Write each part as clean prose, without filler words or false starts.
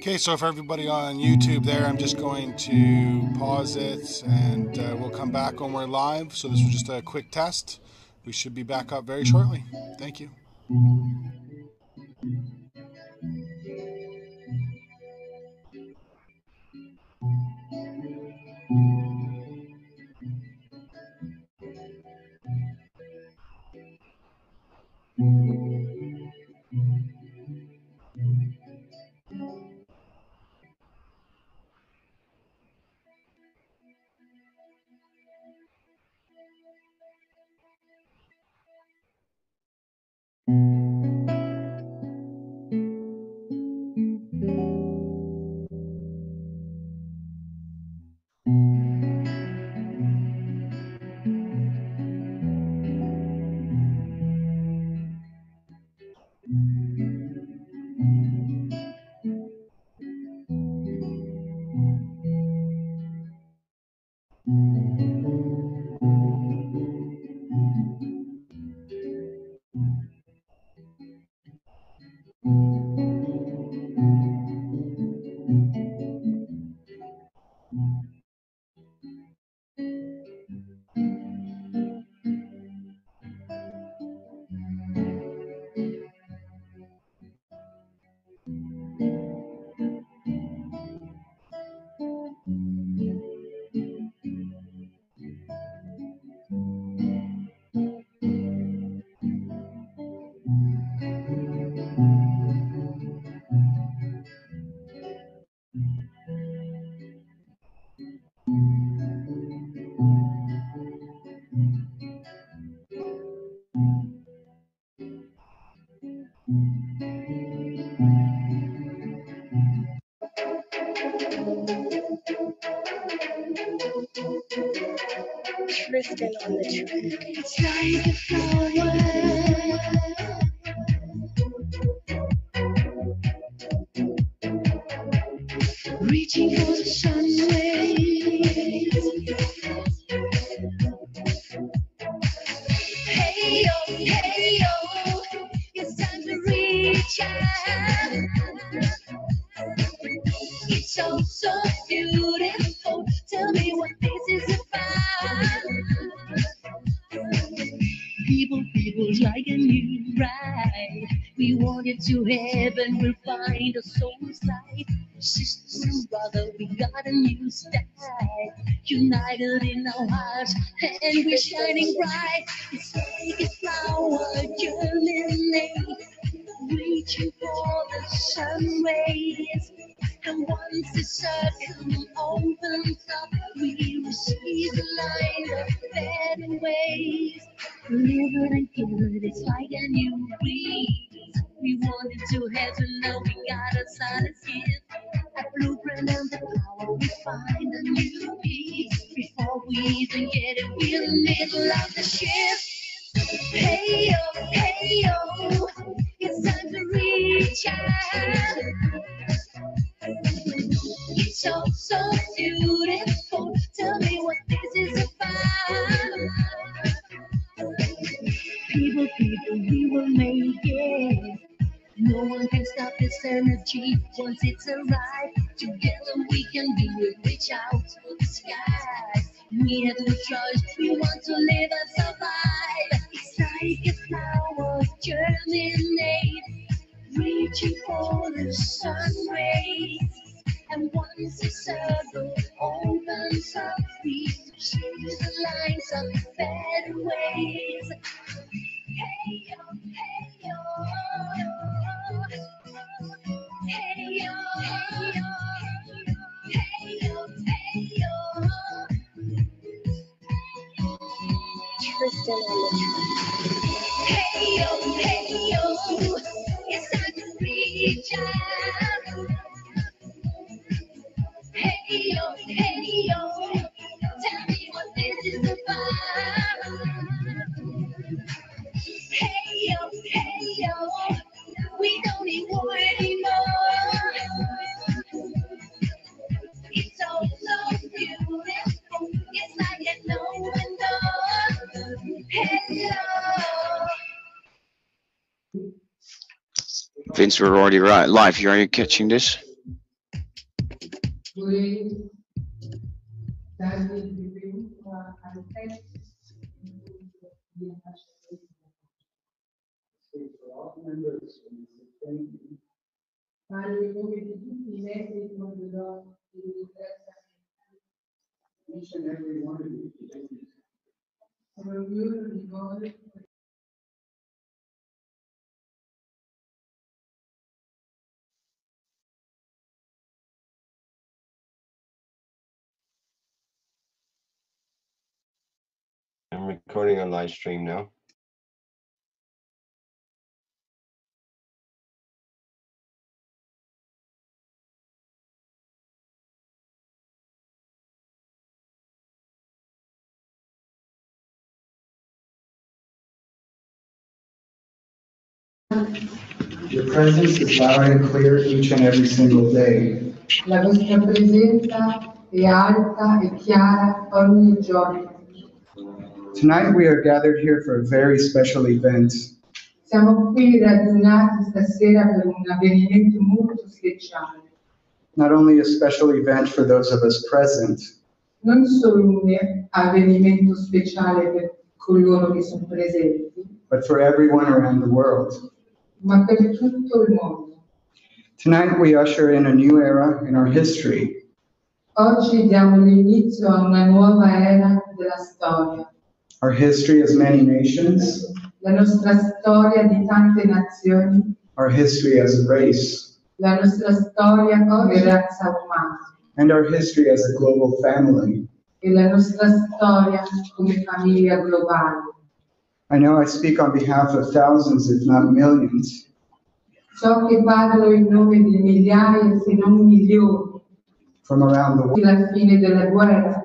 Okay, so for everybody on YouTube there, I'm just going to pause it and we'll come back when we're live. So this was just a quick test. We should be back up very shortly. Thank you. Tristan on the track. It's like a flower, reaching for the sun rays. Hey yo, it's time to reach out. it to heaven, we'll find a soul's light. Sisters and brother, we got a new style. United in our hearts, and we're shining bright. It's like a flower germinate, reaching for the sun rays. And once the circle opens up, we receive the light of better ways. Live and good, it's like a new breeze. We wanted to heaven, now we got a silence gift. A blueprint and the power, we find a new peace. Before we even get it, we're in the middle of the shift. Hey yo, it's time to reach out. It's so beautiful. Tell me what this is about. People, we will make it. No one can stop this energy once it's arrived. Together we can do it. Reach out to the sky. We have no choice. We want to live and survive. It's like a flower germinate, reaching for the sun rays. And once the circle opens up, we see the lines of better ways. Hey yo, hey yo, hey yo, hey yo, hey yo. Tristan on the track. Hey yo, it's time to reach out. Hey yo, tell me what this is about. Hey yo, we don't need war anymore. It's so beautiful, it's like an open door. Hello. Vince, we're already live here. Are you catching this? Each and every one of you. I'm recording on live stream now. Your presence is loud and clear each and every single day. La vostra presenza è alta e chiara ogni giorno. Tonight we are gathered here for a very special event. Siamo qui radunati stasera per un avvenimento molto speciale. Not only a special event for those of us present, Non solo un avvenimento speciale per coloro che sono presenti, but for everyone around the world. ma per tutto il mondo. Tonight we usher in a new era in our history. Oggi diamo l'inizio a una nuova era della storia. Our history as many nations, La nostra storia di tante nazioni, our history as a race, la nostra storia come razza umana and our history as a global family. e la nostra storia come famiglia globale. I know I speak on behalf of thousands, if not millions, So che parlo in nome di migliaia, se non milioni, from around the world. alla fine della guerra,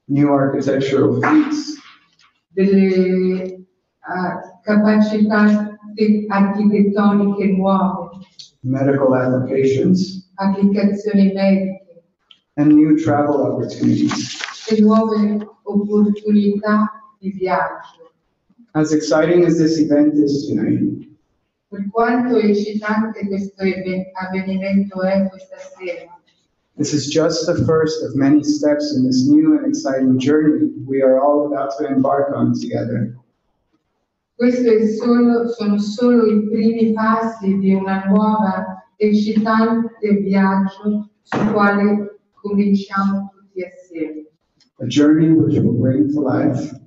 New architectural feats, delle capacità architettoniche nuove, medical applications, applicazioni mediche and new travel opportunities. e nuove opportunità di viaggio. As exciting as this event is tonight, Per quanto eccitante questo avvenimento è questa sera, this is just the first of many steps in this new and exciting journey we are all about to embark on together. Sono solo i primi passi di una nuova eccitante viaggio sul quale cominciamo tutti assieme. A journey which will bring to life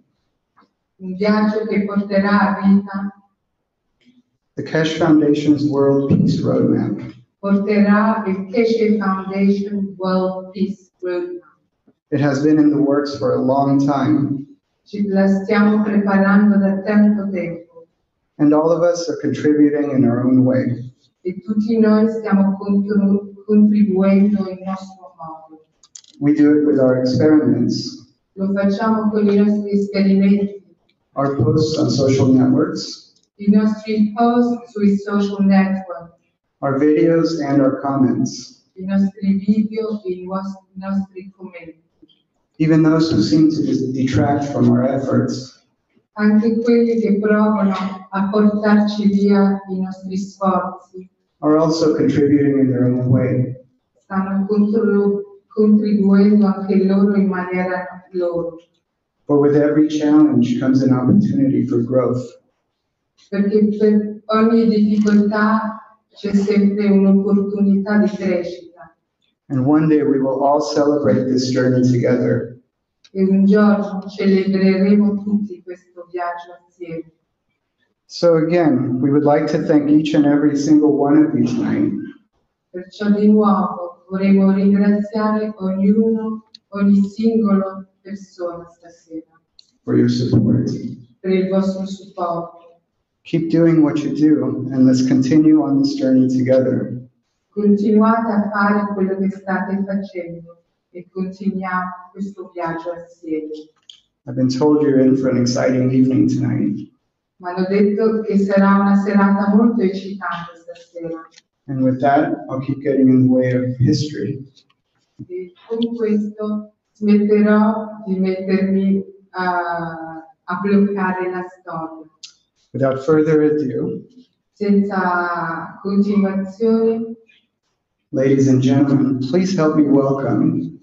Un viaggio che porterà a vita, the Keshe Foundation's World Peace Roadmap. porterà il Keshe Foundation World Peace Roadmap. It has been in the works for a long time, Ci la stiamo preparando da tanto tempo and all of us are contributing in our own way. e tutti noi stiamo contribuendo in nostro modo. We do it with our experiments, Lo facciamo con i nostri esperimenti, our posts on social networks, i nostri post sui social network, our videos, and our comments. i nostri video e i nostri commenti. Even those who seem to detract from our efforts Anche quelli che provano a portarci via i nostri sforzi are also contributing in their own way. stanno contribuendo anche loro in maniera loro. For with every challenge comes an opportunity for growth. Perché per ogni difficoltà c'è sempre un'opportunità di crescita And one day we will all celebrate this journey together. e un giorno celebreremo tutti questo viaggio assieme. So again, we would like to thank each and every single one of you tonight Perciò di nuovo vorremmo ringraziare ogni singolo persona stasera for your support. per il vostro supporto. Keep doing what you do, and let's continue on this journey together. Continuate a fare quello che state facendo e continuiamo questo viaggio assieme. I've been told you're in for an exciting evening tonight. Mi hanno detto che sarà una serata molto eccitante stasera. And with that, I'll keep getting in the way of history. E con questo smetterò di mettermi a bloccare la storia. Without further ado, Senza continuazione, ladies and gentlemen, please help me welcome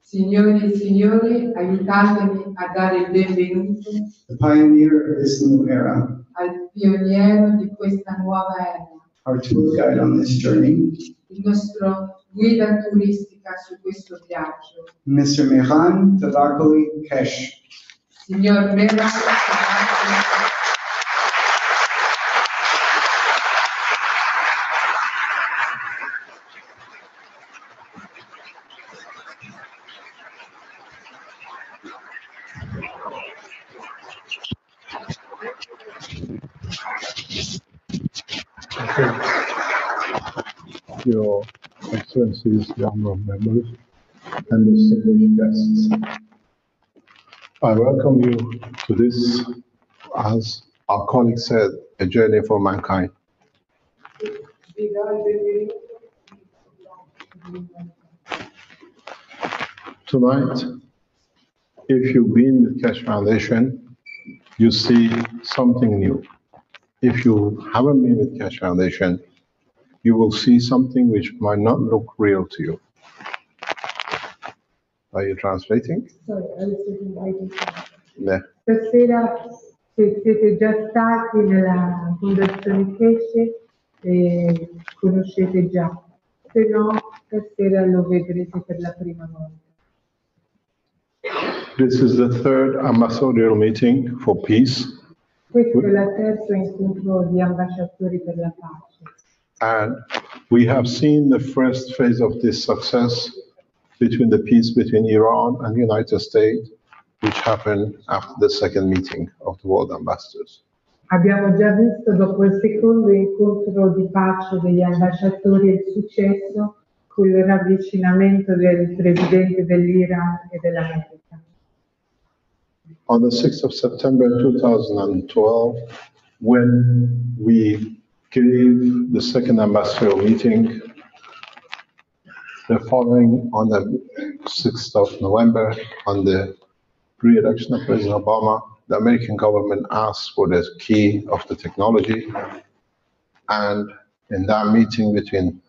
signori e signore, aiutatemi a dare il benvenuto the pioneer of this new era, al pioniere di questa nuova era, our tour guide on this journey, il nostro guida turistica su questo viaggio, Mr. Mehran Tavakoli Keshe. signor Mera. Your Excellencies, the honorable members, and distinguished guests. I welcome you to this, as our colleague said, a journey for mankind. Tonight, if you've been with Keshe Foundation, you see something new. If you haven't been with Keshe Foundation, you will see something which might not look real to you. Are you translating? Sorry, I was taking writing. Yeah. Stasera, se siete già stati nella Fondazione Keshe, conoscete già, se no stasera lo vedrete per la prima volta. This is the third ambassadorial meeting for peace, Questo è il terzo incontro di ambasciatori per la pace. and we have seen the first phase of this success between the peace between Iran and the United States, which happened after the second meeting of the world ambassadors. Abbiamo già visto dopo il secondo incontro di pace degli ambasciatori il successo con il ravvicinamento del presidente dell'Iran e dell'America. On the 6th of September 2012, when we gave the second ambassadorial meeting, the following on the 6th of November, on the re-election of President Obama, the American government asked for the key of the technology. And in that meeting between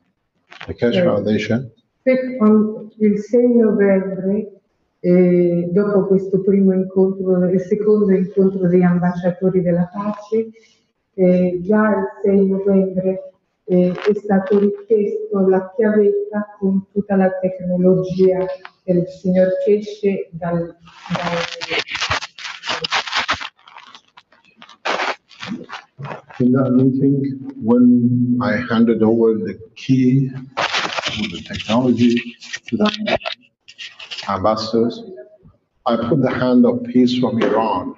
the Keshe Foundation, Il 6 novembre E dopo questo primo incontro, il secondo incontro degli ambasciatori della pace, già il 6 novembre è stato richiesto la chiavetta con tutta la tecnologia del signor Keshe In that meeting, when I handed over the key to the technology to the ambassadors, I put the hand of peace from Iran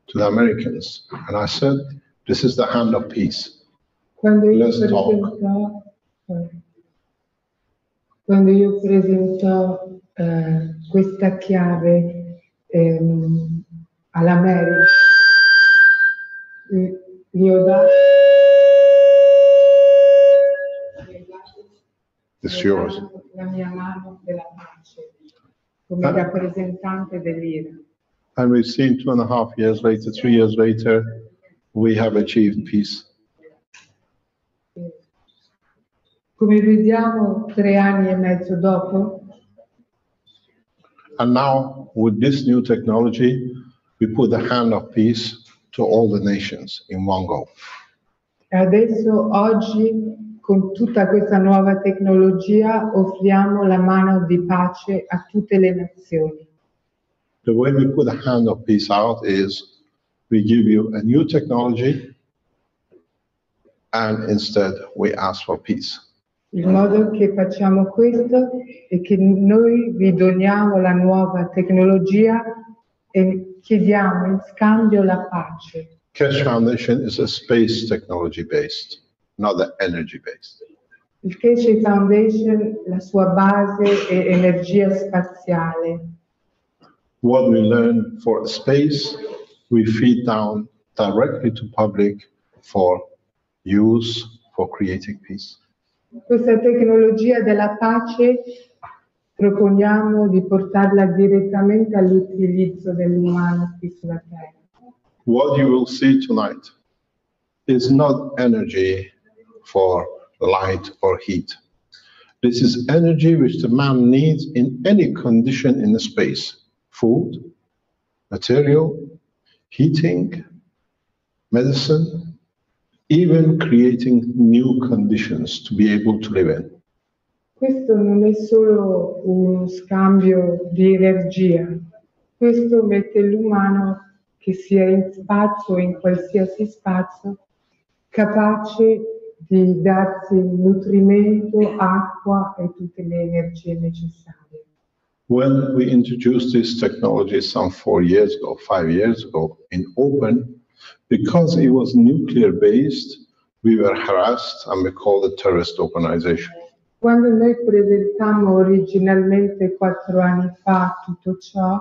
to the Americans, and I said, this is the hand of peace. Quando Let's talk. Quando io presento questa chiave all'America, gli ho dato It's yours. la mia mano della pace come rappresentante dell'Iran. And we've seen 2.5 years later, 3 years later, we have achieved peace. Come vediamo 3 anni e mezzo dopo, And now, with this new technology, we put the hand of peace to all the nations in one go. adesso oggi con tutta questa nuova tecnologia offriamo la mano di pace a tutte le nazioni. The way we put the hand of peace out is we give you a new technology, and instead we ask for peace. Il modo che facciamo questo è che noi vi doniamo la nuova tecnologia e chiediamo in scambio la pace. Keshe Foundation is a space technology based, not the energy based. Il Keshe Foundation, la sua base è energia spaziale. What we learn for space, we feed down directly to public for use for creating peace. Questa tecnologia della pace proponiamo di portarla direttamente all'utilizzo dell'umano qui sulla Terra. What you will see tonight is not energy for light or heat. This is energy which the man needs in any condition in the space. Food, material, heating, medicine, even creating new conditions to be able to live in. Questo non è solo uno scambio di energia, questo mette l'umano, che sia in spazio o in qualsiasi spazio, capace di darsi nutrimento, acqua e tutte le energie necessarie. When we introduced this technology some 4 years ago, 5 years ago in open, because it was nuclear based, we were harassed and we called it terrorist organization. Quando noi presentammo originalmente 4 anni fa tutto ciò,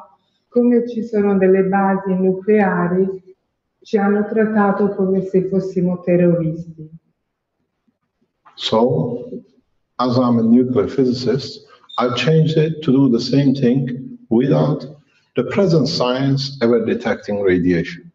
come ci sono delle basi nucleari, ci hanno trattato come se fossimo terroristi. So, as I'm a nuclear physicist, I've changed it to do the same thing without the present science ever detecting radiation.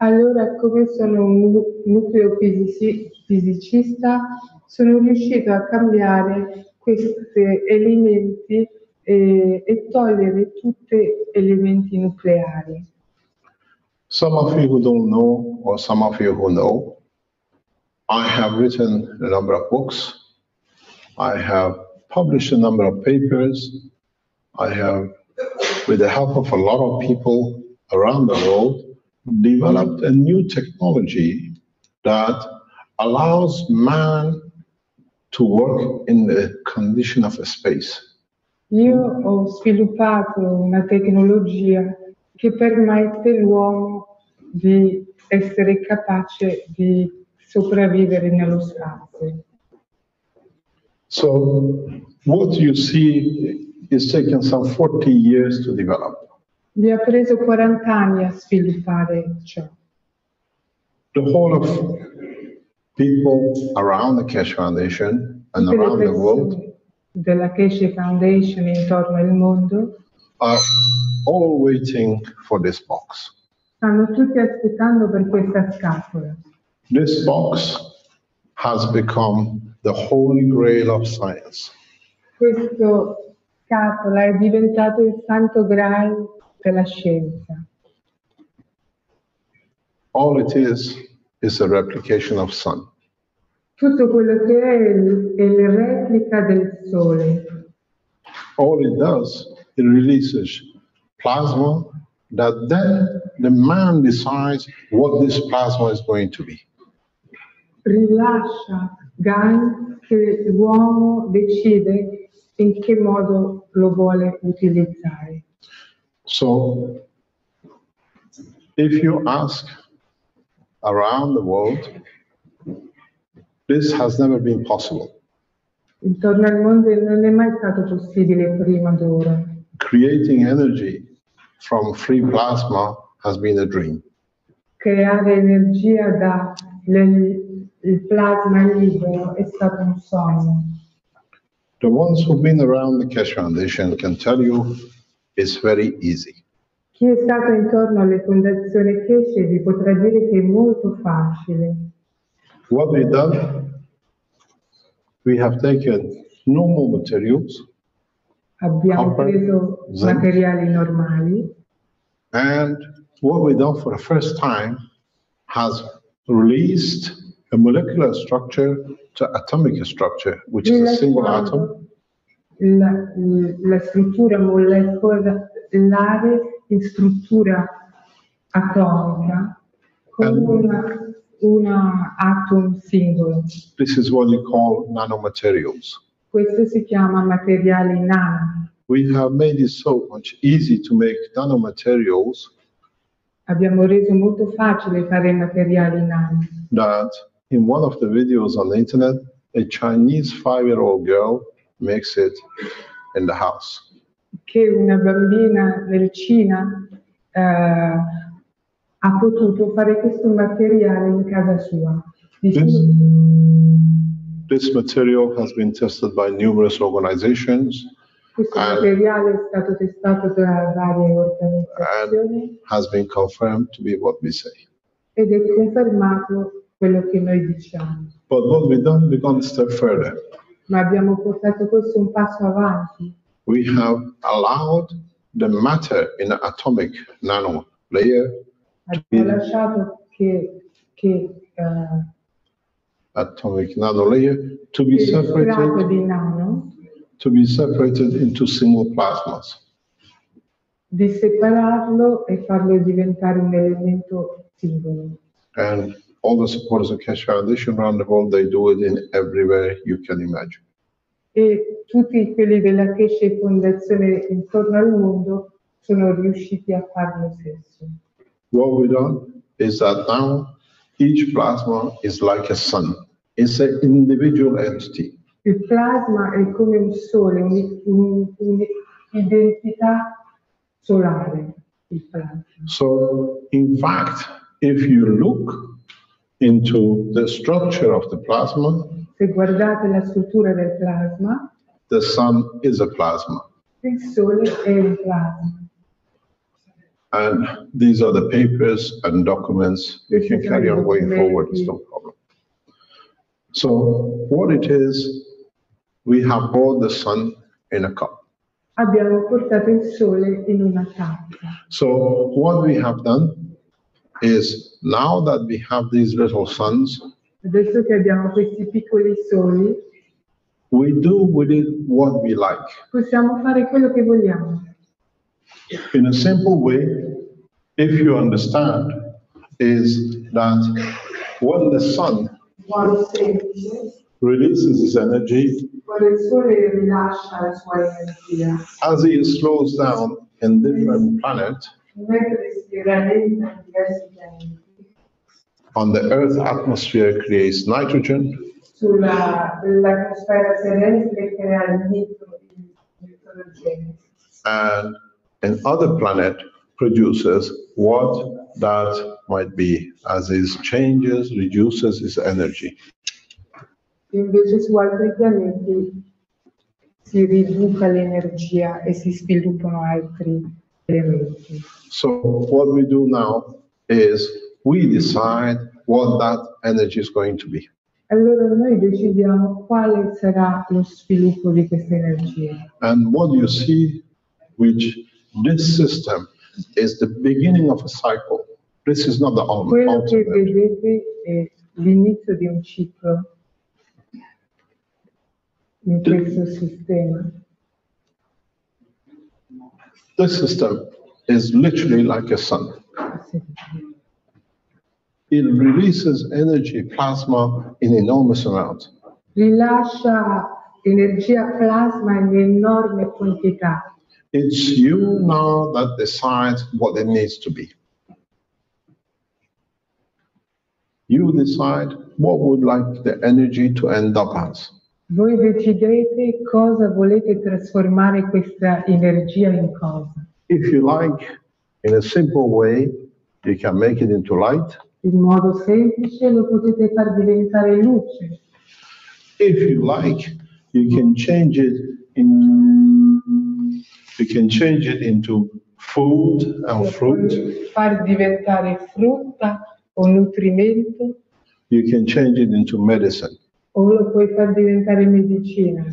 Allora, come sono un nucleofisicista, sono riuscito a cambiare questi elementi e togliere tutti elementi nucleari. Some of you who don't know, or some of you who know, I have written a number of books. I have published a number of papers. I have, with the help of a lot of people around the world, developed a new technology that allows man to work in the condition of a space. Io ho sviluppato una tecnologia che permette all'uomo di essere capace di sopravvivere nello spazio. So what you see is taken some 40 years to develop. Mi ha preso 40 anni a sviluppare ciò. The whole of people around the Keshe Foundation and Tutte le around the world persone della Keshe Foundation intorno al mondo are all waiting for this box. stanno tutti aspettando per questa scatola. This box has become the holy grail of science. Questo scatola è diventato il santo graal della scienza. All it is a replication of sun. Tutto quello che è la replica del Sole. All it does, it releases plasma that then the man decides what this plasma is going to be. Rilascia gas che l'uomo decide in che modo lo vuole utilizzare. So, if you ask around the world, this has never been possible. Intorno al mondo non è mai stato possibile prima d'ora. Creating energy from free plasma has been a dream. Creare energia il plasma libero è stato un sogno. The ones who've been around the Keshe Foundation can tell you it's very easy. Chi è stato intorno alle fondazioni Keshe vi potrà dire che è molto facile. What we've done, we have taken normal materials Abbiamo Copper, preso zinc. materiali normali and what we've done for the first time has released a molecular structure to atomic structure, which is a single atom. la struttura molecolare in struttura atomica con una atom singolo. This is what we call nanomaterials. Questo si chiama materiali nano. We have made it so much easy to make nanomaterials Abbiamo reso molto facile fare materiali nano. that in one of the videos on the internet, a Chinese 5-year-old girl makes it in the house. Che una bambina nel Cina ha potuto fare questo materiale in casa sua. This material has been tested by numerous organizations Questo materiale è stato testato da varie organizzazioni and has been confirmed to be what we say. ed è confermato quello che noi diciamo. But what we've done, we've gone a step further. Ma abbiamo portato questo un passo avanti. We have allowed the matter in an atomic nano layer, Abbiamo lasciato che atomic nano layer to be il strato separated, di nano into single plasmas. di separarlo e farlo diventare un elemento singolo. And all the supporters of Keshe Foundation around the world, they do it in everywhere you can imagine. E tutti quelli della Keshe Fondazione intorno al mondo sono riusciti a fare lo stesso. What we've done is that now each plasma is like a sun. It's an individual entity. Il plasma è come un sole, un'identità solare, il plasma. So, in fact, if you look into the structure of the plasma, Se guardate la struttura del plasma, the sun is a plasma. il sole è un plasma. And these are the papers and documents. We can carry on going forward, it's no problem. So, what it is, we have brought the sun in a cup. Abbiamo portato il sole in una tazza. So what we have done is now that we have these little suns, Adesso che abbiamo questi piccoli soli, we do with it what we like. possiamo fare quello che vogliamo. In a simple way, if you understand, is that when the sun Modo semplice, releases its energy, quando il sole rilascia la sua energia, as it slows down in different planets, mentre si rallenta in diversi pianeti, on the Earth atmosphere creates nitrogen, l'atmosfera terrestre crea il nitrogeno. and an other planet produces what that might be as it changes, reduces its energy. Invece su altri pianeti si riduca l'energia e si sviluppano altri elementi. So what we do now is we decide what that energy is going to be. Allora noi decidiamo quale sarà lo sviluppo di questa energia. And what you see, which this system is the beginning of a cycle. This is not the Quello che ultimate. vedete è l'inizio di un ciclo in questo sistema. This system is literally like a sun. It releases energy, plasma, in enormous amount. Rilascia energia plasma in enorme quantità. It's you now that decides what it needs to be. You decide what would like the energy to end up as. Voi decidete cosa volete trasformare questa energia in cosa. If you like, in a simple way, you can make it into light. In modo semplice lo potete far diventare luce. If you like, you can change it into food and fruit. Puoi far diventare frutta o nutrimento, You can change it into medicine. o lo puoi far diventare medicina.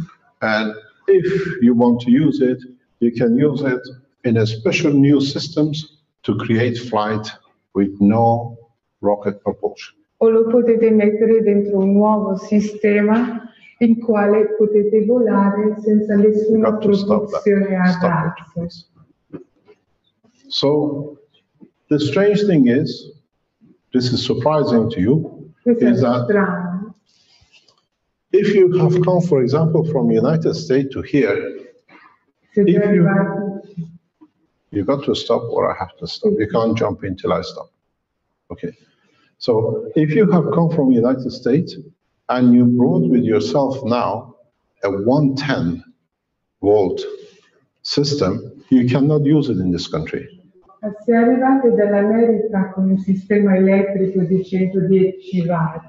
And if you want to use it, you can use it in a special new systems to create flight with no rocket propulsion. O lo potete mettere dentro un nuovo sistema in quale potete volare senza You nessuna got to stop propulsione a Stop it, razzo. please. So the strange thing is, this is surprising to you, Questo è is that strano. if you have come, for example, from United States to here, Siete If you- arrivati, you got to stop or I have to stop. You can't jump in till I stop. Okay. So if you have come from United States and you brought with yourself now a 110 volt system, you cannot use it in this country. se arrivate dall'America con un sistema elettrico di 110 watt,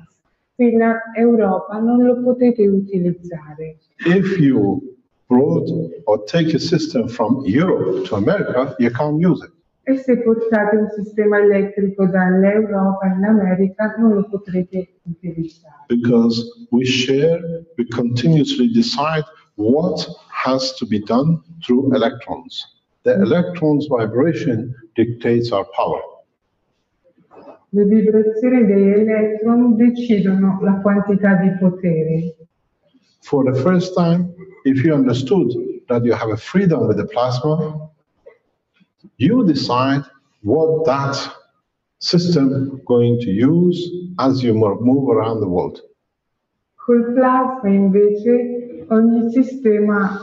qui in Europa non lo potete utilizzare. If you brought or take a system from Europe to America, you can't use it. E se portate un sistema elettrico dall'Europa in America non lo potrete utilizzare. Because we continuously decide what has to be done through electrons. The electrons vibration dictates our power. Le vibrazioni degli elettroni decidono la quantità di potere. For the first time, if you understood that you have a freedom with the plasma, you decide what that system going to use as you move around the world. Col plasma invece ogni sistema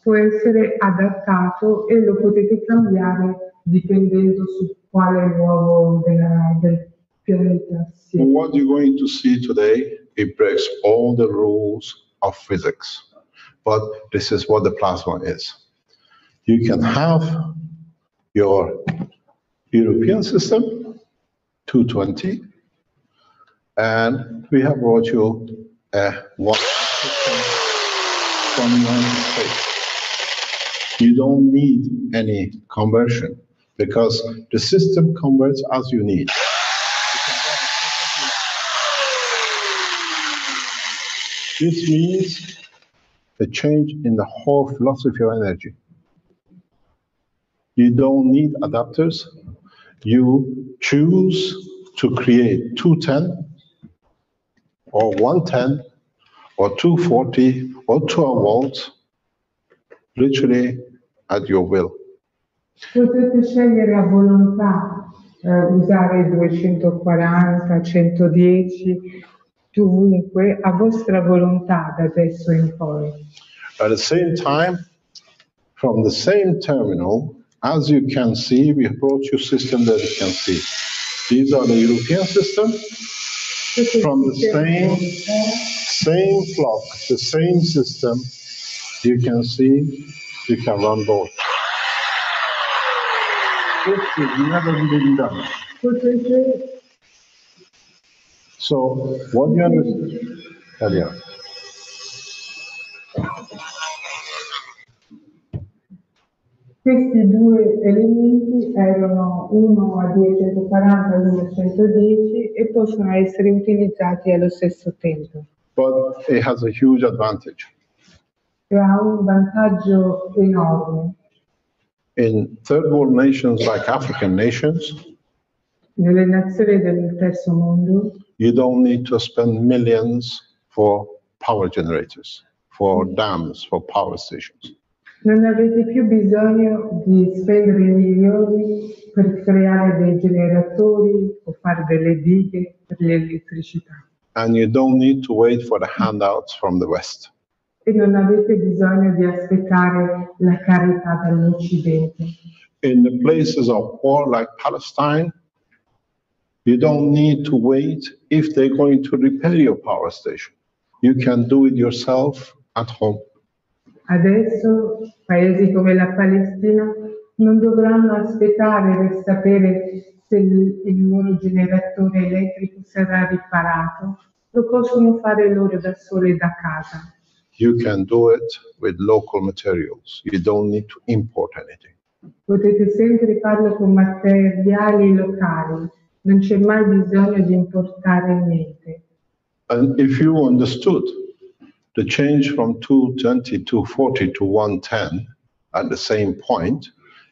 può essere adattato e lo potete cambiare dipendendo su quale luogo del pianeta sia. What you're going to see today, it breaks all the rules of physics. But this is what the plasma is. You can have your European system, 220, and we have brought you a one system from the United States. You don't need any conversion because the system converts as you need. This means a change in the whole philosophy of energy. You don't need adapters. You choose to create 210 or 110 or 240 or 12 volts, literally at your will. Potete scegliere a volontà, usare 240, 110, dovunque, a vostra volontà da adesso in poi. At the same time, from the same terminal, as you can see, we have brought you system that you can see. These are the European system. From the same flock, the same system, you can see, you can run both. This has never been done. Potete So what you understand, Elia? Questi due elementi erano uno a 240 e uno a 110 e possono essere utilizzati allo stesso tempo. But it has a huge advantage. E ha un vantaggio enorme. In third world nations like African nations, Nelle nazioni del terzo mondo you don't need to spend millions for power generators, for dams, for power stations. non avete più bisogno di spendere milioni per creare dei generatori o fare delle dighe per l'elettricità. And you don't need to wait for the handouts from the West. E non avete bisogno di aspettare la carità dall'Occidente. In the places of war like Palestine, you don't need to wait if they're going to repair your power station. You can do it yourself at home. Adesso paesi come la Palestina non dovranno aspettare per sapere se il loro generatore elettrico sarà riparato, lo possono fare loro da soli da casa. You can do it with local materials. You don't need to import anything. Potete sempre farlo con materiali locali, non c'è mai bisogno di importare niente. And if you understood the change from 220, 240 to 110 at the same point,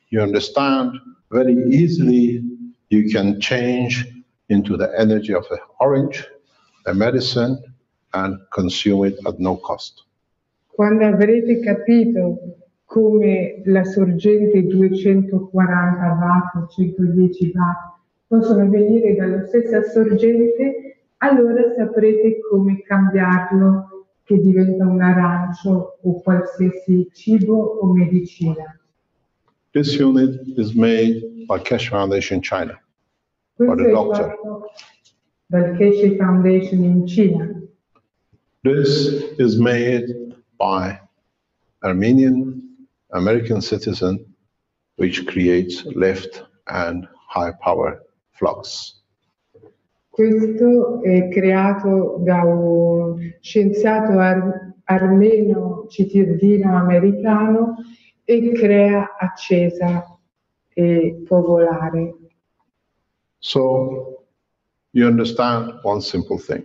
you understand very easily you can change into the energy of an orange, a medicine, and consume it at no cost. Quando avrete capito come la sorgente 240 watt, 110 watt possono venire dalla stessa sorgente, allora saprete come cambiarlo che diventa un arancio o qualsiasi cibo o medicina. This unit is made by Keshe Foundation China, for Questo the è doctor. fatto dal Keshe Foundation in Cina. This is made by Armenian American citizen, which creates left and high power flux. Questo è creato da un scienziato armeno cittadino americano e crea accesa e popolare. So you understand one simple thing.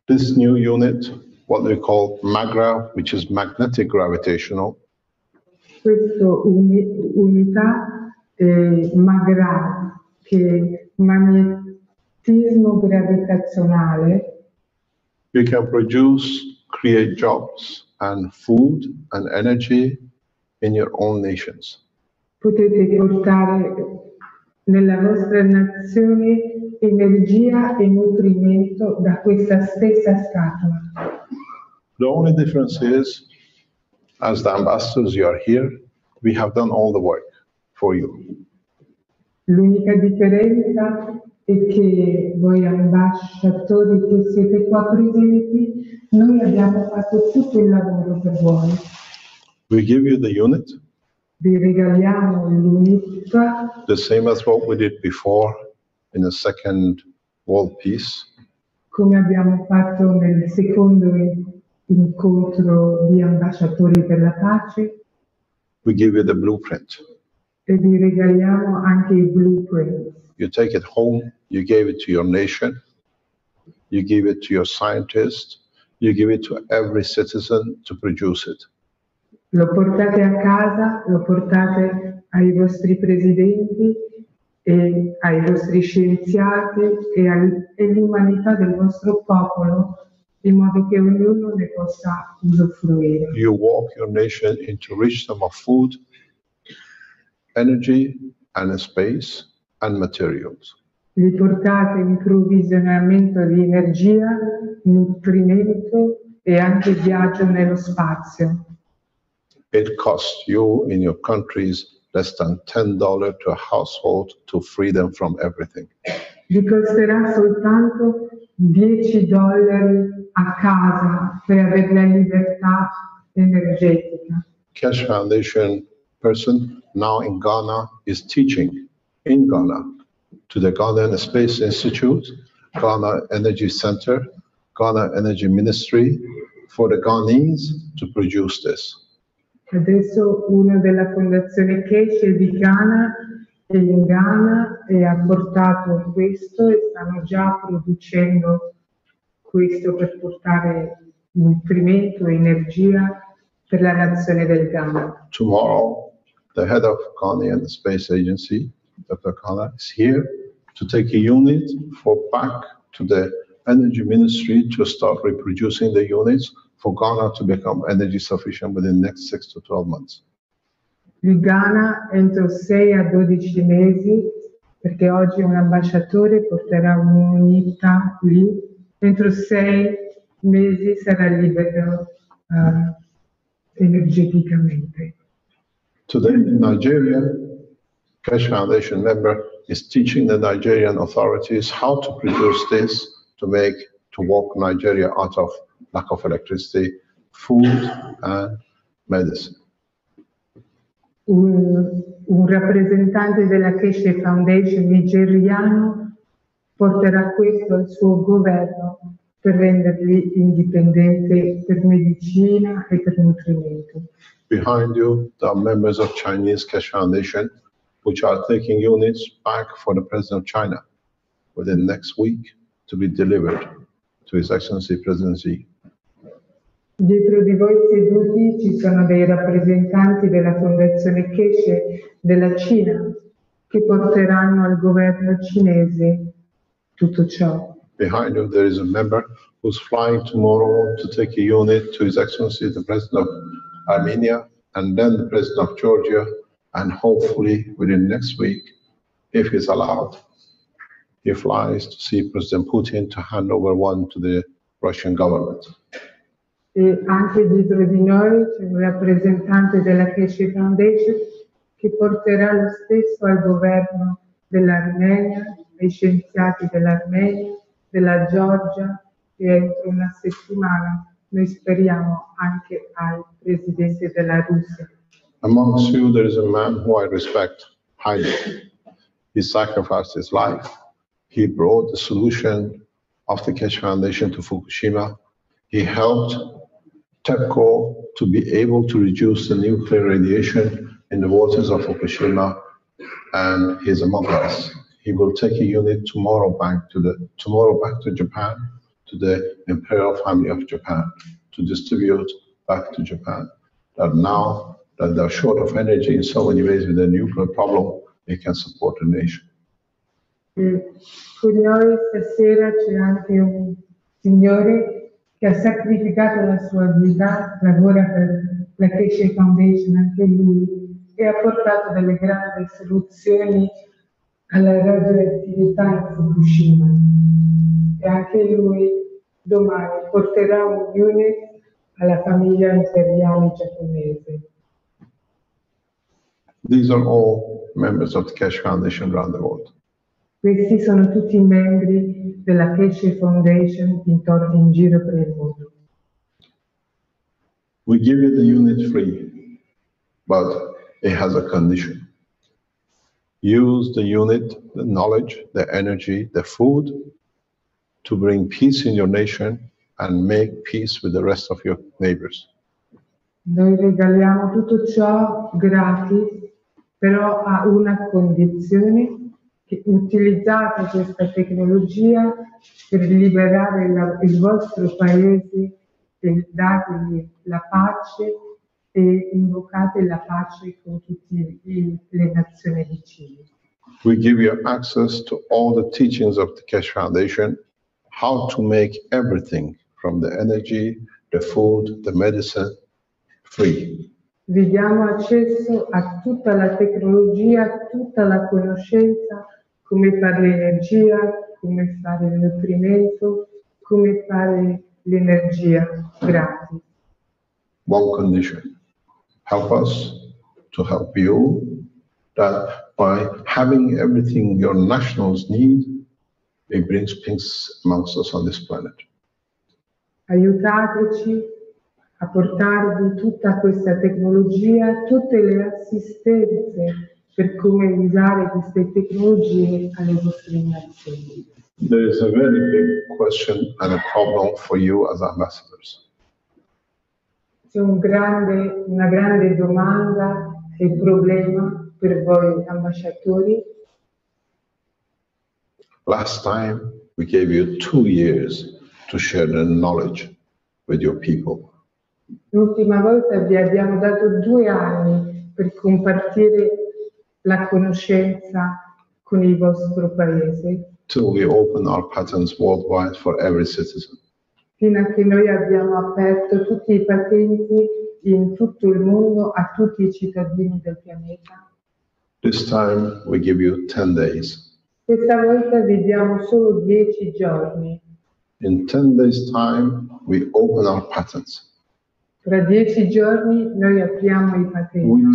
This new unit, what we call MAGRA, which is magnetic gravitational, Questa unità MAGRA, che è magnetismo gravitazionale, you can produce, create jobs and food and energy in your own nations. potete portare nella vostra nazione energia e nutrimento da questa stessa scatola. The only difference is, as the ambassadors, you are here, we have done all the work for you. L'unica differenza è che voi ambasciatori che siete qua presenti, noi abbiamo fatto tutto il lavoro per voi. We give you the unit, Vi regaliamo l'unità, the same as what we did before in the Second World Peace. come abbiamo fatto nel secondo incontro di ambasciatori per la pace, We give you the blueprint. e vi regaliamo anche i blueprint. You take it home, you gave it to your nation, you give it to your scientists, you give it to every citizen to produce it. Lo portate a casa, lo portate ai vostri presidenti e ai vostri scienziati e all'umanità del vostro popolo, in modo che ognuno ne possa usufruire. You walk your nation into richness of food, energy, and space, and materials. Li portate in provvigionamento di energia, nutrimento e anche viaggio nello spazio. It costs you in your countries less than $10 to a household to free them from everything. Vi costerà soltanto $10 a casa per avere la libertà energetica. Keshe Foundation person now in Ghana is teaching in Ghana to the Ghanaian Space Institute, Ghana Energy Center, Ghana Energy Ministry for the Ghanese to produce this. Adesso uno della fondazione Keshe di Ghana è in Ghana e ha portato questo e stanno già producendo questo per portare nutrimento e energia per la nazione del Ghana. Tomorrow, the head of Ghanaian Space Agency, Dr. Kala, is here to take a unit for back to the Energy Ministry to start reproducing the units for Ghana to become energy sufficient within the next 6 to 12 months. Il Ghana entro 6 a 12 mesi, perché oggi un ambasciatore porterà un'unità lì, entro 6 mesi sarà libero energeticamente. Today, Nigeria Keshe Foundation member is teaching the Nigerian authorities how to produce this to walk Nigeria out of lack of electricity, food and medicine. Un rappresentante della Keshe Foundation nigeriano porterà questo al suo governo per renderli indipendenti per medicina e per nutrimento. Behind you, there are members of Chinese Keshe Foundation, which are taking units back for the President of China within next week to be delivered to His Excellency President Xi. Dietro di voi seduti ci sono dei rappresentanti della Fondazione Keshe della Cina che porteranno al governo cinese tutto ciò. Behind you, there is a member who's flying tomorrow to take a unit to His Excellency the President of Armenia and then the President of Georgia, and hopefully within next week, if he's allowed, he flies to see President Putin to hand over one to the Russian government. E anche dietro di noi c'è un rappresentante della Keshe Foundation che porterà lo stesso al governo dell'Armenia, ai scienziati dell'Armenia, della Georgia e entro una settimana noi speriamo anche al presidente della Russia. Amongst you, there is a man who I respect highly. He sacrificed his life. He brought the solution of the Keshe Foundation to Fukushima. He helped TEPCO to be able to reduce the nuclear radiation in the waters of Fukushima, and he's among us. He will take a unit tomorrow back to Japan, to the Imperial Family of Japan, to distribute back to Japan. That now that they're short of energy in so many ways with the nuclear problem, they can support the nation. Con noi stasera c'è anche un signore che ha sacrificato la sua vita, lavora per la Keshe Foundation anche lui, e ha portato delle grandi soluzioni alla radioattività in Fukushima. E anche lui domani porterà un unit alla famiglia imperiale giapponese. These are all members of the Keshe Foundation around the world. Questi sono tutti i membri della Keshe Foundation in giro per il mondo. We give you the unit free, but it has a condition. Use the unit, the knowledge, the energy, the food to bring peace in your nation and make peace with the rest of your neighbors. Noi regaliamo tutto ciò gratis, però a una condizione: che utilizzate questa tecnologia per liberare il vostro paese e dategli la pace e invocate la pace con tutte le nazioni vicine. We give you access to all the teachings of the Keshe Foundation, how to make everything from the energy, the food, the medicine, free. Vi diamo accesso a tutta la tecnologia, a tutta la conoscenza, come fare l'energia, come fare il nutrimento, come fare l'energia gratis. One condition: help us to help you, that by having everything your nationals need, it brings peace amongst us on this planet. Aiutateci a portarvi tutta questa tecnologia, tutte le assistenze per come usare queste tecnologie alle vostre nazioni. There is a very big question and a problem for you as ambassadors. C'è una grande domanda e problema per voi ambasciatori. Last time, we gave you 2 years to share the knowledge with your people. L'ultima volta vi abbiamo dato 2 anni per compartire la conoscenza con il vostro paese, Till we open our patents worldwide for every citizen. fino a che noi abbiamo aperto tutti i patenti in tutto il mondo a tutti i cittadini del pianeta. This time, we give you 10 days. Questa volta vi diamo solo 10 giorni. In 10 days' time, we open our patents. Tra 10 giorni noi apriamo i patenti.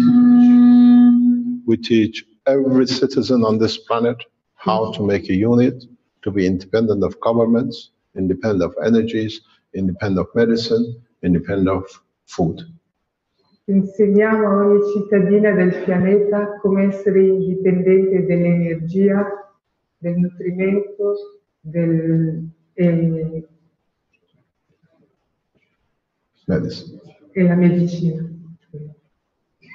We teach every citizen on this planet how to make a unit to be independent of governments, independent of energies, independent of medicine, independent of food. Insegniamo a ogni cittadina del pianeta come essere indipendente dell'energia, del nutrimento, Medicine. e la medicina.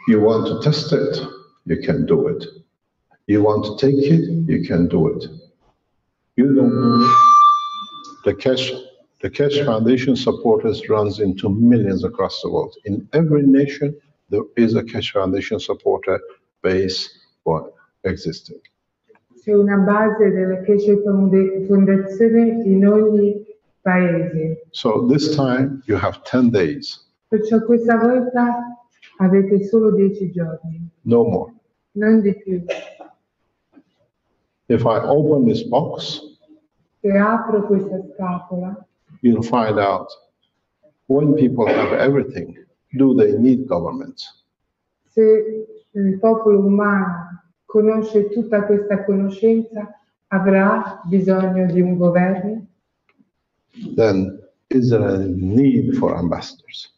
You want to test it, you can do it. You want to take it, you can do it. You don't. The Cash Foundation supporters runs into millions across the world. In every nation, there is a Cash Foundation supporter base for existing. C'è una base della Keshe Fondazione in ogni paese. So this time you have 10 days, Perciò questa volta avete solo 10 giorni, no more. non di più. If I open this box, Se apro questa scatola, you'll find out when people have everything, do they need governments? se il popolo umano conosce tutta questa conoscenza, avrà bisogno di un governo? Then is there a need for ambassadors?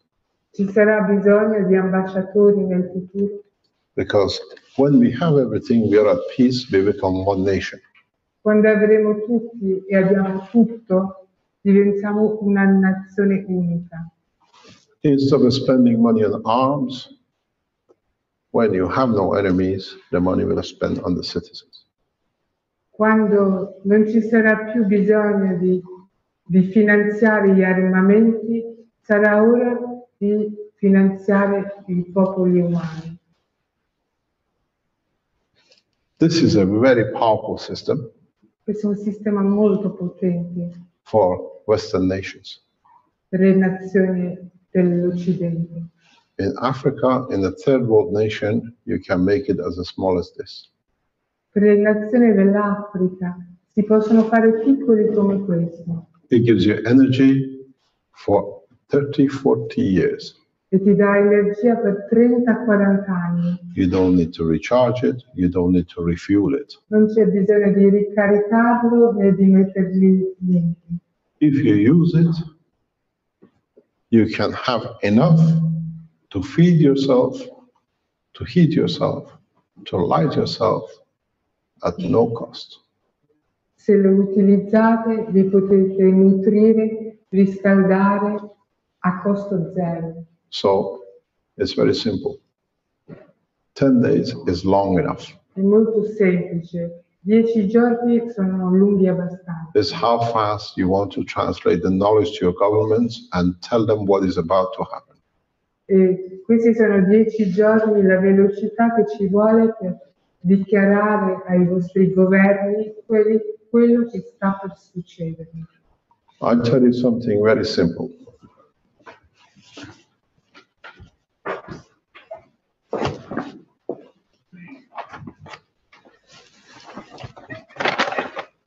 Ci sarà bisogno di ambasciatori nel futuro? Because when we have everything, we are at peace, we become one nation. Quando avremo tutti e abbiamo tutto, diventiamo una nazione unica. Instead of spending money on arms, when you have no enemies, the money will spend on the citizens. Quando non ci sarà più bisogno di finanziare gli armamenti, sarà ora di finanziare i popoli umani. This is a very powerful system Questo è un sistema molto potente for Western nations. per le nazioni dell'Occidente. In Africa, in a third world nation, you can make it as small as this. Per le nazioni dell'Africa si possono fare piccoli come questo It gives you energy for 30, 40 years. e ti dà energia per 30-40 anni. You don't need to recharge it, you don't need to refuel it. Non c'è bisogno di ricaricarlo né di mettergli niente. If you use it, you can have enough to feed yourself, to heat yourself, to light yourself at no cost. Se lo utilizzate vi potete nutrire, riscaldare a costo zero. So it's very simple. 10 days is long enough. È molto semplice. 10 giorni sono lunghi abbastanza. It's how fast you want to translate the knowledge to your governments and tell them what is about to happen. E questi sono 10 giorni, la velocità che ci vuole per dichiarare ai vostri governi quello che sta per succedere. I'll tell you something very simple.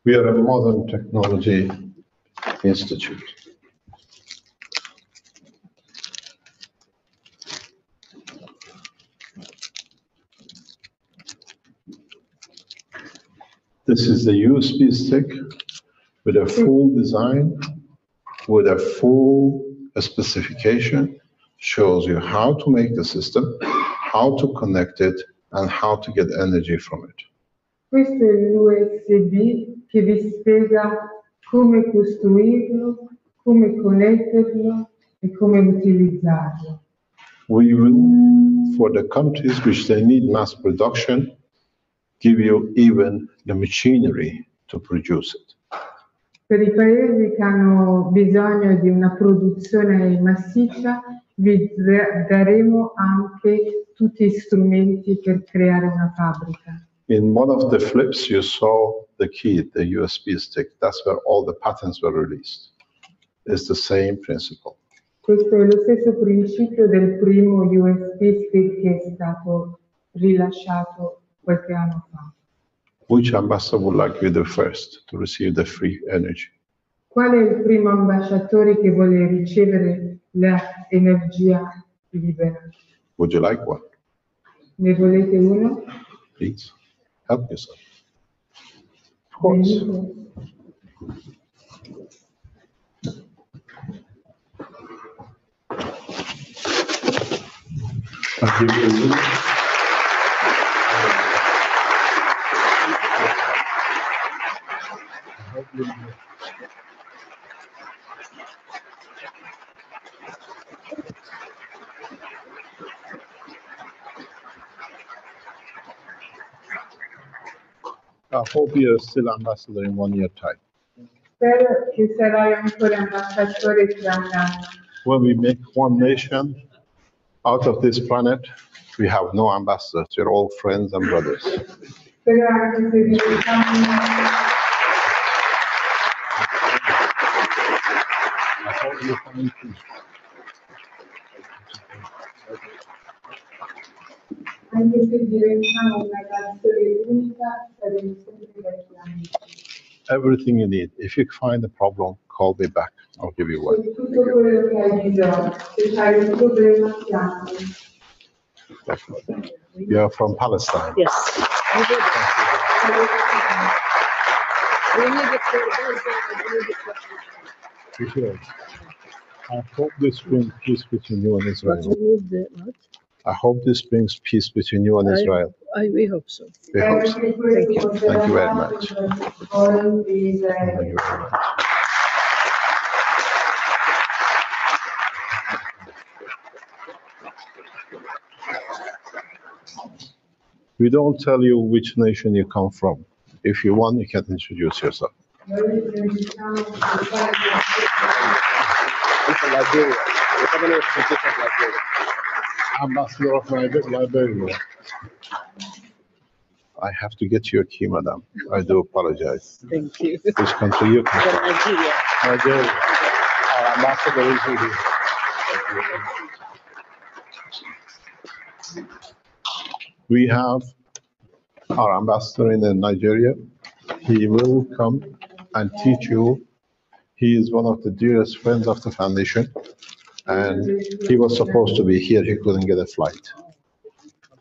We are a modern technology institute. This is the USB stick with a full design, with a full specification, shows you how to make the system, how to connect it, and how to get energy from it. Questo è l'USB che vi spiega come costruirlo, come connetterlo e come utilizzarlo. We will, for the countries which they need mass production, give you even the machinery to produce it. Per i paesi che hanno bisogno di una produzione massiccia, vi daremo anche tutti gli strumenti per creare una fabbrica. In one of the flips, you saw the key, the USB stick. That's where all the patents were released. It's the same principle. Questo è lo stesso principio del primo USB stick che è stato rilasciato qualche anno fa. Which ambassador would like to be the first to receive the free energy? Qual è il primo ambasciatore che vuole ricevere l'energia libera? Would you like one? Ne volete uno? Please, help yourself. Of course. Benito. I'll give you a I hope you're still ambassador in 1 year time. Spero che sarai ancora ambasciatore tra un anno. When we make one nation out of this planet, we have no ambassadors. We're all friends and brothers. Spero anche se diventiamo anche se diventiamo una nazione unica, saremo sempre vecchi amici. Everything you need. If you find a problem, call me back. I'll give you one. Tutto quello che hai bisogno, se hai un problema, chiamami. You're from Palestine. Yes. We need it for Sure. I hope this brings peace between you and Israel. we need the what? I hope this brings peace between you and Israel. We hope so. We hope so. Thank you very much. Thank you very much. We don't tell you which nation you come from. If you want, you can introduce yourself. I'm from Liberia. We're coming here from Liberia. Ambassador of Liberia. I have to get you a key, madam. I do apologize. Thank you. Which country you come From from? Nigeria. Nigeria. Our ambassador is here. We have our ambassador in Nigeria. He will come and teach you. He is one of the dearest friends of the foundation, and he was supposed to be here. He couldn't get a flight.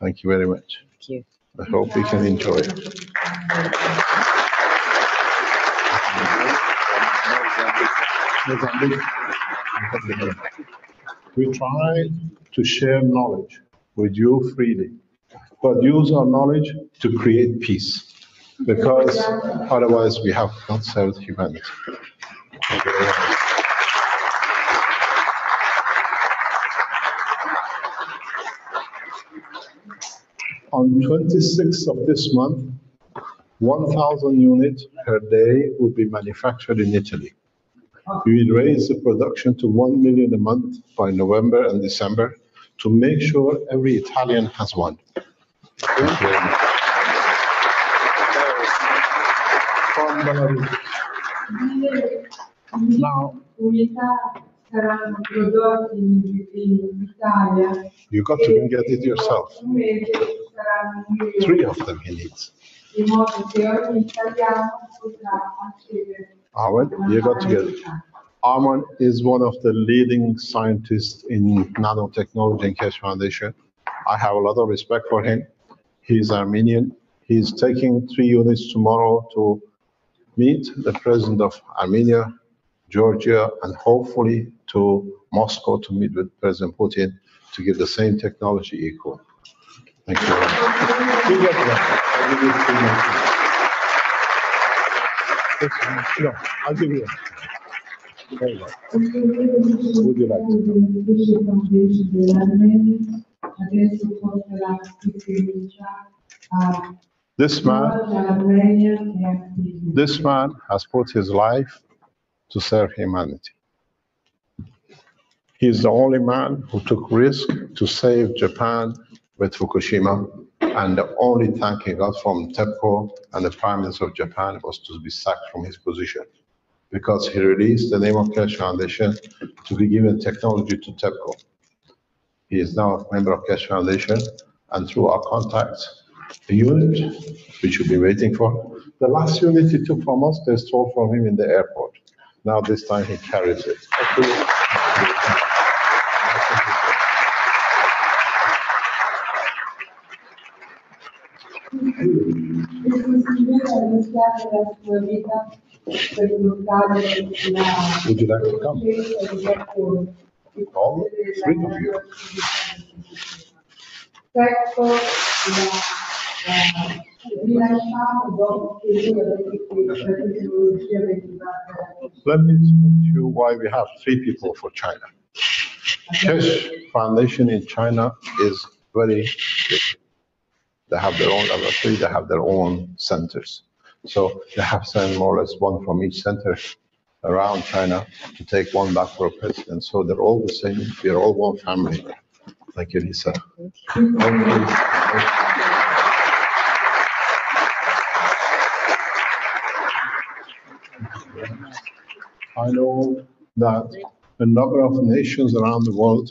Thank you very much. Thank you. I hope we can enjoy it. We try to share knowledge with you freely, but use our knowledge to create peace, because otherwise we have not served humanity. Thank you very much. On 26th of this month, 1,000 units per day will be manufactured in Italy. We will raise the production to 1 million a month by November and December to make sure every Italian has one. Thank you very much. From Belarus. Now, Saranno prodotti in Italia. you got to go get it yourself. Saranno 3 of them he needs. in modo che ogni italiano potrà accedere. Armand, you got to get it. Armand is one of the leading scientists in nanotechnology in Keshe Foundation. I have a lot of respect for him. He's Armenian. He's taking 3 units tomorrow to meet the president of Armenia, Georgia, and hopefully to Moscow to meet with President Putin to give the same technology equal. Thank you very much. You get that. I'll give you 3 minutes. No, I'll give you. Very well. Would you like to come? Beneficio Foundation dell'Armenia adesso porta la fiducia a This man, Armenia e attivi. this man has put his life to serve humanity. He's the only man who took risk to save Japan with Fukushima, and the only thank he got from TEPCO and the Prime Minister of Japan was to be sacked from his position, because he released the name of Keshe Foundation to be given technology to TEPCO. He is now a member of Keshe Foundation, and through our contacts, a unit, which we've been waiting for. The last unit he took from us, they stole from him in the airport. Now this time he carries it. Questo signore ha rischiato la sua vita per bloccare la Would you like to come? conoscenza di alcuni. All three of you. Ecco, rilasciamo dopo che lui ha detto che la tecnologia veniva Let me explain to you why we have three people for China. Keshe Foundation in China is very big. They have their own laboratory, they have their own centers. So they have sent more or less one from each center around China to take one back for a president. So they're all the same. We're all one family. Thank you, Lisa. I know that a number of nations around the world,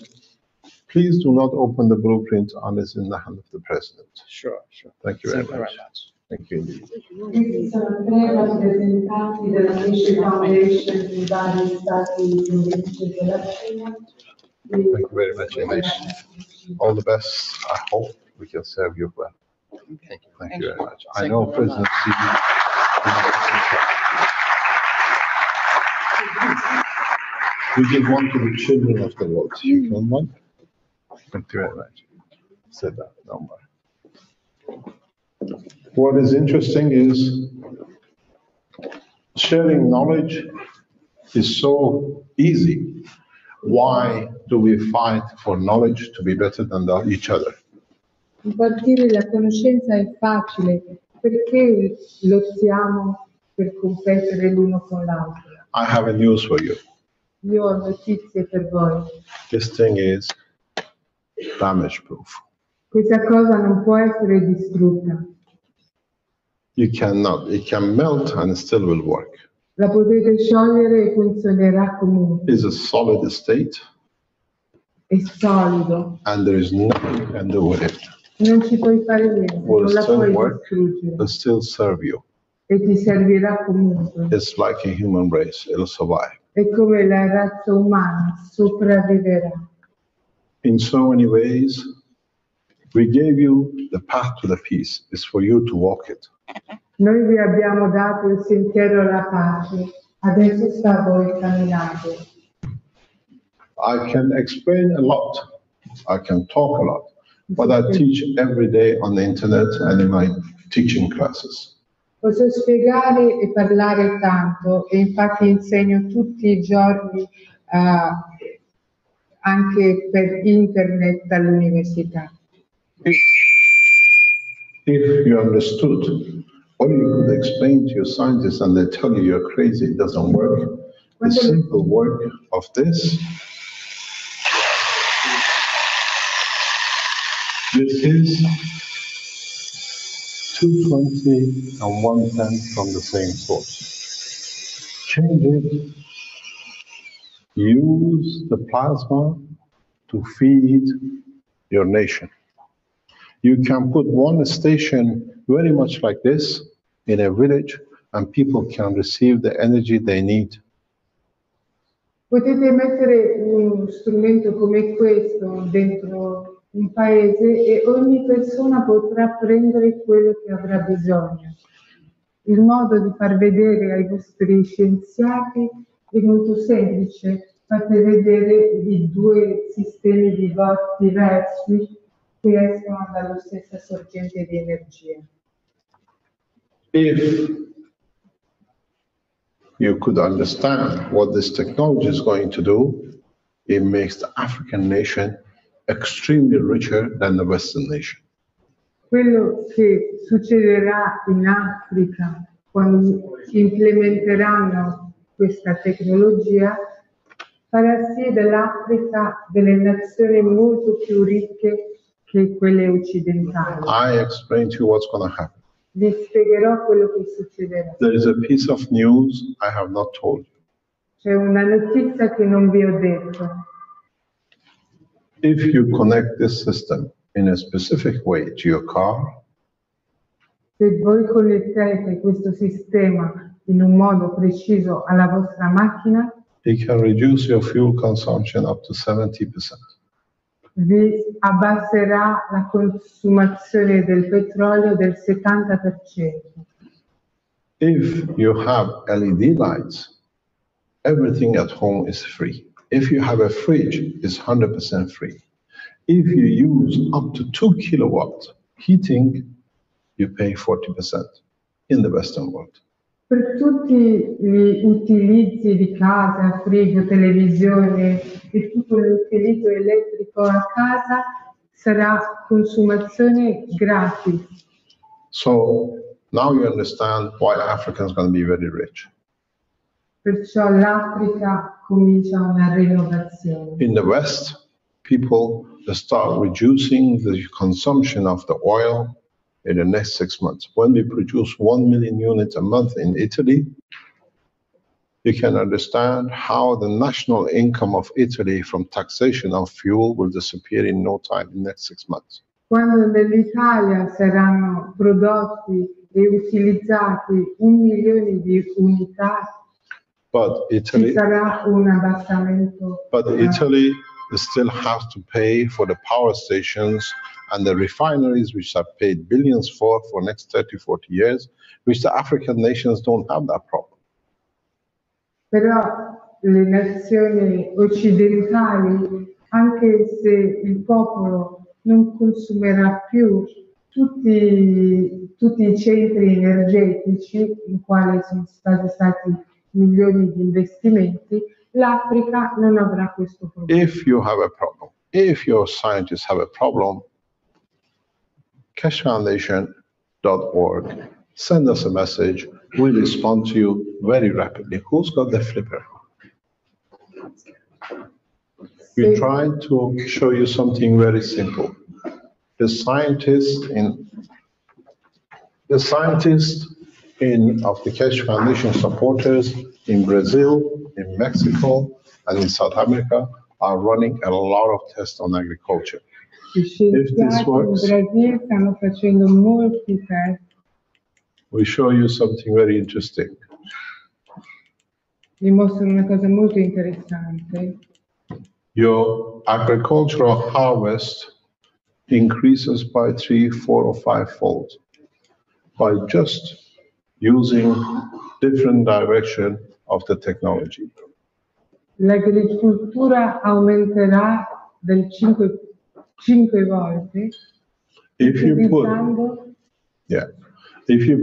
please do not open the blueprint unless in the hand of the president. Sure, sure. Thank you very Thank you very much. much. Thank you indeed. Questi sono tre rappresentanti della Keshe Foundation di vari stati indipendenti della Cina. Thank you very much indeed. All the best. I hope we can serve you well. Thank you. Thank you very much. I Thank know you very President Xi. We give one to the children of the world. You can one? Thank you very much. Said that number. What is interesting is sharing knowledge is so easy. Why do we fight for knowledge to be better than each other? Impartire la conoscenza è facile, perché lottiamo per competere l'uno con l'altro. I have a news for you. Io ho notizie per voi. This thing is damage proof. Questa cosa non può essere distrutta. You cannot. It can melt and it still will work. La potete sciogliere e funzionerà comunque. It's a solid state È solido. and there is nothing you can do with it. Non ci puoi fare niente, Will non la still puoi work, distruggere. will still serve you. E ti servirà comunque. It's like a human race. It'll survive. È come la razza umana, sopravviverà. In so many ways, we gave you the path to the peace. It's for you to walk it. Noi vi abbiamo dato il sentiero alla pace, adesso sta a voi camminare. I can explain a lot. I can talk a lot, but I teach every day on the internet and in my teaching classes. Posso spiegare e parlare tanto e infatti insegno tutti i giorni anche per internet all'università. If you understood, or you could explain to your scientists and they tell you you're crazy, it doesn't work. The simple work of this is 220 and 110 from the same source. Change it, use the plasma to feed your nation. You can put one station very much like this in a village and people can receive the energy they need. Potete mettere uno strumento come questo dentro un paese e ogni persona potrà prendere quello che avrà bisogno. Il modo di far vedere ai vostri scienziati è molto semplice. Fate vedere i due sistemi di voto diversi che escono dalla stessa sorgente di energia. If you could understand what this technology is going to do, it makes the African nation extremely richer than the Western nation. Quello che succederà in Africa quando implementeranno questa tecnologia farà sì dell'Africa delle nazioni molto più ricche che quelle occidentali. I explained to you what's going to happen. Vi spiegherò quello che succederà. There is a piece of news I have not told you. C'è una notizia che non vi ho detto. If you connect this system in a specific way to your car, Se voi connettete questo sistema in un modo preciso alla vostra macchina, it can reduce your fuel consumption up to 70%. vi abbasserà la consumazione del petrolio del 70%. If you have LED lights, everything at home is free. If you have a fridge, it's 100% free. If you use up to 2 kilowatts heating, you pay 40% in the Western world. Per tutti gli utilizzi di casa, frigo, televisione e tutto l'utilizzo elettrico a casa sarà consumazione gratis. So now you understand why Africa is going to be very rich. Perciò l'Africa comincia una rinnovazione. In the West, people start reducing the consumption of the oil in the next 6 months. When we produce 1 million units a month in Italy, you can understand how the national income of Italy from taxation of fuel will disappear in no time, in the next 6 months. Quando nell'Italia saranno prodotti e utilizzati 1 milione di unità, But ci Italy, sarà un abbassamento. Italy still has to pay for the power stations and the refineries, which have paid billions for next 30, 40 years, which the African nations don't have that problem. Però le nazioni occidentali, anche se il popolo non consumerà più tutti i centri energetici in quali sono stati milioni di investimenti, l'Africa non avrà questo problema. If you have a problem, if your scientists have a problem, cashfoundation.org, send us a message, we'll respond to you very rapidly. Who's got the flipper? We try to show you something very simple. The scientists of the Cash Foundation supporters in Brazil, in Mexico, and in South America are running a lot of tests on agriculture. Gli scienziati in Brasile stanno facendo molti test. We show you something very interesting. Vi mostro una cosa molto interessante. Your agricultural harvest increases by 3, 4, or 5-fold by just using different direction of the technology. L'agricoltura aumenterà del 5 volte If you utilizzando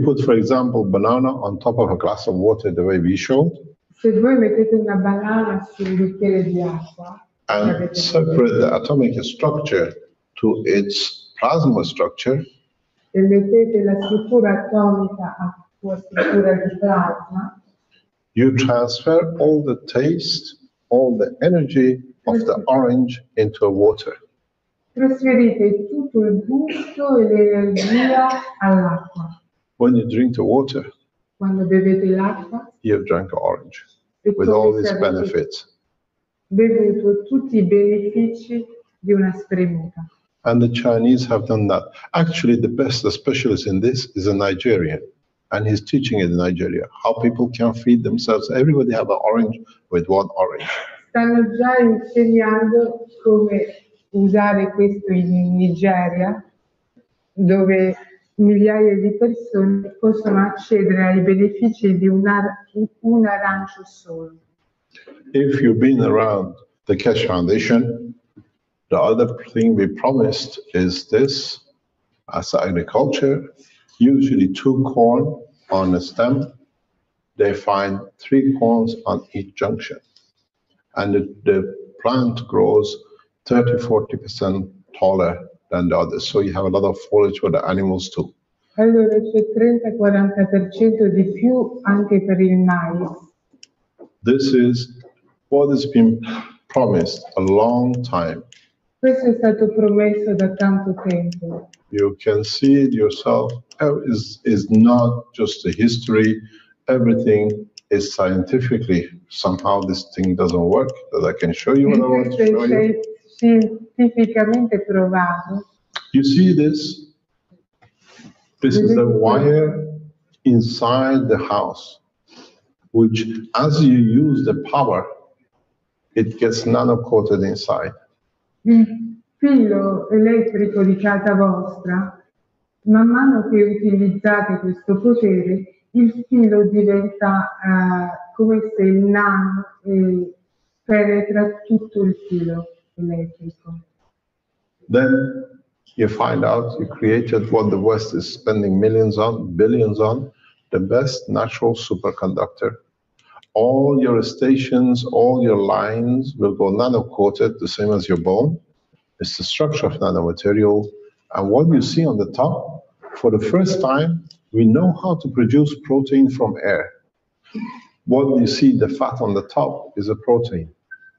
put, for example, banana on top of a glass of water, the way we showed, se voi mettete una banana sul bicchiere di acqua and separate the atomic structure to its plasma structure, e mettete la struttura atomica a sua struttura di plasma, you transfer all the taste, all the energy of the orange into water. trasferite tutto il gusto e l'energia all'acqua. When you drink the water, Quando bevete l'acqua, you have drunk orange e with all these benefits. bevuto tutti i benefici di una spremuta. And the Chinese have done that. Actually, the best specialist in this is a Nigerian, and he's teaching it in Nigeria, how people can feed themselves. Everybody have an orange with one orange. Stanno già insegnando come usare questo in Nigeria, dove migliaia di persone possono accedere ai benefici di un arancio solo. If you've been around the Cash Foundation, the other thing we promised is this, as agriculture, usually 2 corn on a stem. they find 3 cones on each junction. And the plant grows 30-40% taller than the others. So you have a lot of foliage for the animals too. Allora c'è 30-40% di più anche per il mais. This is what has been promised a long time. Questo è stato promesso da tanto tempo. You can see it yourself. Is not just a history. Everything is scientifically. Somehow this thing doesn't work. That I can show you what I want to show you. Scientificamente provato. You see this? This is the wire inside the house, which as you use the power, it gets nano-coated inside. Il filo elettrico di casa vostra, man mano che utilizzate questo potere, il filo diventa come se il nano penetra tutto il filo elettrico. Then you find out you created what the West is spending millions on, billions on, the best natural superconductor. All your stations, all your lines will go nano-coated, the same as your bone. It's the structure of nanomaterial. And what you see on the top, for the first time, we know how to produce protein from air. What you see, the fat on the top, is a protein.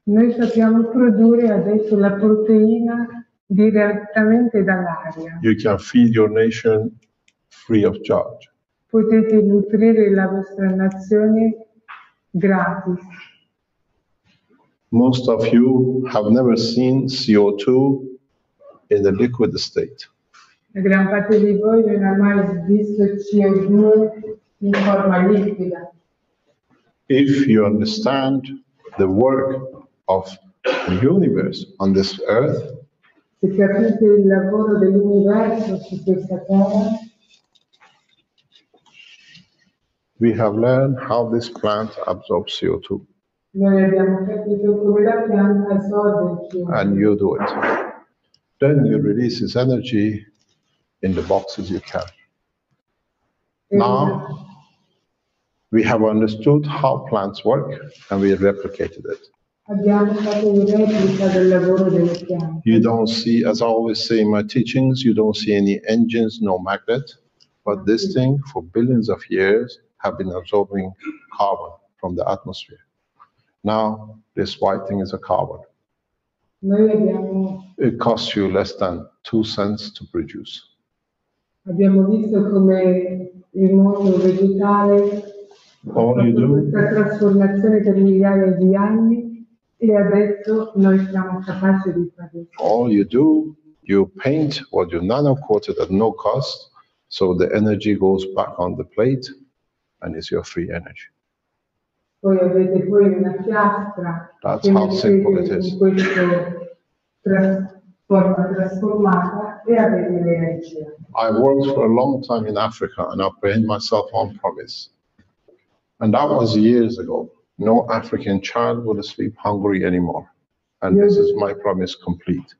Noi sappiamo produrre adesso la proteina direttamente dall'aria. You can feed your nation free of charge. Potete nutrire la vostra nazione gratis. Most of you have never seen CO2 in the liquid state. La gran parte di voi non ha mai visto CO2 in forma liquida. If you understand the work of the universe on this earth, Se capite il lavoro dell'universo su questa terra, we have learned how this plant absorbs CO2, noi abbiamo capito come la pianta assorbe il CO2. and you do it. Then you release this energy in the boxes you carry. Now, we have understood how plants work, and we replicated it. Abbiamo fatto una replica del lavoro delle piante. You don't see, as I always say in my teachings, you don't see any engines, no magnet, but this thing for billions of years have been absorbing carbon from the atmosphere. Now, this white thing is a carbon. Noi It costs you less than 2 cents to produce. abbiamo visto come il mondo vegetale All you do, questa trasformazione per migliaia di anni e adesso noi siamo capaci di farlo. all you do, you paint what you nano-coated at no cost, so the energy goes back on the plate, and it's your free energy. Poi avete poi una piastra That's che how simple it mettete is. in questa forma trasformata e avete l'energia. I worked for a long time in Africa, and I paid myself on promise. And that was years ago. No African child will sleep hungry anymore. And this is my promise complete.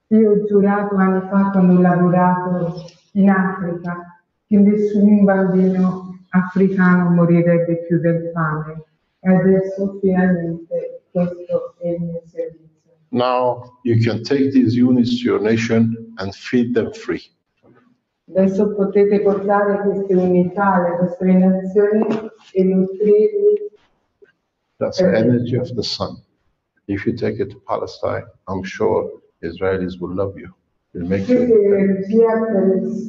Io ho giurato anni fa, quando ho lavorato in Africa, che nessun bambino africano morirebbe più del fame. E adesso finalmente questo è il mio servizio. Now you can take these units to your nation and feed them free. Adesso potete portare queste unità alle vostre nazioni e nutrirli. That's the energy of the sun. If you take it to Palestine, I'm sure Israelis will love you. Will make Questa you energia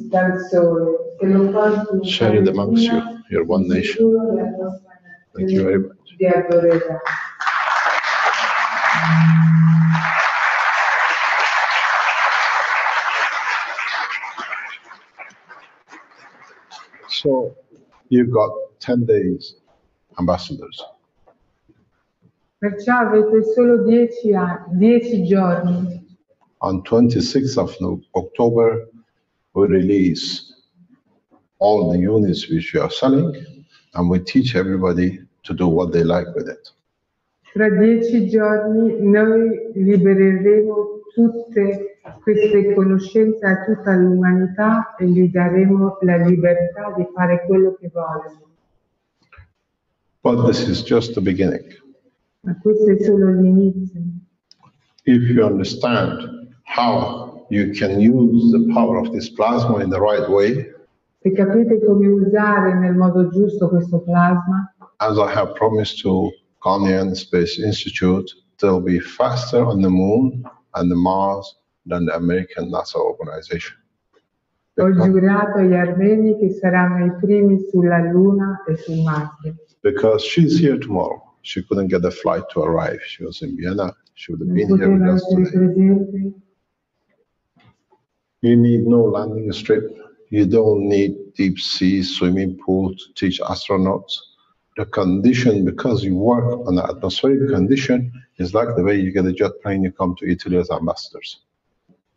dal sole, se lo porti in share it amongst you. Palestina, You're one nation. sicuro la vostra Thank you very much. vi adorerà. So you've got 10 days, ambassadors. Perciò avete solo 10 giorni. On 26th of October, we release all the units which we are selling, and we teach everybody to do what they like with it. Tra 10 giorni noi libereremo tutte queste conoscenze a tutta l'umanità e gli daremo la libertà di fare quello che vogliono. But this is just the beginning. Ma questo è solo l'inizio. If you understand how you can use the power of this plasma in the right way, Se capite come usare nel modo giusto questo plasma, as I have promised to Ghanaian Space Institute, they'll be faster on the moon and the Mars than the American NASA organization. ho giurato agli armeni che saranno i primi sulla Luna e su Marte. Because she's here tomorrow. She couldn't get a flight to arrive. She was in Vienna. She would have Non been here with poteva us essere today. presente. You need no landing strip. You don't need deep sea swimming pool to teach astronauts. The condition, because you work on the atmospheric condition, is like the way you get a jet plane, you come to Italy as ambassadors.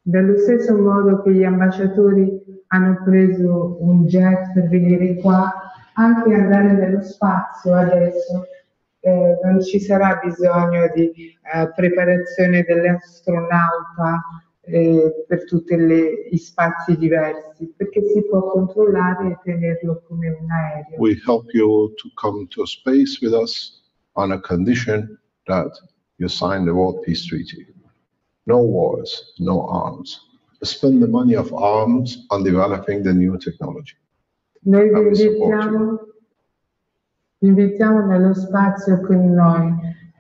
Dallo stesso modo che gli ambasciatori hanno preso un jet per venire qua, anche andare nello spazio adesso non ci sarà bisogno di preparazione dell'astronauta per tutti gli spazi diversi, perché si può controllare e tenerlo come un aereo. We help you to come to space with us on a condition that you sign the World Peace Treaty. No wars, no arms. Spend the money of arms on developing the new technology. Noi I will support vi invitiamo nello spazio con noi,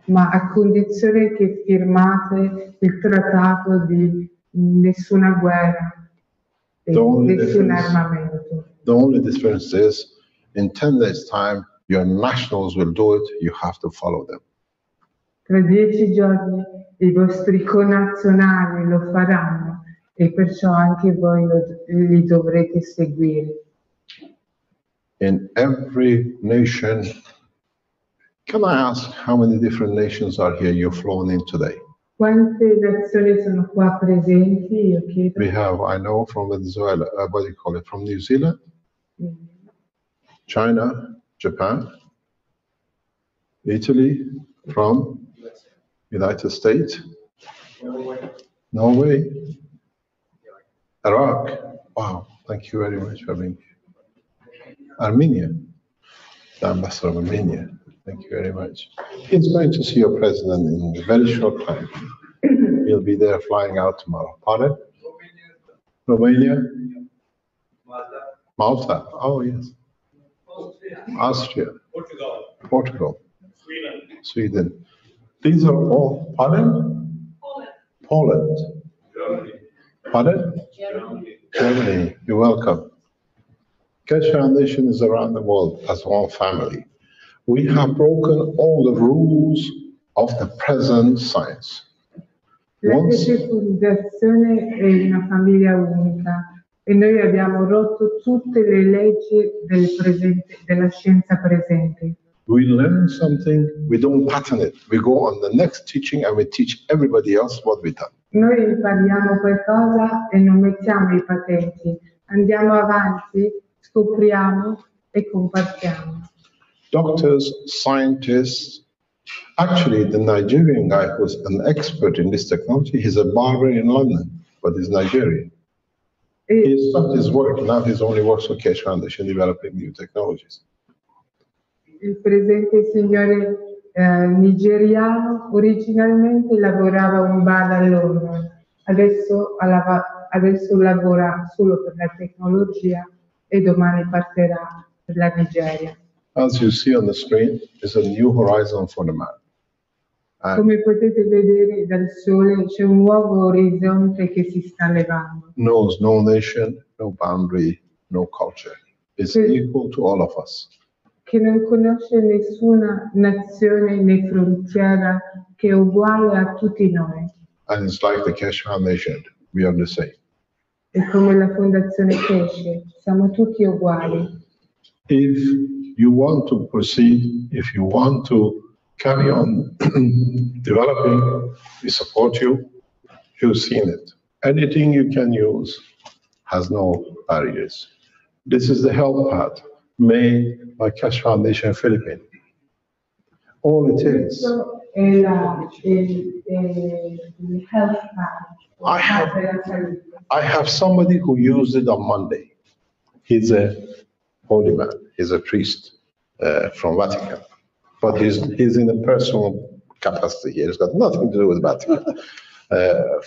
ma a condizione che firmate il trattato di nessuna guerra e The only nessun difference- armamento. The only difference is, in 10 days' time, your nationals will do it, you have to follow them. Tra 10 giorni i vostri connazionali lo faranno e perciò anche voi li dovrete seguire. In every nation, can I ask how many different nations are here you've flown in today? Quante nazioni sono qua presenti? Io chiedo. We have, I know, from Venezuela, what do you call it, from New Zealand, China, Japan, Italy, from United States, Norway, Iraq. Wow, thank you very much for being here. Armenia, the ambassador of Armenia. Thank you very much. He's going to see your president in a very short time. He'll be there flying out tomorrow. Pardon? Romania? Malta. Oh, yes. Austria. Portugal. Sweden. These are all, pardon? Poland. Pardon? Germany. You're welcome. Keshe Foundation is around the world as one family. We have broken all the rules of the present science. La Once- Keshe Fondazione è una famiglia unica e noi abbiamo rotto tutte le leggi della scienza presente. We learn something, we don't pattern it. We go on the next teaching and we teach everybody else what we've done. Noi impariamo qualcosa e non mettiamo i patenti, andiamo avanti, scopriamo e compartiamo. Doctors, scientists, actually the Nigerian guy who's an expert in this technology, he's a barber in London, but he's Nigerian. E He stopped his work, now he's only works for Keshe Foundation developing new technologies. il presente signore nigeriano originalmente lavorava un bar a Londra, adesso lavora solo per la tecnologia e domani partirà per la Nigeria. As you see on the screen, is a new horizon for the man. And Come potete vedere dal sole c'è un nuovo orizzonte che si sta levando, knows no nation, no boundary, no culture. Is equal to all of us. che non conosce nessuna nazione né frontiera, che è uguale a tutti noi. And it's like the Keshe Foundation, we are the same. E come la Fondazione Keshe, siamo tutti uguali. If you want to proceed, if you want to carry on developing, we support you. You've seen it. Anything you can use has no barriers. This is the help pad made by Keshe Foundation Philippines. All it is. Questo è il health plan. I have somebody who used it on Monday. He's a holy man. He's a priest from Vatican. but he's in a personal capacity here. It's got nothing to do with Vatican.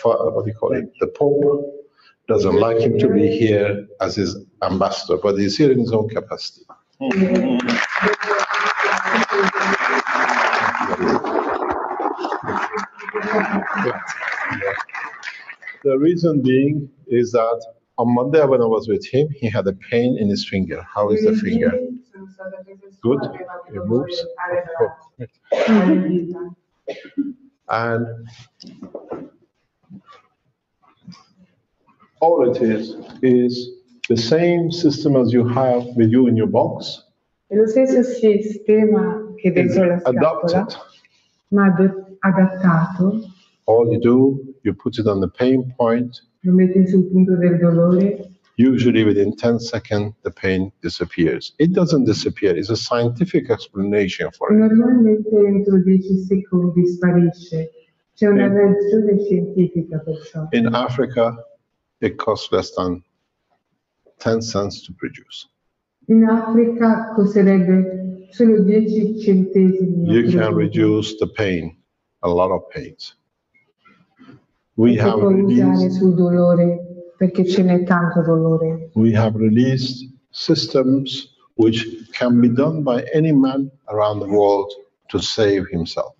What do you call it? The Pope doesn't like him to be here as his ambassador, but he's here in his own capacity. The reason being is that on Monday when I was with him, he had a pain in his finger. How is the finger? Good? It moves? And all it is the same system as you have with you in your box. È lo stesso sistema che dentro la scatola, Adopted. ma adattato. All you do, you put it on the pain point. Lo metti sul punto del dolore. Usually within 10 seconds, the pain disappears. It doesn't disappear. It's a scientific explanation for it. Normalmente entro 10 secondi sparisce. C'è una ragione scientifica per ciò. In Africa, it costs less than 10 cents to produce. In Africa costerebbe solo 10 centesimi. You can reduce the pain, a lot of pains. We have puoi usare released, sul dolore perché ce n'è tanto dolore. we have released systems which can be done by any man around the world to save himself.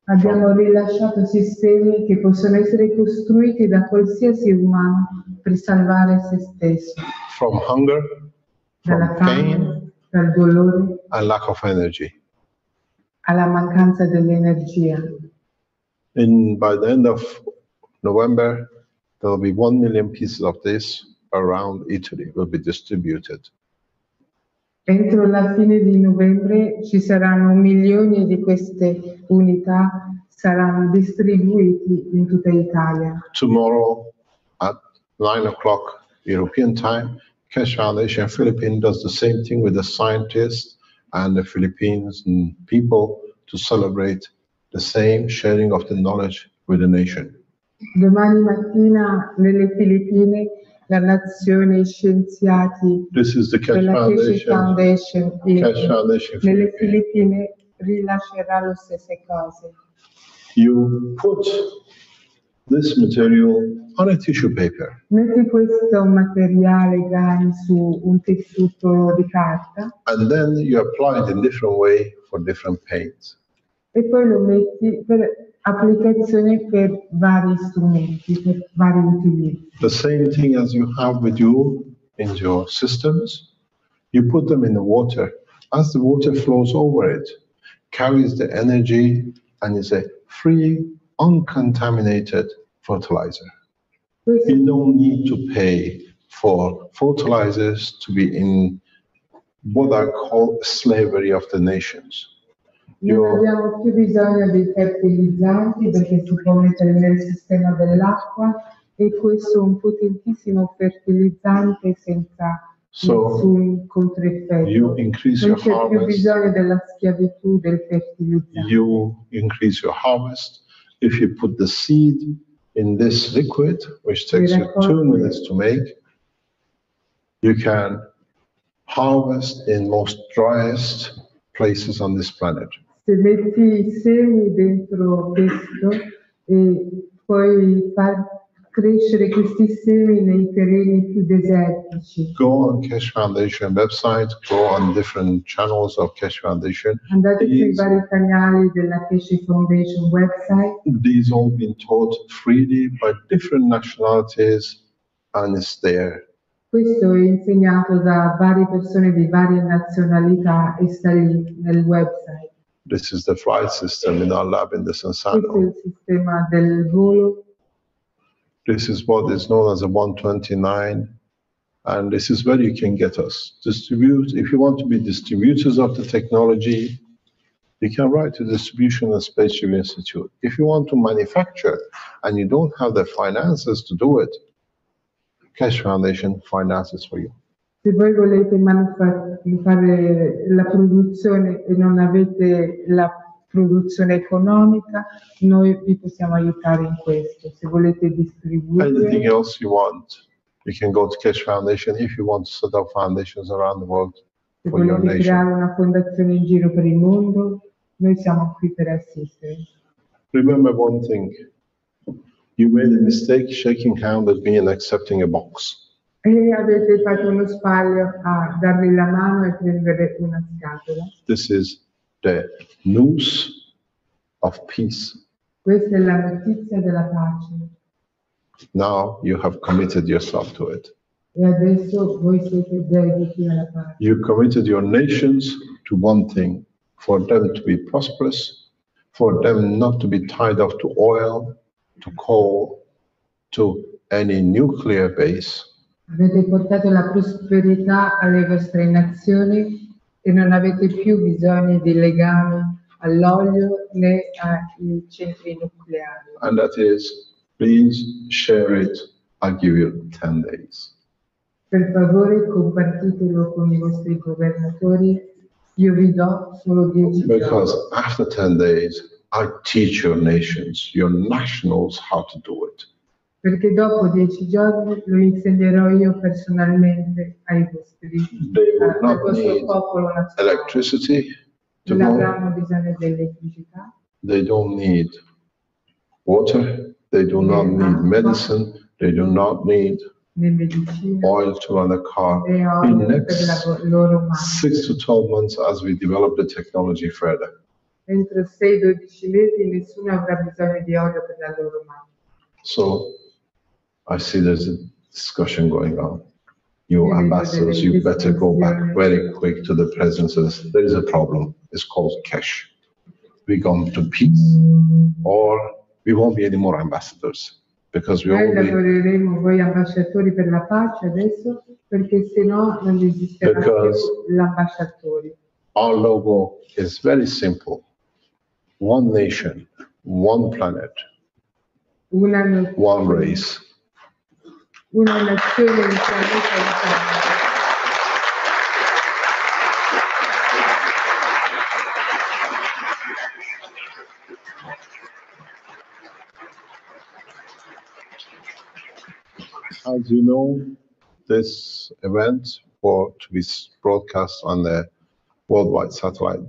Abbiamo rilasciato sistemi che possono essere costruiti da qualsiasi umano per salvare se stesso, From hunger, dalla from pain, fame, dal dolore, and lack of energy. alla mancanza dell'energia. By the end of November, there will be 1 million pieces of this around Italy, will be distributed. Entro la fine di novembre ci saranno milioni di queste unità, saranno distribuiti in tutta Italia. Tomorrow at 9 o'clock European time, Keshe Foundation Philippines does the same thing with the scientists and the Philippines and people to celebrate the same sharing of the knowledge with the nation. Domani mattina nelle Filippine la nazione, i scienziati This is the Keshe della Keshe Foundation. Foundation Keshe Foundation nelle Philippines. Filippine rilascerà le stesse cose. You put this material on a tissue paper Metti questo materiale Gani su un tessuto di carta and then you apply it in different way for different pains. e poi lo metti per applicazione per vari strumenti, per vari utilizzi. The same thing as you have with you in your systems, you put them in the water. As the water flows over it, carries the energy and is a free, uncontaminated fertilizer. Questo You don't need to pay for fertilizers to be in what I call slavery of the nations. non abbiamo più bisogno dei fertilizzanti perché si può mettere nel sistema dell'acqua e questo è un potentissimo fertilizzante senza nessun controeffetto. You increase Non your c'è più harvest, bisogno della schiavitù del fertilizzante. you increase your harvest. If you put the seed in this liquid, which takes you 2 minutes to make, you can harvest in most driest places on this planet. Se metti i semi dentro questo e puoi far crescere questi semi nei terreni più desertici. Go on Keshe Foundation website, go on different channels of Keshe Foundation. Andate sui These- vari canali della Keshe Foundation website. These all been taught freely by different nationalities and it's there. Questo è insegnato da varie persone di varie nazionalità e sta lì nel website. This is the flight system in our lab in the Questo è Sensano. il sistema del volo. This is what is known as a 129. And this is where you can get us. Distribute, if you want to be distributors of the technology, you can write to Distribution and Spaceship Institute. If you want to manufacture and you don't have the finances to do it, Keshe Foundation finances for you. Se voi volete fare la produzione e non avete la produzione economica, noi vi possiamo aiutare in questo. Se volete Anything distribuire, else you want, you can go to Keshe Foundation if you want to set up foundations around the world se for your volete nation. creare una fondazione in giro per il mondo, noi siamo qui per assistere. Remember one thing. You made a mistake shaking hands with me and accepting a box. E avete fatto uno sbaglio a darmi la mano e prendere una scatola. This is the news of peace. Questa è la notizia della pace. Now you have committed yourself to it. E adesso voi siete dediti alla pace. You committed your nations to one thing, for them to be prosperous, for them not to be tied up to oil, to coal, to any nuclear base. Avete portato la prosperità alle vostre nazioni e non avete più bisogno di legami all'olio né ai centri nucleari. And that is, please share it. I'll give you 10 days. Per favore compartitelo con i vostri governatori, io vi do solo 10 giorni. Because after 10 days, I teach your nations, your nationals, how to do it. Perché dopo 10 giorni lo insegnerò io personalmente ai vostri, They will al not vostro need popolo nazionale. electricity to Non know. avranno bisogno di elettricità, They don't need water. They do not need medicine. They do not need né medicina, oil to run a car. né In olio per next la loro mano. 6 to 12 months, as we develop the technology further, Entro 6-12 mesi nessuno avrà bisogno di olio per la loro mano. so I see there's a discussion going on. You ambassadors, you better go back very quick to the president and say, there is a problem. It's called cash. We come to peace, or we won't be any more ambassadors because we Noi will be, lavoreremo voi ambasciatori per la pace adesso, perché se no non esisterà Because- più l'ambasciatore. our logo is very simple. One nation, one planet, Una, no- one race. una nazione, un pianeta, un pianeta. As you know, this event to be broadcast on the worldwide satellite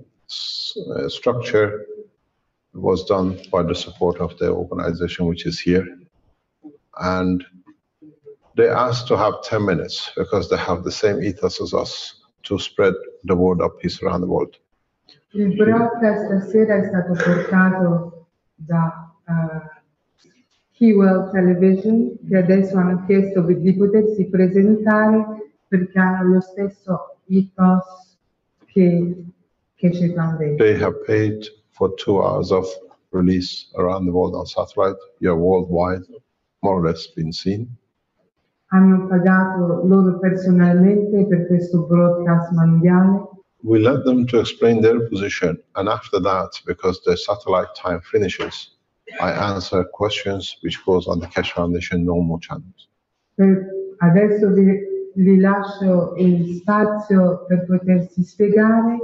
structure was done by the support of the organization which is here. And they asked to have 10 minutes because they have the same ethos as us to spread the word of peace around the world. Il broadcast stasera è stato portato da Key Television, che adesso hanno chiesto di potersi presentare perché hanno lo stesso ethos che c'è Foundation. They have paid for 2 hours of release around the world on satellite. You're worldwide, more or less been seen. Hanno pagato loro personalmente per questo broadcast mondiale. We let them to explain their position, and after that, because the satellite time finishes, I answer questions which goes on the Cash Foundation normal channels. Adesso vi lascio il spazio per potersi spiegare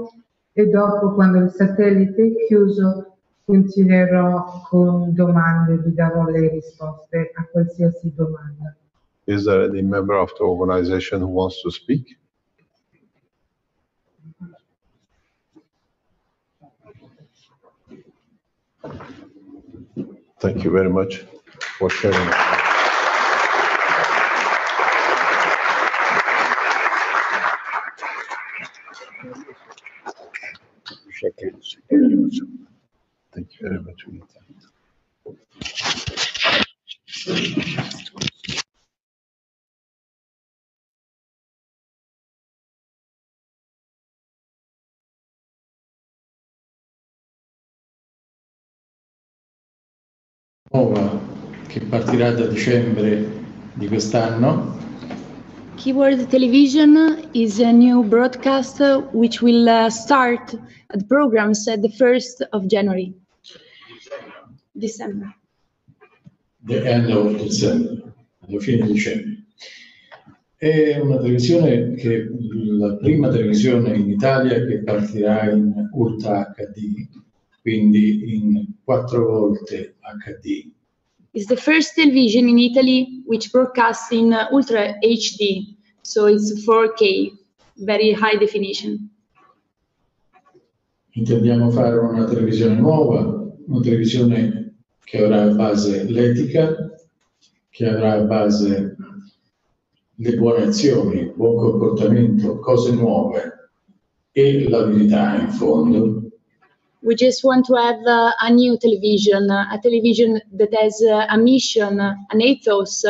e dopo, quando il satellite è chiuso, continuerò con domande, vi darò le risposte a qualsiasi domanda. Is there any member of the organization who wants to speak? Thank you very much for sharing. Shake hands. Thank you very much. Nuova che partirà da dicembre di quest'anno. Keyword Television is a new broadcast which will start the programs at the 1st of January. December. The end of December, alla fine di dicembre. È una televisione che la prima televisione in Italia che partirà in Ultra HD, quindi in 4 volte HD. It's the first television in Italy which broadcasts in Ultra HD, so it's 4K, very high definition. intendiamo fare una televisione nuova, una televisione che avrà a base l'etica, che avrà a base le buone azioni, buon comportamento, cose nuove e la verità in fondo. We just want to have a new television, a television that has a mission, an ethos,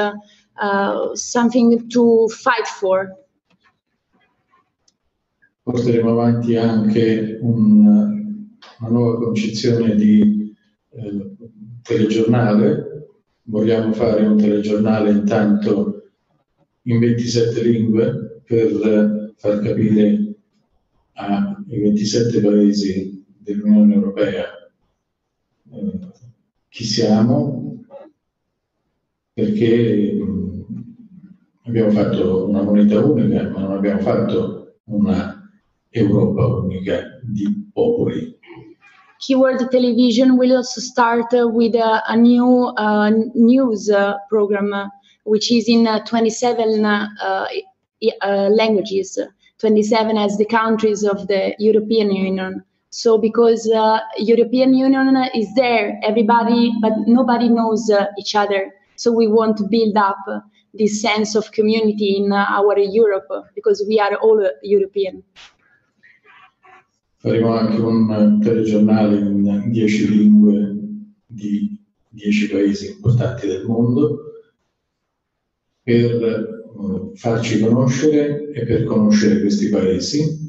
something to fight for. Porteremo avanti anche una nuova concezione di telegiornale. Vogliamo fare un telegiornale intanto in 27 lingue per far capire ai 27 paesi dell'Unione Europea chi siamo, perché abbiamo fatto una moneta unica, ma non abbiamo fatto una Europa unica di popoli. Keyword Television will also start with a new news program, which is in 27 languages, 27 as the countries of the European Union. So because European Union is there, everybody, but nobody knows each other. So we want to build up this sense of community in our Europe, because we are all European. Faremo anche un telegiornale in 10 lingue di 10 paesi importanti del mondo per farci conoscere e per conoscere questi paesi.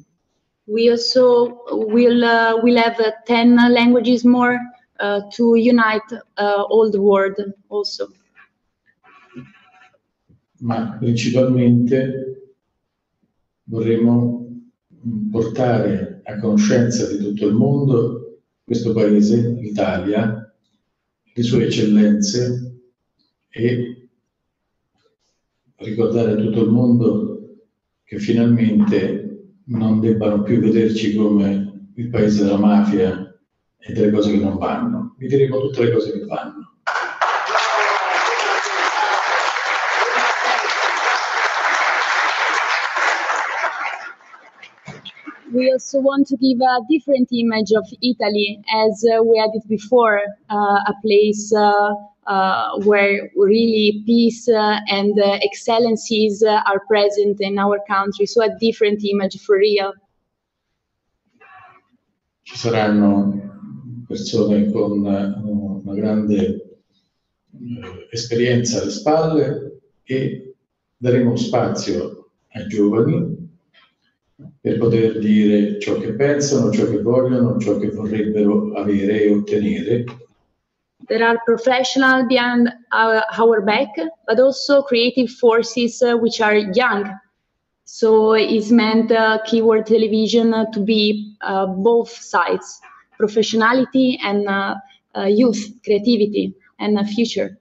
We also will have 10 languages more to unite all the world also. Ma principalmente vorremmo portare a conoscenza di tutto il mondo questo paese, l'Italia, le sue eccellenze e ricordare a tutto il mondo che finalmente non debbano più vederci come il paese della mafia e delle cose che non vanno. Vi diremo tutte le cose che vanno. We also want to give a different image of Italy, as we had it before, a place where really peace and excellencies are present in our country, so a different image for real. Ci saranno persone con una grande esperienza alle spalle e daremo spazio ai giovani per poter dire ciò che pensano, ciò che vogliono, ciò che vorrebbero avere e ottenere. There are professionals behind our back, but also creative forces which are young. So it's meant Keyword Television to be both sides, professionality and youth, creativity and future.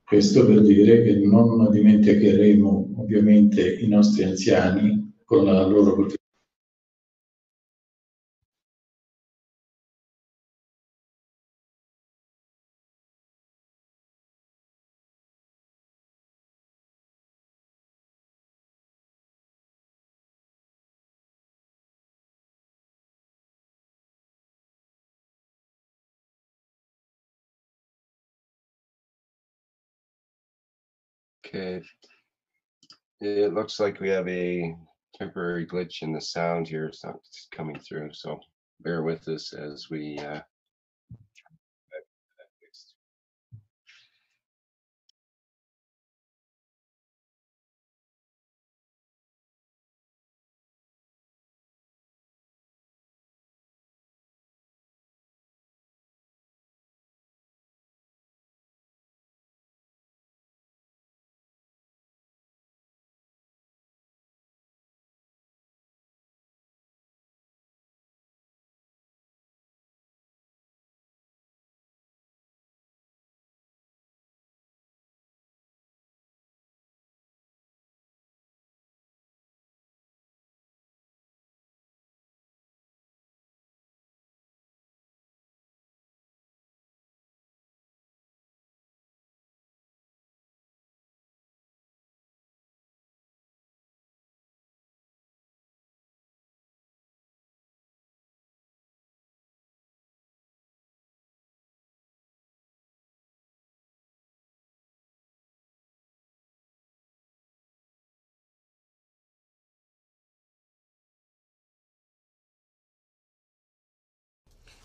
Questo per dire che non dimenticheremo ovviamente i nostri anziani con la loro Okay. It looks like we have a temporary glitch in the sound here. It's not coming through, so bear with us as we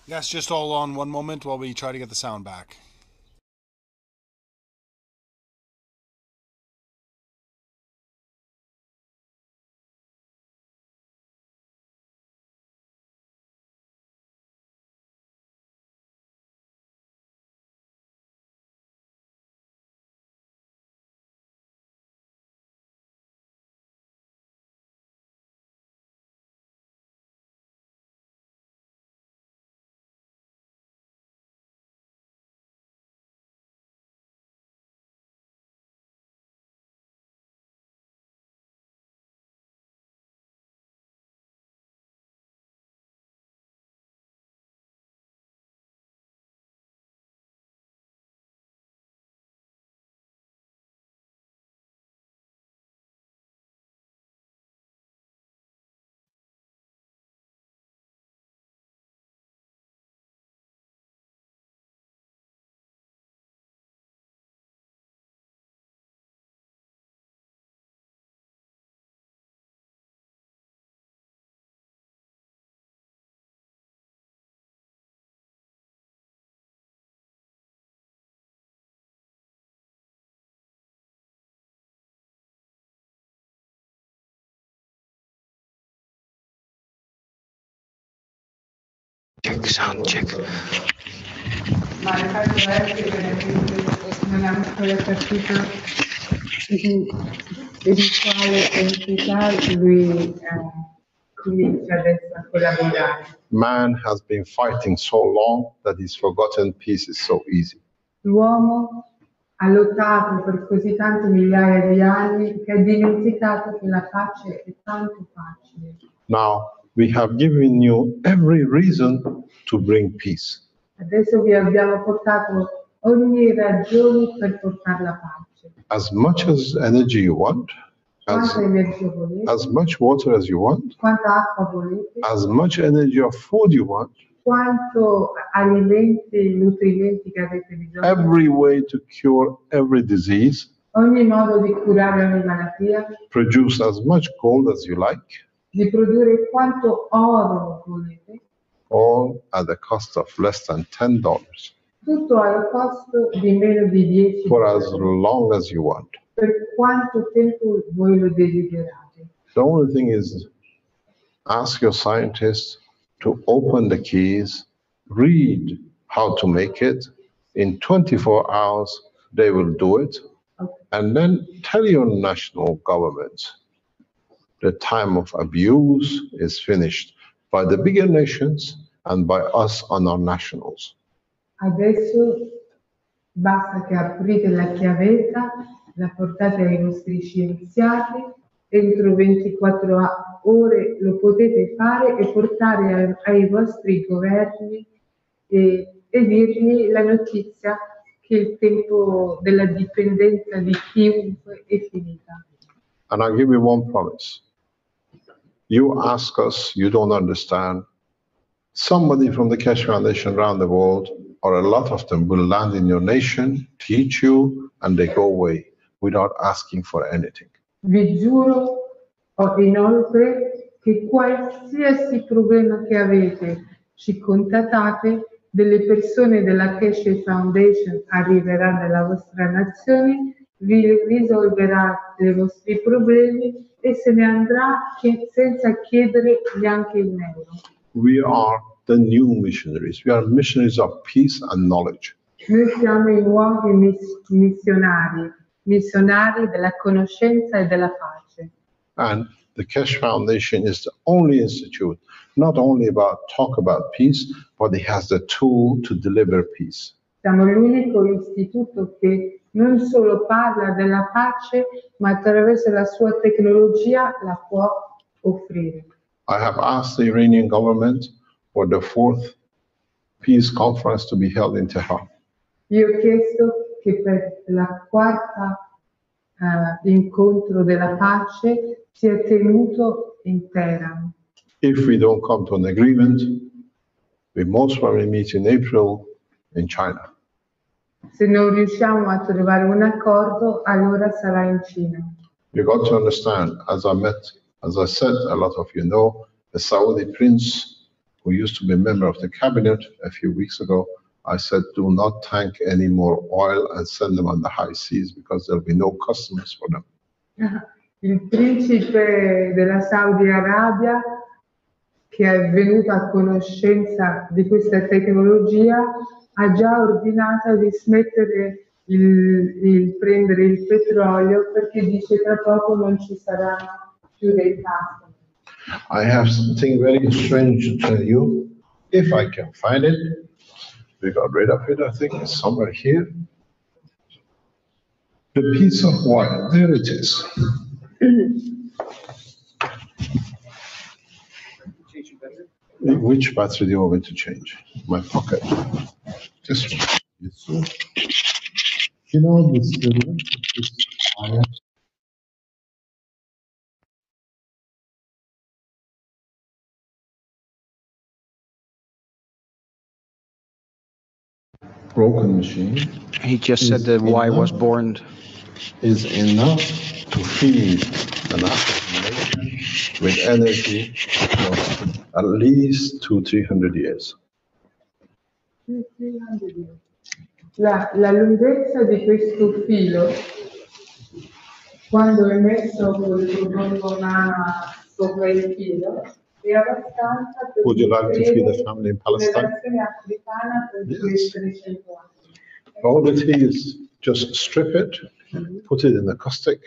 Yes, just hold on one moment while we try to get the sound back. Check, sound check. Ma il fatto è che nella nostra partita di quale entità lui comincia adesso a collaborare. Man has been fighting so long that he's forgotten peace is so easy. L'uomo ha lottato per così tante migliaia di anni che ha dimenticato che la pace è tanto facile. Now, we have given you every reason to bring peace. Adesso vi abbiamo portato ogni ragione per portare la pace. As much as energy you want, Quanta energia volete, as much water as you want, quanta acqua volete, as much energy of food you want, quanto alimenti, nutrimenti che avete bisogno, every way to cure every disease, ogni modo di curare ogni malattia, produce as much gold as you like, di produrre quanto oro volete, all at the cost of less than $10 tutto al costo di meno di 10 for as long as you want. per quanto tempo voi lo desiderate. The only thing is, ask your scientists to open the keys, read how to make it. In 24 hours, they will do it. And then tell your national governments the time of abuse is finished by the bigger nations and by us on our nationals. Adesso basta che aprite la chiavetta, la portate ai vostri scienziati, entro 24 ore lo potete fare e portare ai vostri governi e dirgli la notizia che il tempo della dipendenza di chiunque è finita. And I'll give you one promise. You ask us, you don't understand. Somebody from the Keshe Foundation around the world, or a lot of them, will land in your nation, teach you, and they go away without asking for anything. Vi giuro inoltre che qualsiasi problema che avete, ci contattate, delle persone della Keshe Foundation arriverà nella vostra nazione, vi risolverà i vostri problemi e se ne andrà senza chiedere neanche un euro. We are the new missionaries. We are missionaries of peace and knowledge. Noi siamo i nuovi missionari della conoscenza e della pace. And the Keshe Foundation is the only institute, not only talk about peace, but it has the tool to deliver peace. Siamo l'unico istituto che non solo parla della pace, ma attraverso la sua tecnologia la può offrire. I have asked the Iranian government for the 4th peace conference to be held in Tehran. Io ho chiesto che per la quarta incontro della pace sia tenuto in Teheran. If we don't come to an agreement, we most probably meet in April in China. Se non riusciamo a trovare un accordo, allora sarà in Cina. You got to understand, as I said, a lot of you know, the Saudi prince who used to be a member of the cabinet a few weeks ago, I said, do not tank any more oil and send them on the high seas because there'll be no customers for them. Il principe della Saudi Arabia, che è venuto a conoscenza di questa tecnologia, ha già ordinato di smettere il prendere il petrolio perché dice tra poco non ci saranno più dei casti. I have something very strange to tell you. If I can find it, we got rid of it, I think it's somewhere here. The piece of wire, there it is. Which battery do you want me to change? My pocket. This one. This one. You know this wire? Broken machine. He just said the why was born. Is enough to feed an nation with energy for at least 200-300 years. La lunghezza di questo filo, quando è messo col prodotto mano sopra il filo, è abbastanza per Would you like to feed a family in Palestine? un'operazione africana per crescere 100 anni. All it is, just strip it, put it in the caustic,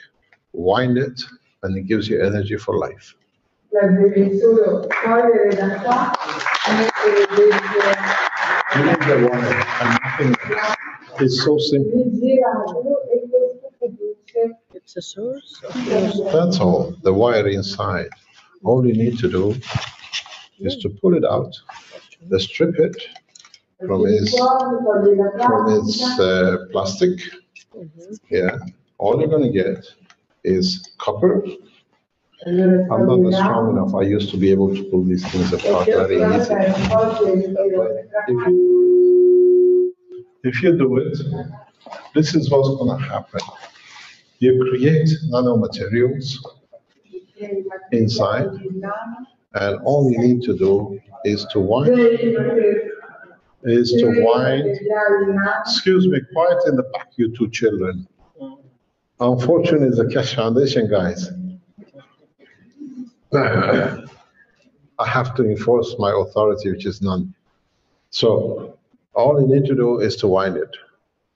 wind it, and it gives you energy for life. La devi solo togliere da qua e mettere dentro. You need the wire and nothing else. It's so simple. Girarlo e questo produce. It's a source. That's all. The wire inside. All you need to do is to pull it out, strip it from its plastic. Yeah. All you're going to get is copper. I'm not strong enough. I used to be able to pull these things apart very easily. If you do it, this is what's going to happen. You create nanomaterials inside, and all you need to do is to wind. Excuse me, quiet in the back, you two children. Unfortunately, it's the Keshe Foundation, guys. I have to enforce my authority, which is none. So all you need to do is to wind it,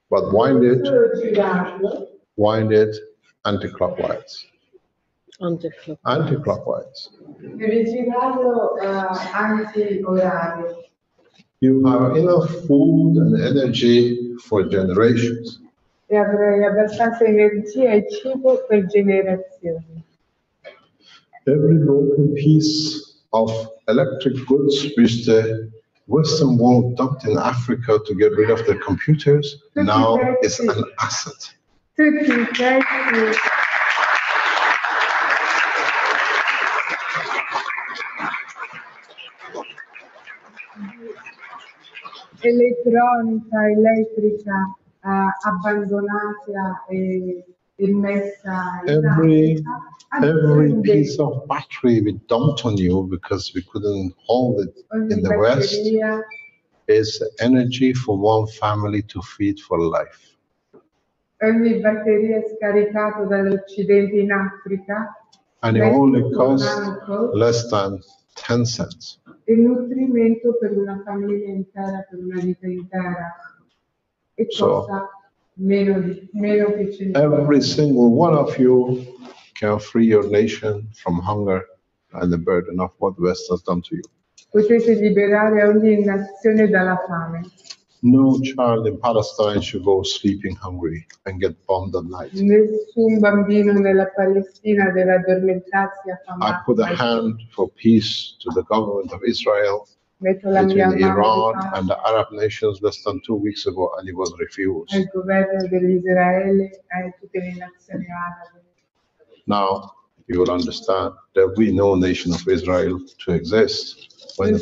but wind it anti-clockwise. Anti-clockwise. Devi girarlo anti-orario. You have enough food and energy for generations. E avrai abbastanza energia e cibo per generazioni. Every broken piece of electric goods which the Western world dumped in Africa to get rid of the computers now is an asset. Tutti i pezzi elettronica, elettrica abbandonata e messa Every piece of battery we dumped on you because we couldn't hold it in the West is energy for one family to feed for life. Ogni batteria scaricata dall'Occidente in Africa. And it only costs less than 10 cents. Il nutrimento per una famiglia intera, per una vita intera. E costa meno che 100. Every single one of you can free your nation from hunger and the burden of what the West has done to you. Potete liberare ogni nazione dalla fame. No child in Palestine should go sleeping hungry and get bombed at night. Nessun bambino nella Palestina deve addormentarsi affamato. I put a hand for peace to the government of Israel between Iran and the Arab nations less than 2 weeks ago, and it was refused. Il governo dell'Israele e tutte le nazioni arabe. Now you will understand there will be no nation of Israel to exist when the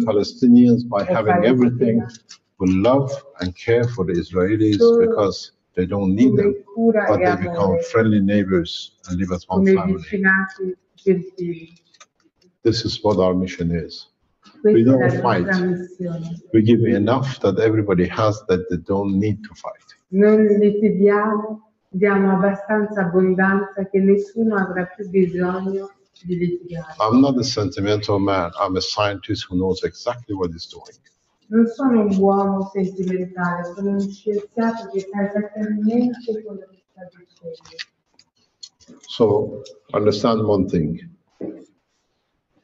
Palestinians, by having everything, will love and care for the Israelis because they don't need them, but they become friendly neighbors and live as one family. This is what our mission is. Questa We è la don't fight. nostra missione. We give enough that everybody has that they don't need to fight. Non litighiamo, diamo abbastanza abbondanza che nessuno avrà più bisogno di litigare. I'm not a sentimental man. I'm a scientist who knows exactly what he's doing. Non sono un uomo sentimentale, sono un scienziato che sa esattamente quello che sta dicendo. So understand one thing.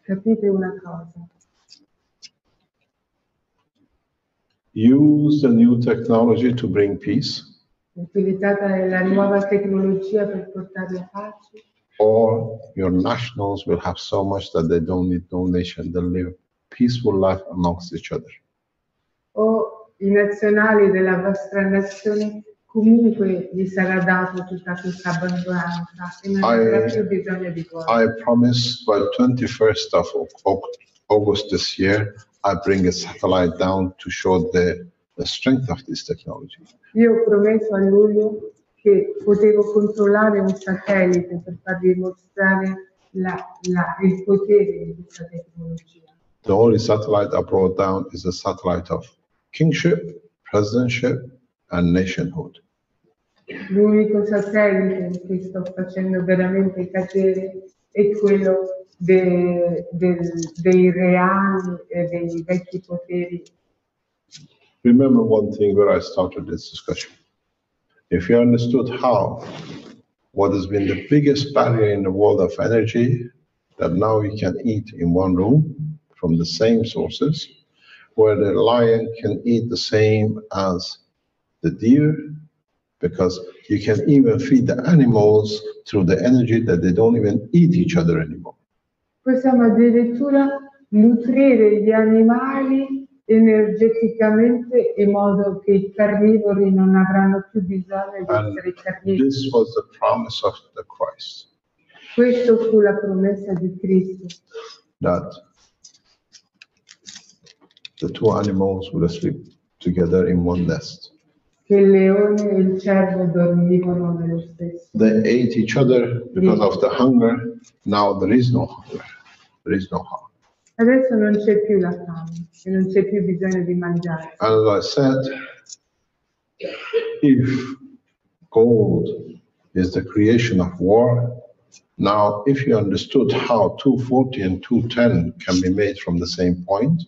Capite una cosa? Use the new technology to bring peace, Utilizzata la nuova tecnologia per portare la pace, or your nationals will have so much that they don't need no nation. They'll live peaceful life amongst each other. o i nazionali della vostra nazione, comunque gli sarà dato tutta questa abbondanza e non avrà più bisogno di voi. I promise by 21st of August this year, I bring a satellite down to show the strength of this technology. Io ho promesso a luglio che potevo controllare un satellite per farvi mostrare il potere di questa tecnologia. The only satellite I brought down is a satellite of kingship, presidentship, and nationhood. L'unico satellite che sto facendo veramente cadere è quello dei reali e dei vecchi poteri. Remember one thing where I started this discussion. If you understood how, what has been the biggest barrier in the world of energy, that now we can eat in one room from the same sources, where the lion can eat the same as the deer, because you can even feed the animals through the energy that they don't even eat each other anymore. Possiamo addirittura nutrire gli animali energeticamente in modo che i carnivori non avranno più bisogno di essere carnivori. This was the promise of the Christ, Questo fu la promessa di Cristo, that the two animals will sleep together in one nest. che il leone e il cervo dormivano nello stesso. They ate each other because of the hunger. Now there is no hunger. There is no hunger. Adesso non c'è più la fame e non c'è più bisogno di mangiare. As I said, if gold is the creation of war, now if you understood how 240 and 210 can be made from the same point,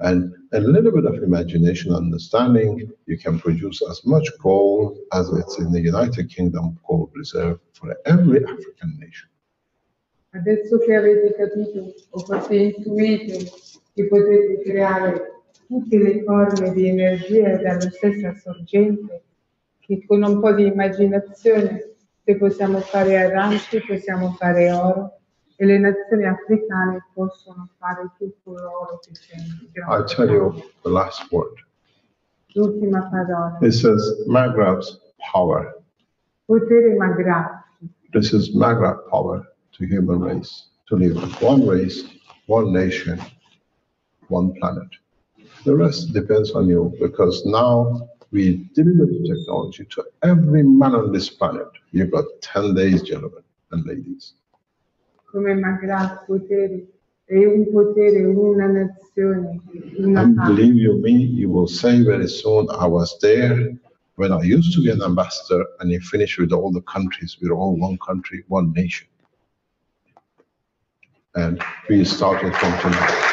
and a little bit of imagination, understanding, you can produce as much gold as it's in the United Kingdom gold reserve for every African nation. Adesso che avete capito o forse intuito che potete creare tutte le forme di energia dalla stessa sorgente, che con un po' di immaginazione, se possiamo fare aranci, possiamo fare oro, e le nazioni africane possono fare tutto l'oro che c'è. I tell you the last word. L'ultima parola. It says Maghrab's power. Potere Maghrab. This is Maghrab power to human race, to live one race, one nation, one planet. The rest depends on you, because now we deliver the technology to every man on this planet. You've got 10 days, gentlemen and ladies. Come Maghrab, potere, è un potere, una nazione, una And parte. believe you me, you will say very soon, I was there when I used to be an ambassador, and you finish with all the countries. We're all one country, one nation. And we started from tonight.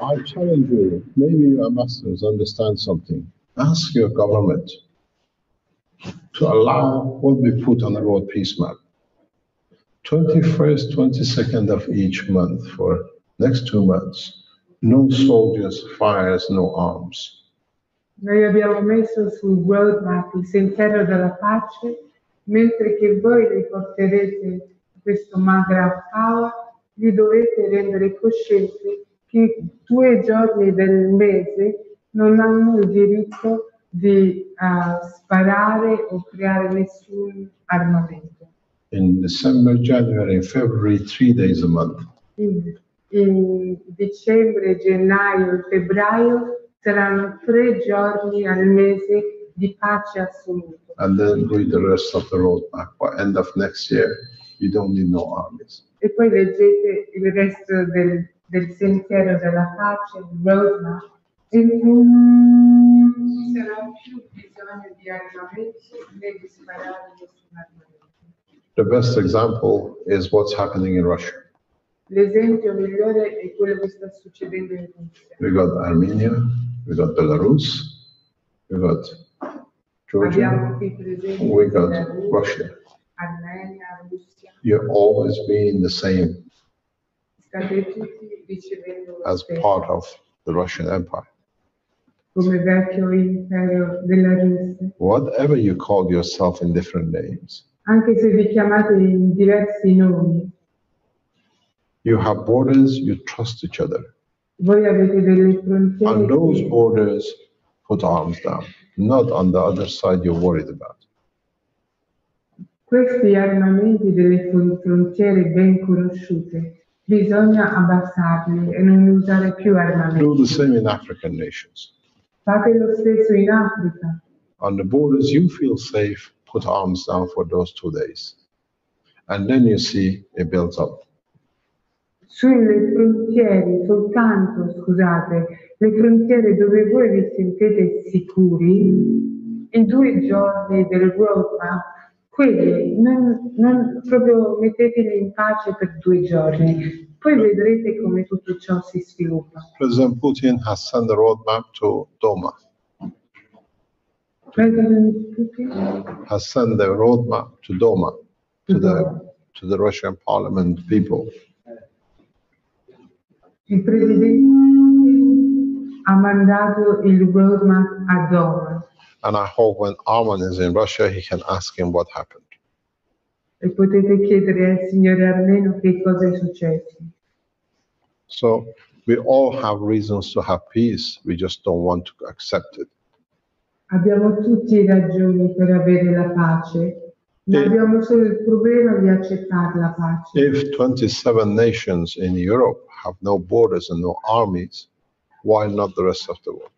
I challenge you, maybe your ambassadors understand something. Ask your government to allow what we put on the road peace map. 21st, 22nd of each month for next 2 months. No soldiers, fires, no arms. Noi abbiamo messo sul roadmap il sentiero della pace, mentre che voi riporterete questo Maghrab Power, vi dovete rendere coscienti che 2 giorni del mese non hanno il diritto di sparare o creare nessun armamento. In December, January, and February, 3 days a month. In in dicembre, gennaio e febbraio saranno 3 giorni al mese di pace assoluta. And then read the rest of the roadmap. By end of next year, you don't need no armies. E poi leggete il resto del sentiero della pace, il roadmap, e non ci sarà più bisogno di armamenti né di sparare nessun armamento. The best example is what's happening in Russia. L'esempio migliore è quello che sta succedendo in Russia. We got Armenia, we got Belarus, we got Georgia, Abbiamo qui presenti we got Belarus, Russia. Armenia, Russia. You're always being the same State tutti ricevendo lo as stesso, part of the Russian Empire. come vecchio impero della Russia. Whatever you call yourself in different names, Anche se vi chiamate in diversi nomi, you have borders, you trust each other. voi avete delle frontiere On those che borders, put arms down, not on the other side you're worried about. questi armamenti delle frontiere ben conosciute bisogna abbassarli e non usare più Do armamenti. the same in African nations. Fate lo stesso in Africa. On the borders, you feel safe, put arms down for those 2 days. And then you see it builds up. Sulle frontiere, le frontiere dove voi vi sentite sicuri, in 2 giorni del roadmap, quelli non proprio metteteli in pace per 2 giorni, poi vedrete come tutto ciò si sviluppa. President Putin has sent the roadmap to Duma, President Putin has sent the roadmap to Duma, to the Russian parliament people. Il Presidente ha mandato il roadmap a Doma And I hope when Arman is in Russia, he can ask him what happened. e potete chiedere al signore Armeno che cosa è successo. So we all have reasons to have peace. We just don't want to accept it. Abbiamo tutti ragioni per avere la pace, ma Sì. abbiamo solo il problema di accettare la pace. If 27 nations in Europe have no borders and no armies, why not the rest of the world?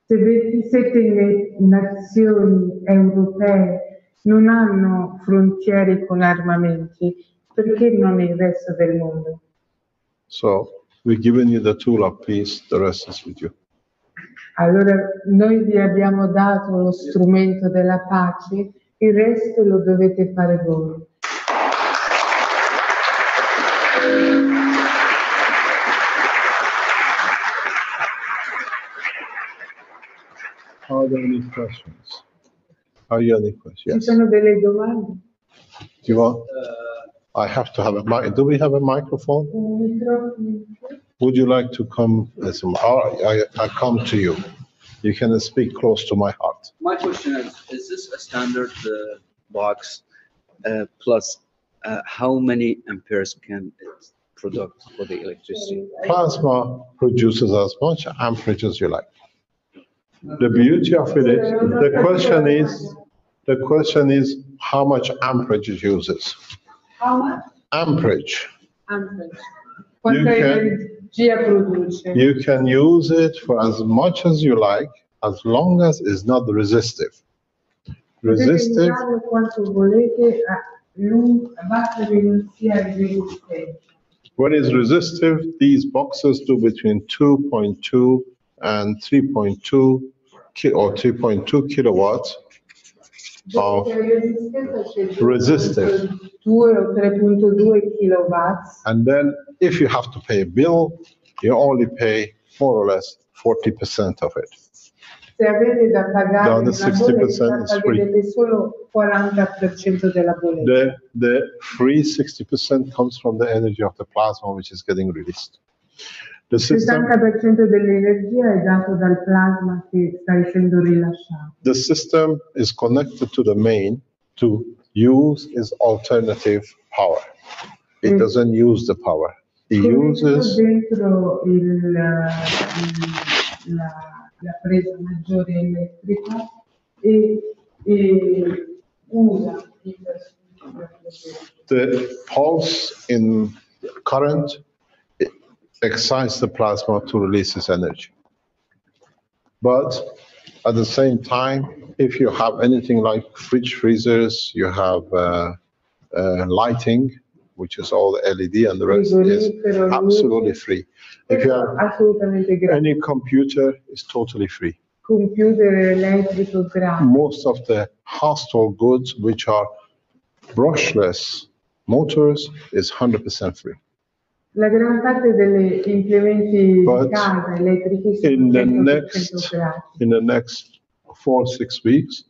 Se 27 nazioni europee non hanno frontiere con armamenti, perché non il resto del mondo? So we've given you the tool of peace, the rest is with you. Allora noi vi abbiamo dato lo strumento della pace, il resto lo dovete fare voi. Are there any questions? Are you any questions? Ci Yes. sono delle domande? Do you want? I have to have a mic. Do we have a microphone? Un microfono? Would you like to come? I come to you. You can speak close to my heart. My question is this a standard box plus how many amperes can it produce for the electricity? Plasma produces as much amperage as you like. The beauty of it is, the question is how much amperage it uses. How much? Amperage. Amperage. Quanta can- energia produce? You can use it for as much as you like, as long as it's not resistive. Potete Resistive, usarlo quanto volete, basta che non sia resistente. when it's resistive, these boxes do between 2.2 and 3.2 or 3.2 kilowatts of resistive. 2 o 3.2 kilowatts. And then if you have to pay a bill, you only pay more or less 40% of it. Se avete da pagare The una other 60% bolletta, is free. pagherete solo 40% della bolletta. The free 60% comes from the energy of the plasma, which is getting released. The Il system, 60% dell'energia è dato dal plasma che sta essendo rilasciato. the system is connected to the main to use its alternative power. It doesn't use the power. It Connesso uses dentro la presa maggiore elettrica e usa the pulse in current. excites the plasma to release its energy. But at the same time, if you have anything like fridge freezers, you have lighting, which is all the LED and the rest is absolutely free. If you have Assolutamente gratis. any computer, it's totally free. Computer elettrico gratis. Most of the household goods, which are brushless motors, is 100% free. La gran parte degli implementi di But casa elettrici sono In the 100% next, gratis. in the next 4 or 6 weeks,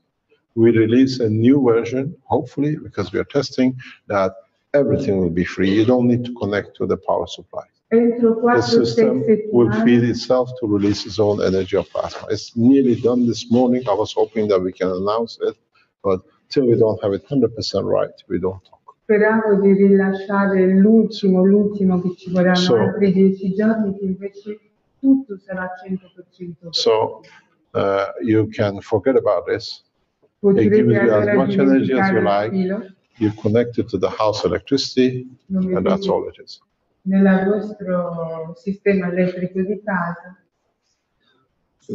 we release a new version, hopefully, because we are testing that everything will be free. You don't need to connect to the power supply. Entro The 4-6 system will feed settimane itself to release its own energy of plasma. It's nearly done this morning. I was hoping that we can announce it, but till we don't have it 100% right, we don't talk. speravo di rilasciare l'ultimo che ci vorranno So- altri 10 giorni, che invece tutto sarà 100%. So you can forget about this. It Potrete gives you as allora much energy as you dimenticare il like. filo You connect it to the house electricity, lo and that's mettete all it is. nel vostro sistema elettrico di casa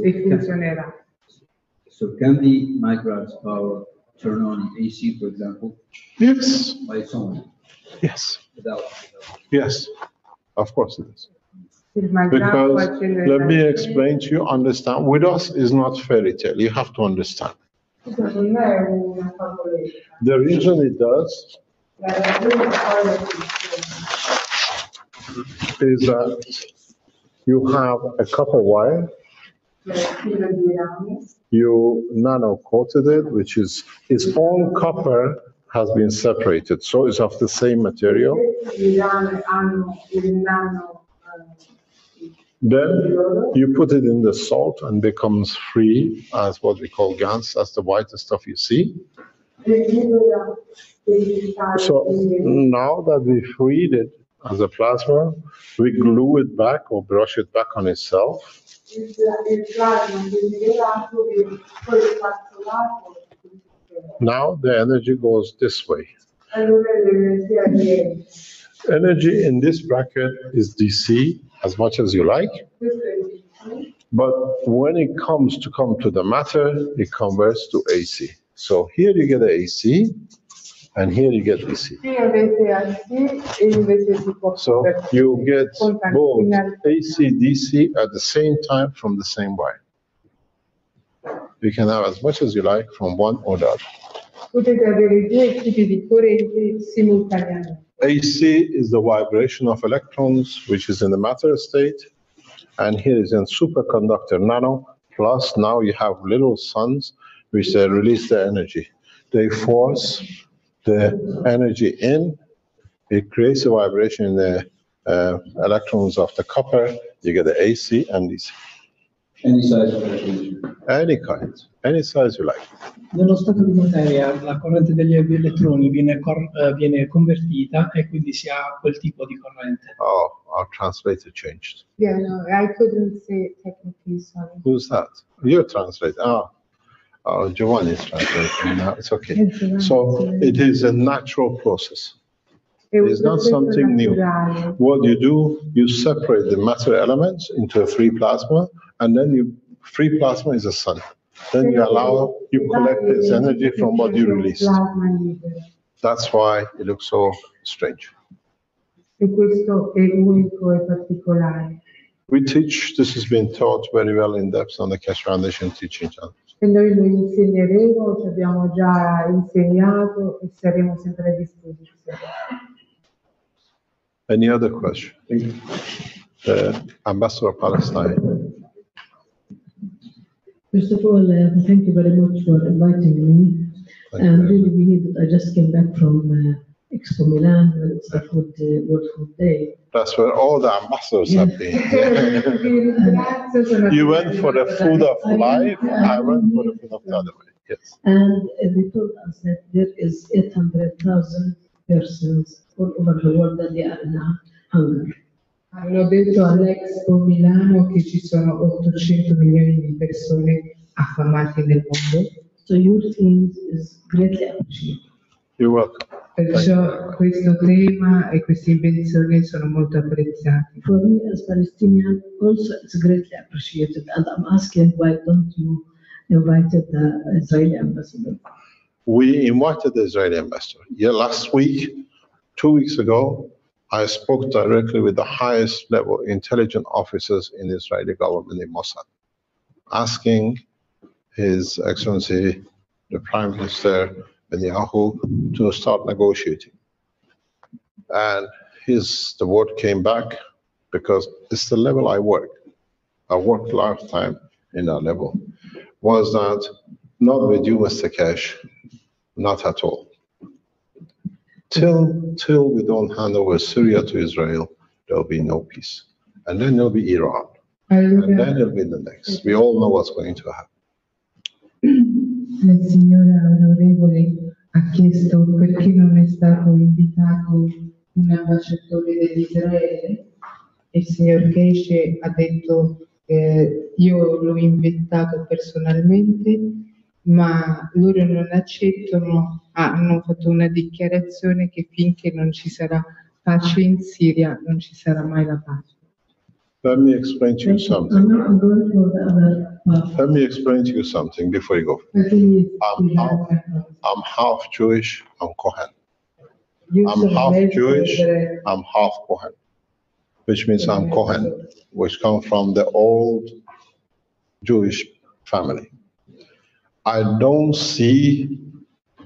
e funzionerà. So can the microwatt power turn on AC, for example, Yes, by its own, yes, without? yes, of course it is. Il microwatt può Because accendere let la me luce. explain to you, understand, with us is not fairy tale, you have to understand. Questo non è una favoletta. The reason it does La ragione per cui funziona is that you have a copper wire, è il filo di rame, you nano coated it, which is its own copper has been separated, so it's of the same material. i rame hanno il nano Then you put it in the salt and becomes free as what we call GANS, that's the whitest stuff you see. So now that we freed it as a plasma, we glue it back or brush it back on itself. il plasma desiderato che poi spazzolato. Now the energy goes this way. Allora l'energia viene. Energy in this bracket is DC as much as you like, Questo è il DC. but when it comes to the matter, it converts to AC. So here you get the AC and here you get DC. Qui avete AC e invece si può So you get both AC, DC at the same time from the same wire. You can have as much as you like from one or the other. Potete avere due tipi di corrente simultaneamente. AC is the vibration of electrons, which is in the matter state, and here is in superconductor nano, plus now you have little suns, which they release the energy. They force the energy in, it creates a vibration in the electrons of the copper, you get the AC and DC. Any size of electricity? Any kind, any size you like. Nello stato di materia la corrente degli elettroni viene convertita e quindi si ha quel tipo di corrente. Oh, our translator changed. Yeah, no, I couldn't say technically, sorry. Who's that? You're translating. Oh, Giovanni is translating. No, it's okay. So it is a natural process. It's not something new. What you do, you separate the matter elements into a free plasma, and then free plasma is a sun. Then you collect this energy from what you release. That's why it looks so strange. E questo è unico e particolare. We teach, this has been taught very well in depth on the Keshe Foundation teaching channel. E noi lo insegneremo, ci abbiamo già insegnato e saremo sempre a disposizione. Any other question? Ambassador of Palestine. First of all, thank you very much for inviting me. And really, we needed, I just came back from Expo Milan, and it's the World Food Day. That's where all the ambassadors have been. You went for the food of life, I went for the food of the other way. Yes. And they told us that there is 800,000 persons all over the world that they are in hunger. Hanno detto all'Expo Milano che ci sono 800 milioni di persone affamate nel mondo. So your team is greatly appreciated. You're welcome. Perciò questo tema e queste invenzioni sono molto apprezzati. For me as Palestinian, also it's greatly appreciated, and I'm asking why don't you invite the Israeli ambassador? We invited the Israeli ambassador. Yeah, last week, 2 weeks ago, I spoke directly with the highest level intelligence officers in the Israeli government in Mossad, asking His Excellency, the Prime Minister Netanyahu, to start negotiating. And the word came back, because it's the level I work. I worked lifetime in that level. Was that not with you, Mr. Cash? Not at all. Till we don't hand over Syria to Israel, there'll be no peace. And then there'll be Iran. And then there'll be the next. We all know what's going to happen. La signora onorevole ha chiesto perché non è stato invitato un ambasciatore dell'Israele e il signor Keshe ha detto io l'ho invitato personalmente, ma loro non accettano, hanno fatto una dichiarazione che finché non ci sarà pace in Siria non ci sarà mai la pace. Let me explain to you something. Let me explain to you something before you go. I'm half Jewish, I'm Kohen. I'm half Jewish, I'm half Kohen, which means I'm Kohen, which come from the old Jewish family. I don't see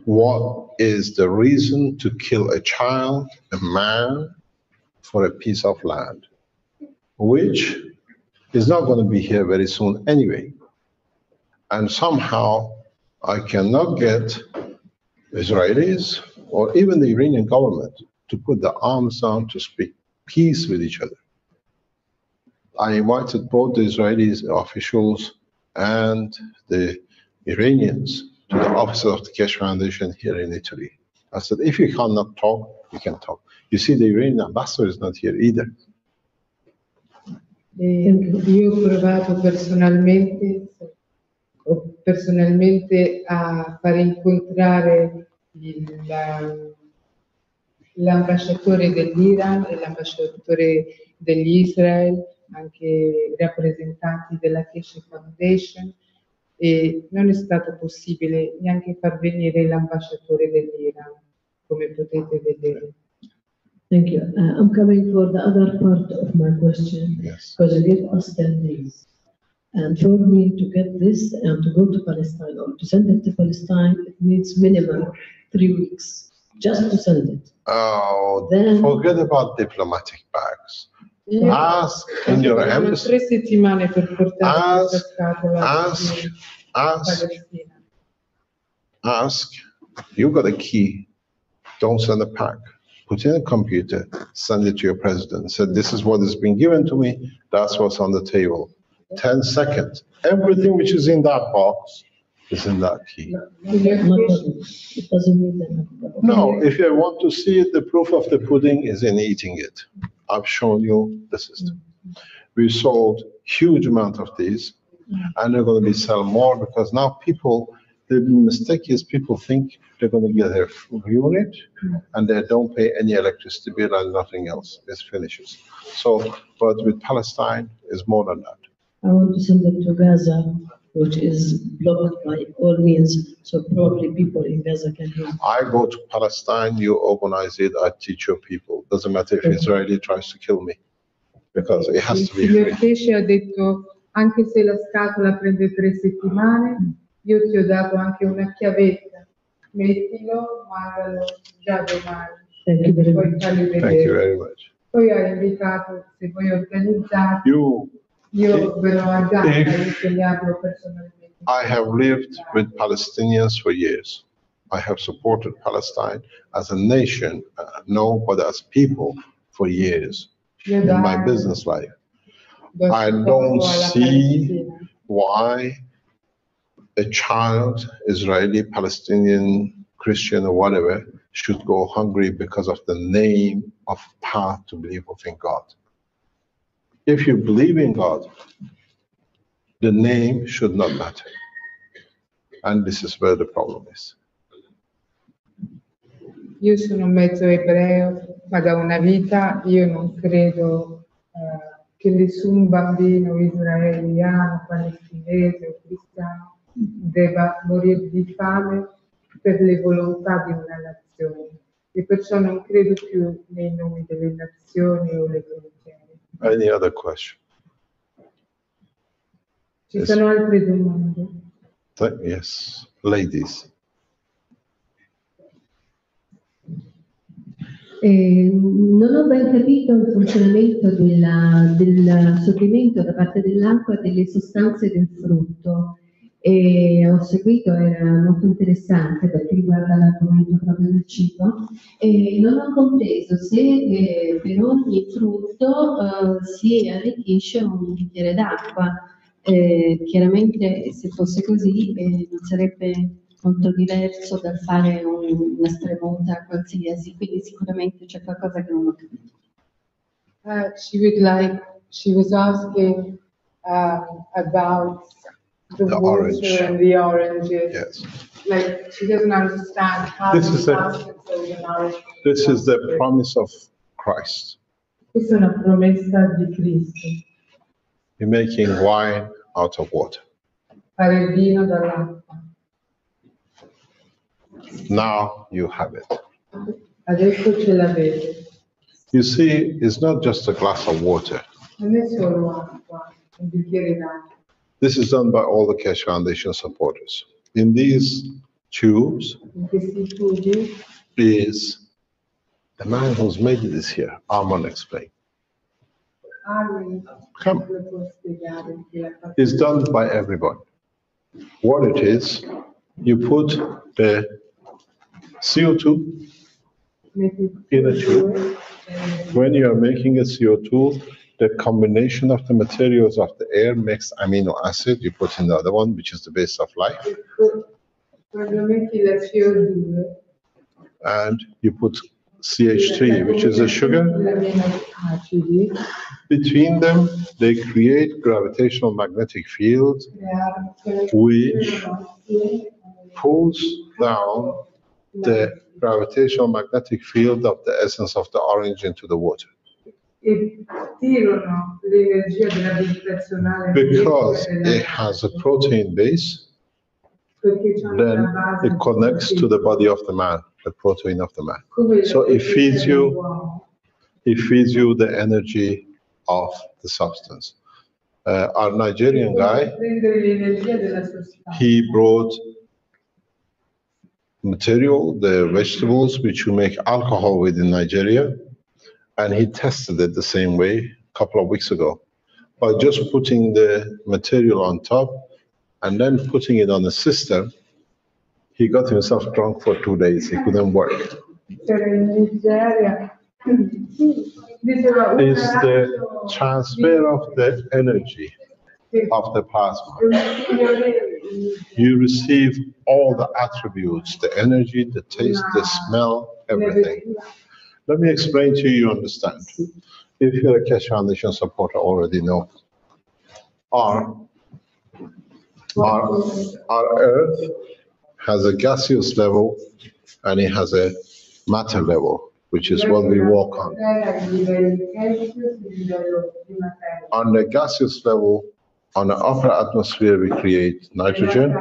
what is the reason to kill a child, a man, for a piece of land, which is not going to be here very soon anyway. And somehow I cannot get Israelis or even the Iranian government to put their arms down to speak peace with each other. I invited both the Israeli officials and the Iranians to the office of the Keshe Foundation here in Italy. I said, if you cannot talk, we can talk. You see, the Iranian ambassador is not here either. Io ho provato personalmente a far incontrare l'ambasciatore dell'Iran e l'ambasciatore dell'Israel, anche rappresentanti della Keshe Foundation, e non è stato possibile neanche far venire l'ambasciatore dell'Iran, come potete vedere. Thank you. I'm coming for the other part of my question, because you gave us 10 days. And for me to get this and to go to Palestine or to send it to Palestine, it needs minimum 3 weeks just to send it. Oh, then, forget about diplomatic bags. Ask in your embassy. 3 settimane per portare questa scatola Ask, you got a key, don't send a pack. Put in a computer, send it to your president. Said, this is what has been given to me, that's what's on the table. 10 seconds. Everything which is in that box is in that key. It doesn't mean that. No, if you want to see it, the proof of the pudding is in eating it. I've shown you the system. We sold huge amount of these, and they're going to be sell more because now people, the mistake is people think they're going to get their unit and they don't pay any electricity bill and nothing else. It finishes. So, but with Palestine, it's more than that. I want to send it to Gaza, which is blocked by all means, so probably people in Gaza can use it. I go to Palestine, you organize it, I teach your people. Doesn't matter if Israeli tries to kill me, because it has to be free. Il signor Keshe ha detto, anche se la scatola prende 3 settimane, io ti ho dato anche una chiavetta. Mettilo, mandalo già domani. Thank you very much. Thank you very much. Poi ha indicato, se voi organizzate, io ve lo aggiungo e insegnerlo personalmente. I have lived with Palestinians for years. I have supported Palestine as a nation, no, but as people for years in my business life. I don't see why a child, Israeli, Palestinian, Christian, or whatever, should go hungry because of the name of path to believe in God. If you believe in God, the name should not matter. And this is where the problem is. Io sono mezzo ebreo, ma da una vita io non credo che nessun bambino israeliano, palestinese o cristiano debba morire di fame per le volontà di una nazione. E perciò non credo più nei nomi delle nazioni o le frontiere. Any other question? Ci sono altre domande? Yes, ladies. Non ho ben capito il funzionamento del sorbimento da parte dell'acqua delle sostanze del frutto. E ho seguito, era molto interessante perché riguarda l'argomento proprio del cibo, e non ho compreso se per ogni frutto si arricchisce un bicchiere d'acqua. Chiaramente se fosse così non sarebbe molto diverso dal fare una spremuta qualsiasi, quindi sicuramente c'è qualcosa che non ho capito. She was asking about the water orange. and the oranges. Yes. Like she doesn't understand how This is the the promise of Christ. Questa è una promessa di Cristo, You're making wine out of water. fare il vino dall'acqua. Now you have it. Adesso ce l'avete. You see, it's not just a glass of water. Non è solo acqua, un bicchiere d'acqua. This is done by all the Keshe Foundation supporters. In these tubes In questi tubi is the man who's made it is here. Armand explained. Come. lo può spiegare chi l'ha fatto. It's done by everybody. What it is, you put the CO2 Metti in a tube. When you are making a CO2, the combination of the materials of the air makes amino acid. You put in the other one, which is the base of life, Quando metti la CO2, and you put CH3, which is a sugar. gli aminoacidi, Between them, they create gravitational magnetic field, which pulls down the gravitational magnetic field of the essence of the orange into the water. e tirano l'energia gravitazionale Because it has a protein base, perché c'è then una base it connects to the body of the man, the protein of the man. come So it feeds you, l'uomo. the energy of the substance. Our Nigerian guy, Prendere l'energia della sostanza. he brought material, the vegetables which you make alcohol with in Nigeria, and he tested it the same way a couple of weeks ago by just putting the material on top and then putting it on the system. He got himself drunk for 2 days. He couldn't work. C'era in Nigeria. Diceva una It's the transfer of the energy of the plasma. You receive all the attributes, the energy, the taste, the smell, everything. Let me explain to you, understand. If you're a Keshe Foundation supporter, already know. Our Earth has a gaseous level and it has a matter level, which is what we walk on. On the gaseous level, on the upper atmosphere, we create nitrogen,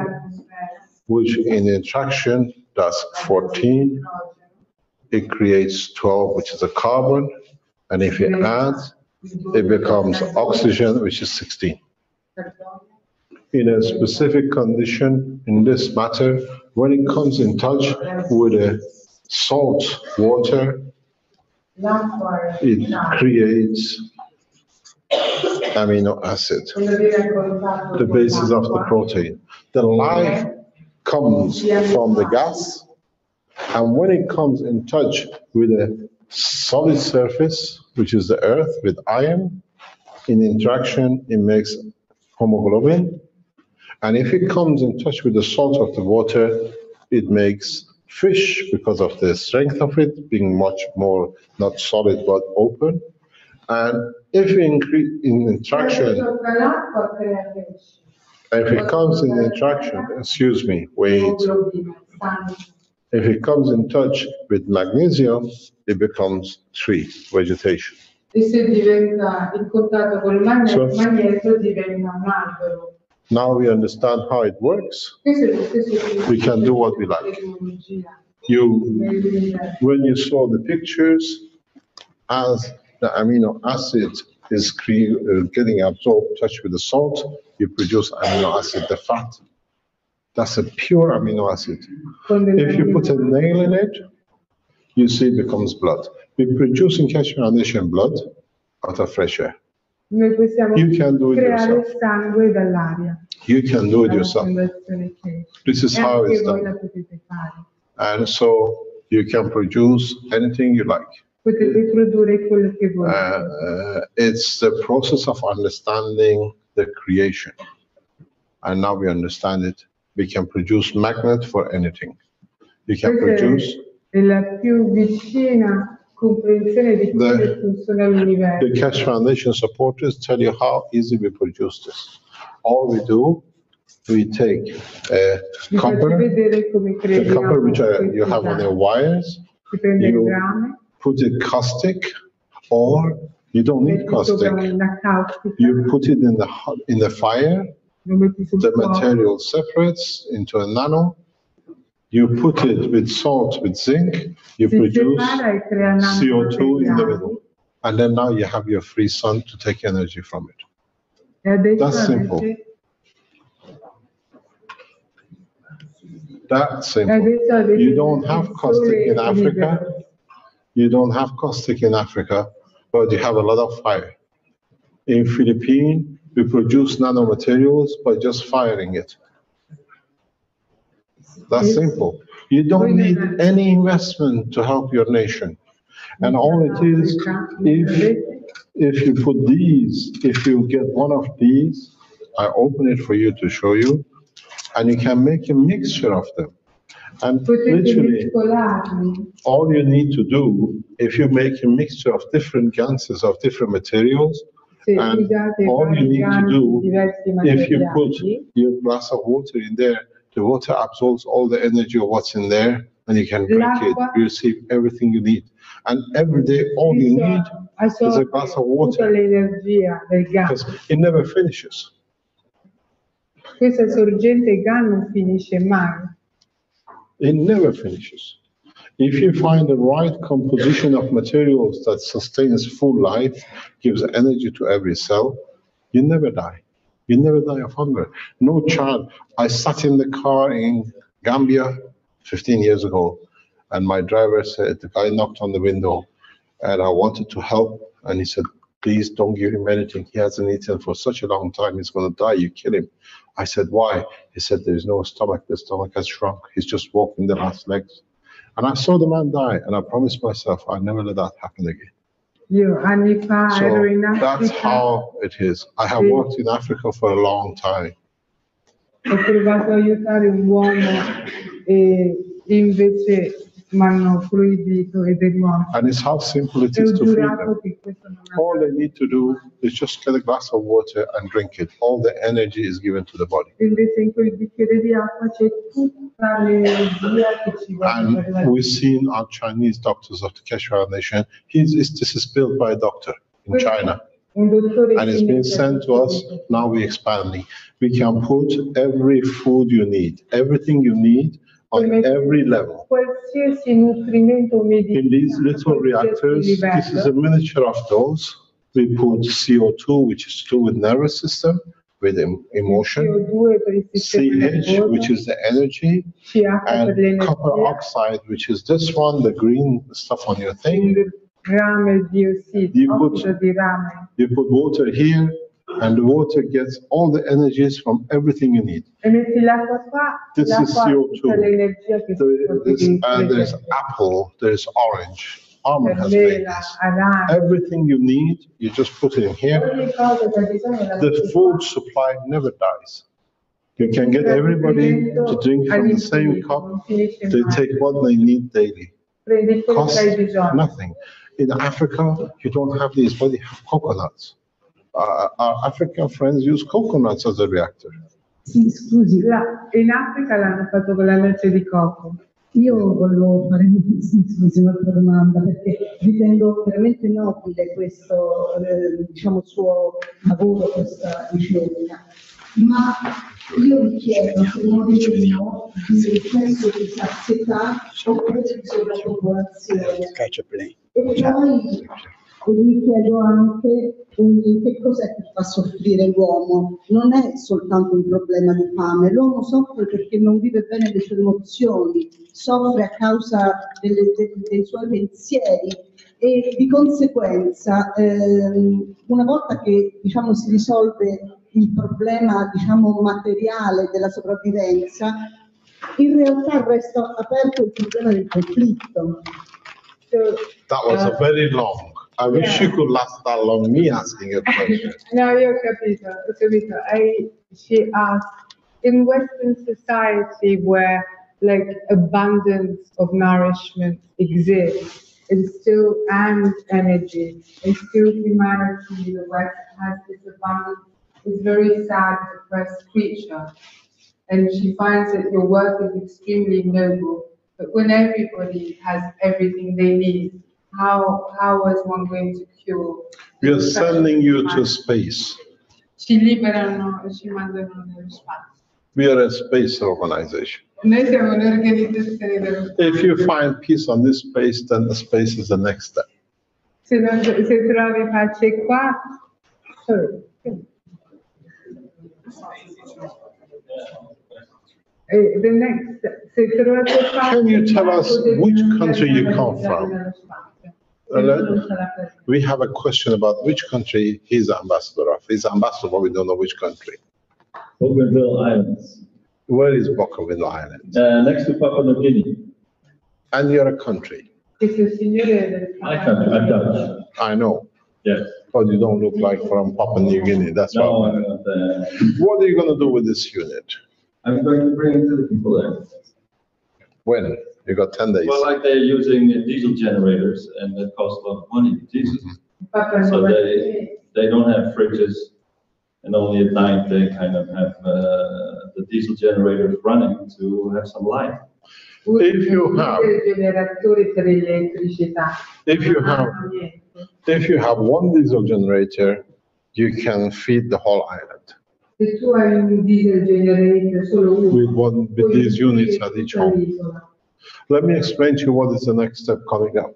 which in interaction does 14. It creates 12, which is a carbon. And if you add, it becomes oxygen, which is 16. In a specific condition in this matter, when it comes in touch with a salt water, it creates amino acid, the basis of the protein. The life comes from the gas, and when it comes in touch with a solid surface, which is the earth with iron, in interaction it makes hemoglobin, and if it comes in touch with the salt of the water, it makes fish because of the strength of it being much more not solid but open. And if we increase in interaction, if it comes in interaction, excuse me, wait. If it comes in touch with magnesium, it becomes tree, vegetation. E se diventa in contatto col So- magnesio diventa un albero. Now we understand how it works. Questo è lo stesso We can do what we like. tecnologia. When you saw the pictures, as the amino acid is getting absorbed, touched with the salt, you produce amino acid, the fat. That's a pure amino acid. If you put a nail in it, you see it becomes blood. We produce in Keshe Foundation blood out of fresh air. Noi possiamo You can do it creare yourself. sangue dall'aria. You can do it Alla yourself. Fondazione Keshe. This is E how anche it's voi done. la potete fare. And so you can produce anything you like. Potete produrre quello che volete. It's the process of understanding the creation. And now we understand it. We can produce magnet for anything. You can Questa produce è la più vicina comprensione di come funziona l'universo. the Keshe Foundation supporters tell you how easy we produce this. All we do, we take Vi faccio copper, vedere come the creiamo copper which questi you have on your dati. wires, Si prende il you grame, put it caustic, or you don't need metti sopra caustic. una caustica, You put it in the fire, lo metti sul the fuoco, material separates into a nano. You put it with salt, with zinc, you si produce separa e crea CO2 in the nanomateriali. middle. And then now you have your free sun to take energy from it. E adesso That's simple. avete, That's e simple. adesso avete You don't have il caustic sole in Africa. libero. You don't have caustic in Africa, but you have a lot of fire. In Philippines, we produce nanomaterials by just firing it. That's simple. You don't need any investment to help your nation. And all it is, if you put these, if you get one of these, I open it for you to show you, and you can make a mixture of them. And Potete literally, mescolarli. all you need to do, if you make a mixture of different ganses of different materials, Se and usate all you vari need to ganti, do, diversi if you put materiali, your glass of water in there, the water absorbs all the energy of what's in there, and you can drink it. L'acqua- You receive everything you need. And every day, all you need is a glass of tutta water, l'energia del because gas. it never finishes. Questa sorgente gas non finisce mai. It never finishes. If you find the right composition of materials that sustains full life, gives energy to every cell, you never die. You never die of hunger. No child. I sat in the car in Gambia 15 years ago, and my driver said, the guy knocked on the window, and I wanted to help, and he said, please don't give him anything. He hasn't eaten for such a long time. He's going to die. You kill him. I said, why? He said, there's no stomach. The stomach has shrunk. He's just walking the last legs. And I saw the man die, and I promised myself I'll never let that happen again. Io anni fa ero in So that's Africa, how it is. I have Sì. worked in Africa for a long time. ho provato a aiutare un uomo e invece mi hanno proibito ed è morto. And it's how simple it E is ho to feed giurato them. che questo non All they need to do is just get a glass of water and drink it. All the energy is given to the body. invece in quel bicchiere di acqua c'è tutta l'energia che ci vuole per la And we've seen our Chinese doctors of the Keshe Foundation. This is built by a doctor in China. un dottore And it's been sent to us. Now we're expanding. We can put every food you need, everything you need on every level. qualsiasi nutrimento In these little reactors, this is a miniature of those. We put CO2, which is to do with nervous system, with emotion, CO2 per il sistema CH, nervoso, which is the energy, CH per and copper l'energia, oxide, which is this one, the green stuff on your thing. rame diossido, You put- ossido di rame. You put water here, and the water gets all the energies from everything you need. E metti l'acqua qua, This is l'acqua ha CO2. tutta l'energia che There's apple, there's orange. Almond has made mela, this. arance, Everything you need, you just put it in here. ogni cosa che ha bisogno la The food supply never dies. You can get everybody to drink from the same cup. They take what they need daily. prendi quello che hai Cost bisogno. nothing. In Africa, you don't have these, but you have coconuts. Our African friends use coconuts as a reactor. Sì, scusi, in Africa l'hanno fatto con la noce di cocco. Io volevo fare un'altra domanda perché ritengo veramente nobile questo, diciamo, suo lavoro, questa ricerca, ma io mi chiedo se moriremo di senso di sazietà oppure di sovrappopolazione. E poi mi chiedo anche che cos'è che fa soffrire l'uomo. Non è soltanto un problema di fame, l'uomo soffre perché non vive bene le sue emozioni, soffre a causa dei suoi pensieri e di conseguenza una volta che diciamo, si risolve il problema diciamo, materiale della sopravvivenza, in realtà resta aperto il problema del conflitto. That was a very long. I wish you could last that long, me asking a question. No, io ho capito. She asked, in Western society where like abundance of nourishment exists, and energy, and still humanity, the West has this abundance, is very sad, depressed creature. And she finds that your work is extremely noble. But when everybody has everything they need, how is one going to cure? We are sending you to space. Ci liberano e ci mandano nello spazio. We are a space organization. Noi siamo un'organizzazione dello spazio. If you find peace on this space, then the space is the next step. Se trovi pace qua, the next, se trovate pace. Can you tell us which country you come from? We have a question about which country he's ambassador of. He's ambassador, but we don't know which country. Bougainville Islands. Where is Bougainville Island? Next to Papua New Guinea. And you're a country. My country, I'm Dutch. I know. Yes. But you don't look like from Papua New Guinea. That's no, why. I'm not. What are you going to do with this unit? I'm going to bring it to the people there. When? You got 10 days. Well, like they're using diesel generators, and that costs a lot of money. Jesus. So they don't have fridges, and only at night they kind of have the diesel generators running to have some light. If you have one diesel generator, you can feed the whole island. With these units at each home. Let me explain to you what is the next step coming up.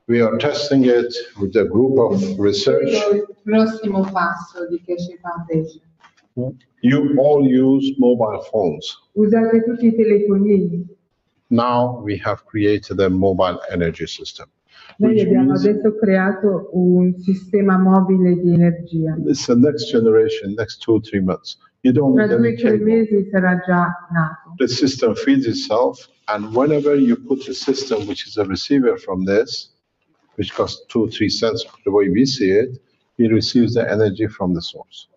We are testing it with a group of research. You all use mobile phones. Now we have created a mobile energy system. Noi abbiamo adesso creato un sistema mobile di energia. It's the next generation, next 2-3 months. You don't need any cable. Mesi sarà già nato. The system feeds itself, and whenever you put a system which is a receiver from this, which costs 2-3 cents the way we see it, it receives the energy from the source.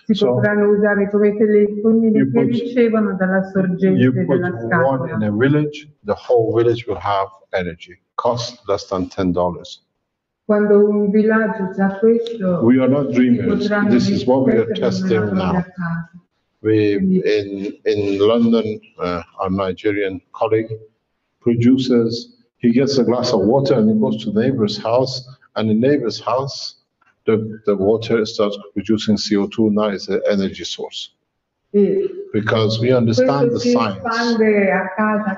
Si potranno usare come telefoni che ricevono dalla sorgente della scatola. You put one in a village, the whole village will have energy. Cost less than $10. Quando un villaggio già questo, we are not dreamers. This is what we are testing now. We in London, our Nigerian colleague produces. He gets a glass of water and he goes to the neighbor's house, and the neighbor's house, the water starts producing CO2. Now it's an energy source. Because we understand the science. Espande a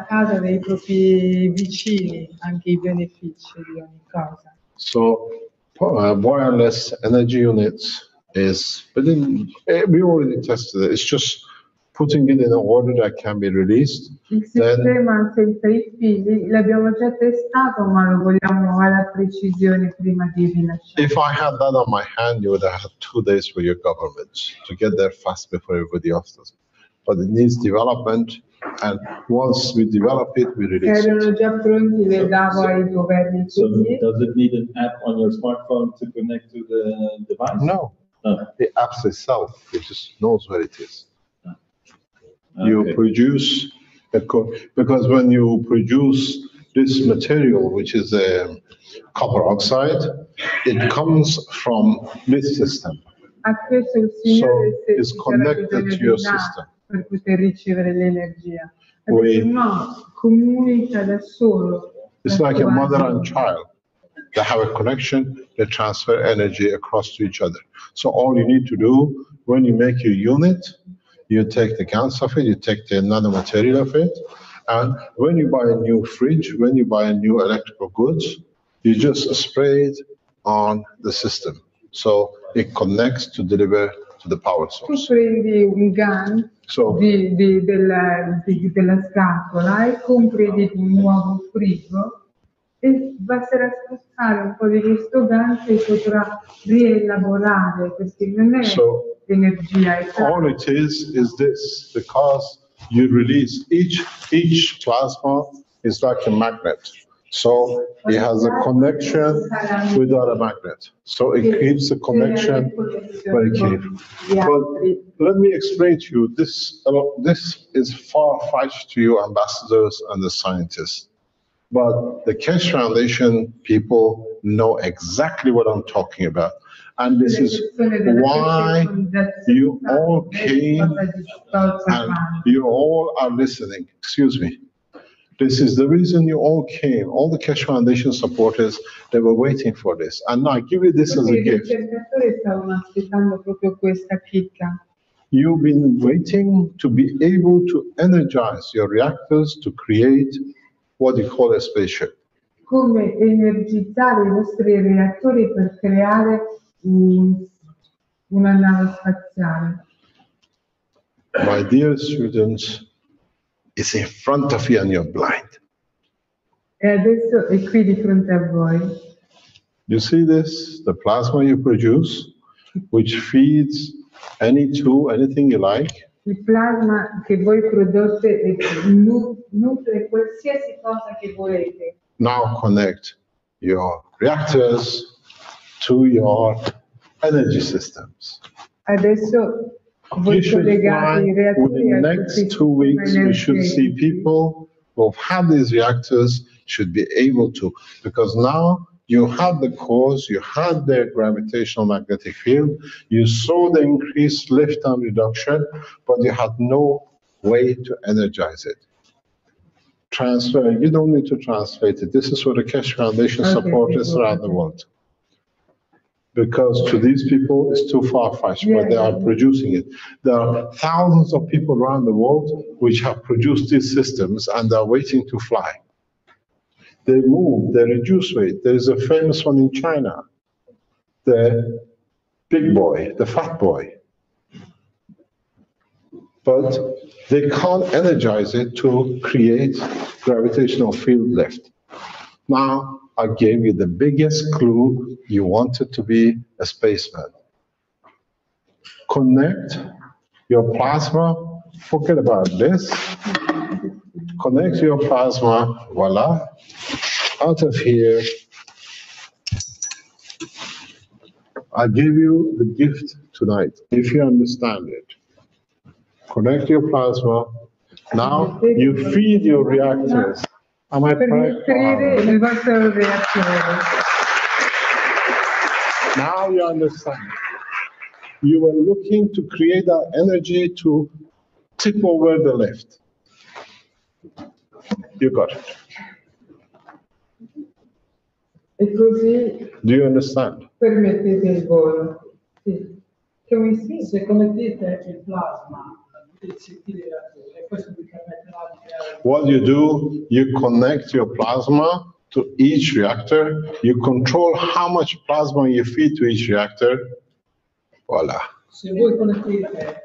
casa dei propri vicini anche I benefici di ogni cosa. So wireless energy units is, but we already tested it. It's just putting it in an order that can be released. Il sistema senza I fili l'abbiamo già testato, ma lo vogliamo alla precisione prima di rilasciare. If I had that on my hand, you would have had 2 days for your government to get there fast before everybody else does it. But it needs development, and once we develop it, we release Erano già pronti, le davo ai governi. So does it need an app on your smartphone to connect to the device? No. The app itself, it just knows where it is. You produce because when you produce this material, which is a copper oxide, it comes from this system. So it's connected to your system. Per poter ricevere l'energia. No, comunica da solo. It's like a mother and child. They have a connection, they transfer energy across to each other. So all you need to do when you make your unit, you take the GaNs of it, you take the nanomaterial of it, and when you buy a new fridge, when you buy a new electrical goods, you just spray it on the system. So it connects to deliver to the power Tu source. prendi un GaN della scatola e compri un nuovo frigo e basterà spostare un po' di questo GaN che potrà rielaborare, perché non è energia, è All it is this, because you release each plasma is like a magnet. So it has a connection with other magnet. So it keeps the connection very careful. But let me explain to you, this is far-fetched to you ambassadors and the scientists. But the Keshe Foundation people know exactly what I'm talking about. And this is why you all came and you all are listening. Excuse me. This is the reason you all came. All the Keshe Foundation supporters, they were waiting for this. And I give you this as a gift. You've been waiting to be able to energize your reactors to create what you call a spaceship. Come energizzare i nostri reattori per creare una nave spaziale. My dear students, it's in front of you and you're blind. E adesso è qui di fronte a voi. You see this, the plasma you produce, which feeds any tool, anything you like. Il plasma che voi prodotte nutre qualsiasi cosa che volete. Now connect your reactors to your energy systems. Adesso voi collegate i reattori within the next 2 weeks, we should see people who have had these reactors should be able to, because now you had the cores, you had their gravitational magnetic field, you saw the increased lift and reduction, but you had no way to energize it. Transfer, you don't need to translate it. This is what the Keshe Foundation supporters around the world. Because to these people, it's too far-fetched, but they are producing it. There are thousands of people around the world which have produced these systems and are waiting to fly. They move, they reduce weight. There is a famous one in China, the big boy, the fat boy. But they can't energize it to create gravitational field lift. Now, I gave you the biggest clue you wanted to be a spaceman. Connect your plasma, forget about this. Connect your plasma, voila. Out of here, I give you the gift tonight, if you understand it. Connect your plasma. Now you feed your reactors. Am I correct? Now you understand. You were looking to create that energy to tip over the lift. You got it. E così Do you understand? permettete il volo. Sì. Come si? Se connettete il plasma, potete sentire il reattore e questo vi permetterà di creare. What you do, you connect your plasma to each reactor. You control how much plasma you feed to each reactor. Voila. Se voi connettete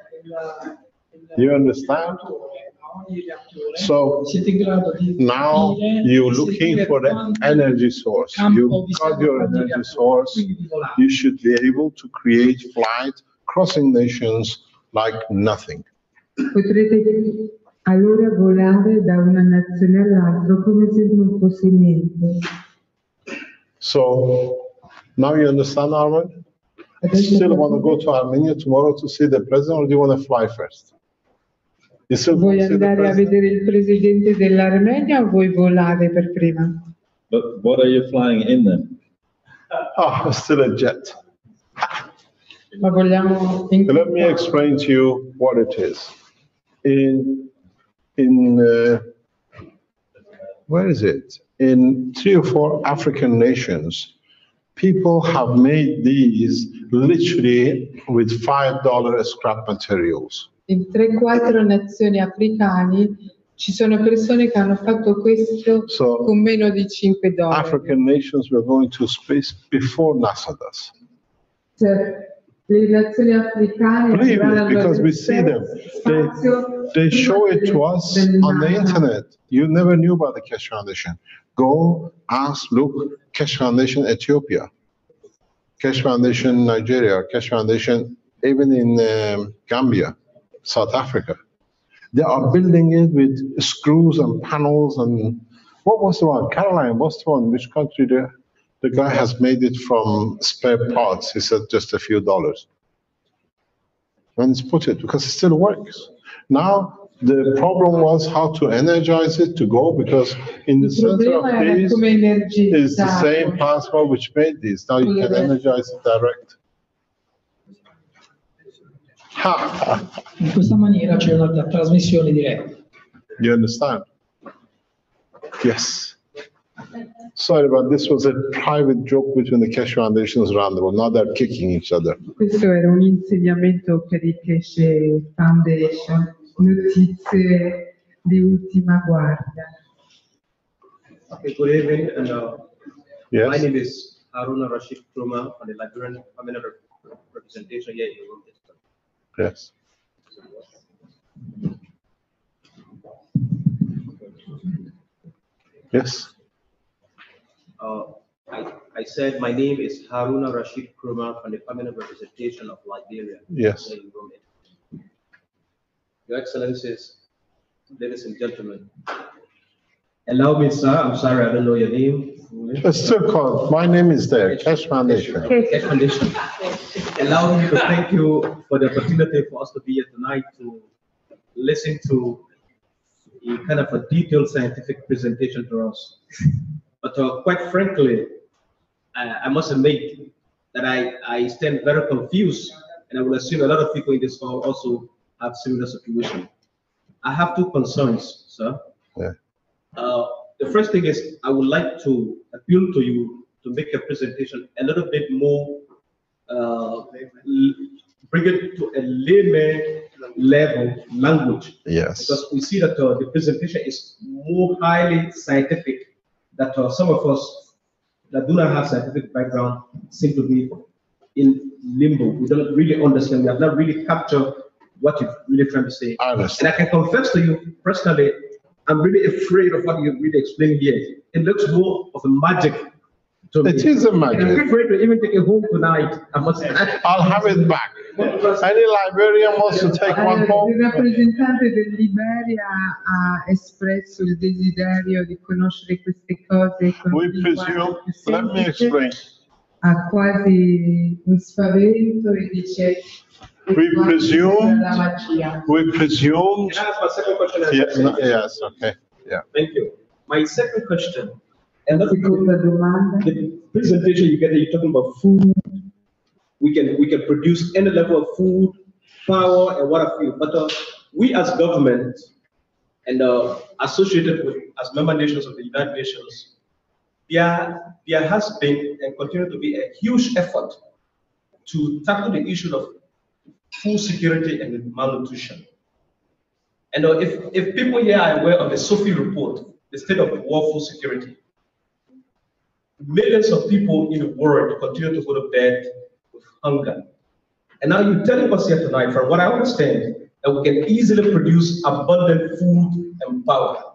You understand? a ogni reattore, So siete in grado di now you're looking for the energy source. You got your energy source. You should be able to create flight crossing nations like nothing. Potrete allora volare da una nazione all'altra come se non fosse niente. So now you understand, Armin? Still want to go to Armenia tomorrow to see the president, or do you want to fly first? You still Vuoi want to see the andare a president? vedere il presidente dell'Armenia o vuoi volare per prima? But what are you flying in then? Oh, still a jet. Ma vogliamo Let me explain to you what it is. In in where is it? In 3 or 4 African nations, people have made these literally with $5 scrap materials. In 3-4 nazioni africane ci sono persone che hanno fatto questo con meno di $5. African nations were going to space before NASA does. Cioè, le nazioni africane Believe me, because we see them. They show it to us on the internet. You never knew about the Keshe Foundation. Go, ask, look, Keshe Foundation Ethiopia, Keshe Foundation Nigeria, Keshe Foundation even in Gambia, South Africa. They are building it with screws and panels and what was the one? Caroline, what's the one? Which country the guy has made it from spare parts? He said just a few dollars. And it's put it because it still works. Now the problem was how to energize it to go because in the center of these is the same plasma which made these. Now you can energize it direct. In questa maniera c'è una trasmissione diretta. You understand? Yes. Sorry, but this was a private joke between the Keshe Foundations around the world. Now they're kicking each other. Questo era un insegnamento per il Keshe Foundation, notizie di ultima guardia. Okay, good evening, and Yes. my name is Haruna Rashid Kruma from the Liberian Permanent Representation here in Rome. Yes. Yes. I said my name is Haruna Rashid Kruma from the Permanent Representation of Liberia. Yes. Here in Rome. Your Excellencies, ladies and gentlemen, allow me, sir, I'm sorry, I don't know your name. It's still called, my name is there, Keshe Foundation. Keshe Foundation. Allow me to thank you for the opportunity for us to be here tonight to listen to a kind of a detailed scientific presentation to us. But quite frankly, I must admit that I stand very confused, and I will assume a lot of people in this hall also have similar situation. I have 2 concerns, sir. Yeah. The first thing is I would like to appeal to you to make your presentation a little bit more, bring it to a layman level language. Yes. Because we see that the presentation is more highly scientific, that some of us that do not have scientific background seem to be in limbo. We don't really understand. We have not really captured what you're really trying to say. I understand. And I can confess to you personally, I'm really afraid of what you really explained here. It looks more of a magic to me. It is a magic. And I'm afraid to even take it home tonight. I must say. I'll have it back. Any librarian wants to take one home? Il rappresentante del Liberia ha espresso il desiderio di conoscere queste cose con We un linguaggio presume, più let me semplice. explain. Ha quasi un spavento e dice We presume, la magia. we presumed, Can I ask my second question? yes, okay, yeah. Thank you. My second question, and that's Seconda domanda. the presentation you get, you're talking about food. We can produce any level of food, power, and what have you. But we as government and associated with as member nations of the United Nations, there has been and continue to be a huge effort to tackle the issue of food security and malnutrition. And if people here are aware of the SOFI report, the state of world food security, millions of people in the world continue to go to bed with hunger. And now you're telling us here tonight, from what I understand, that we can easily produce abundant food and power.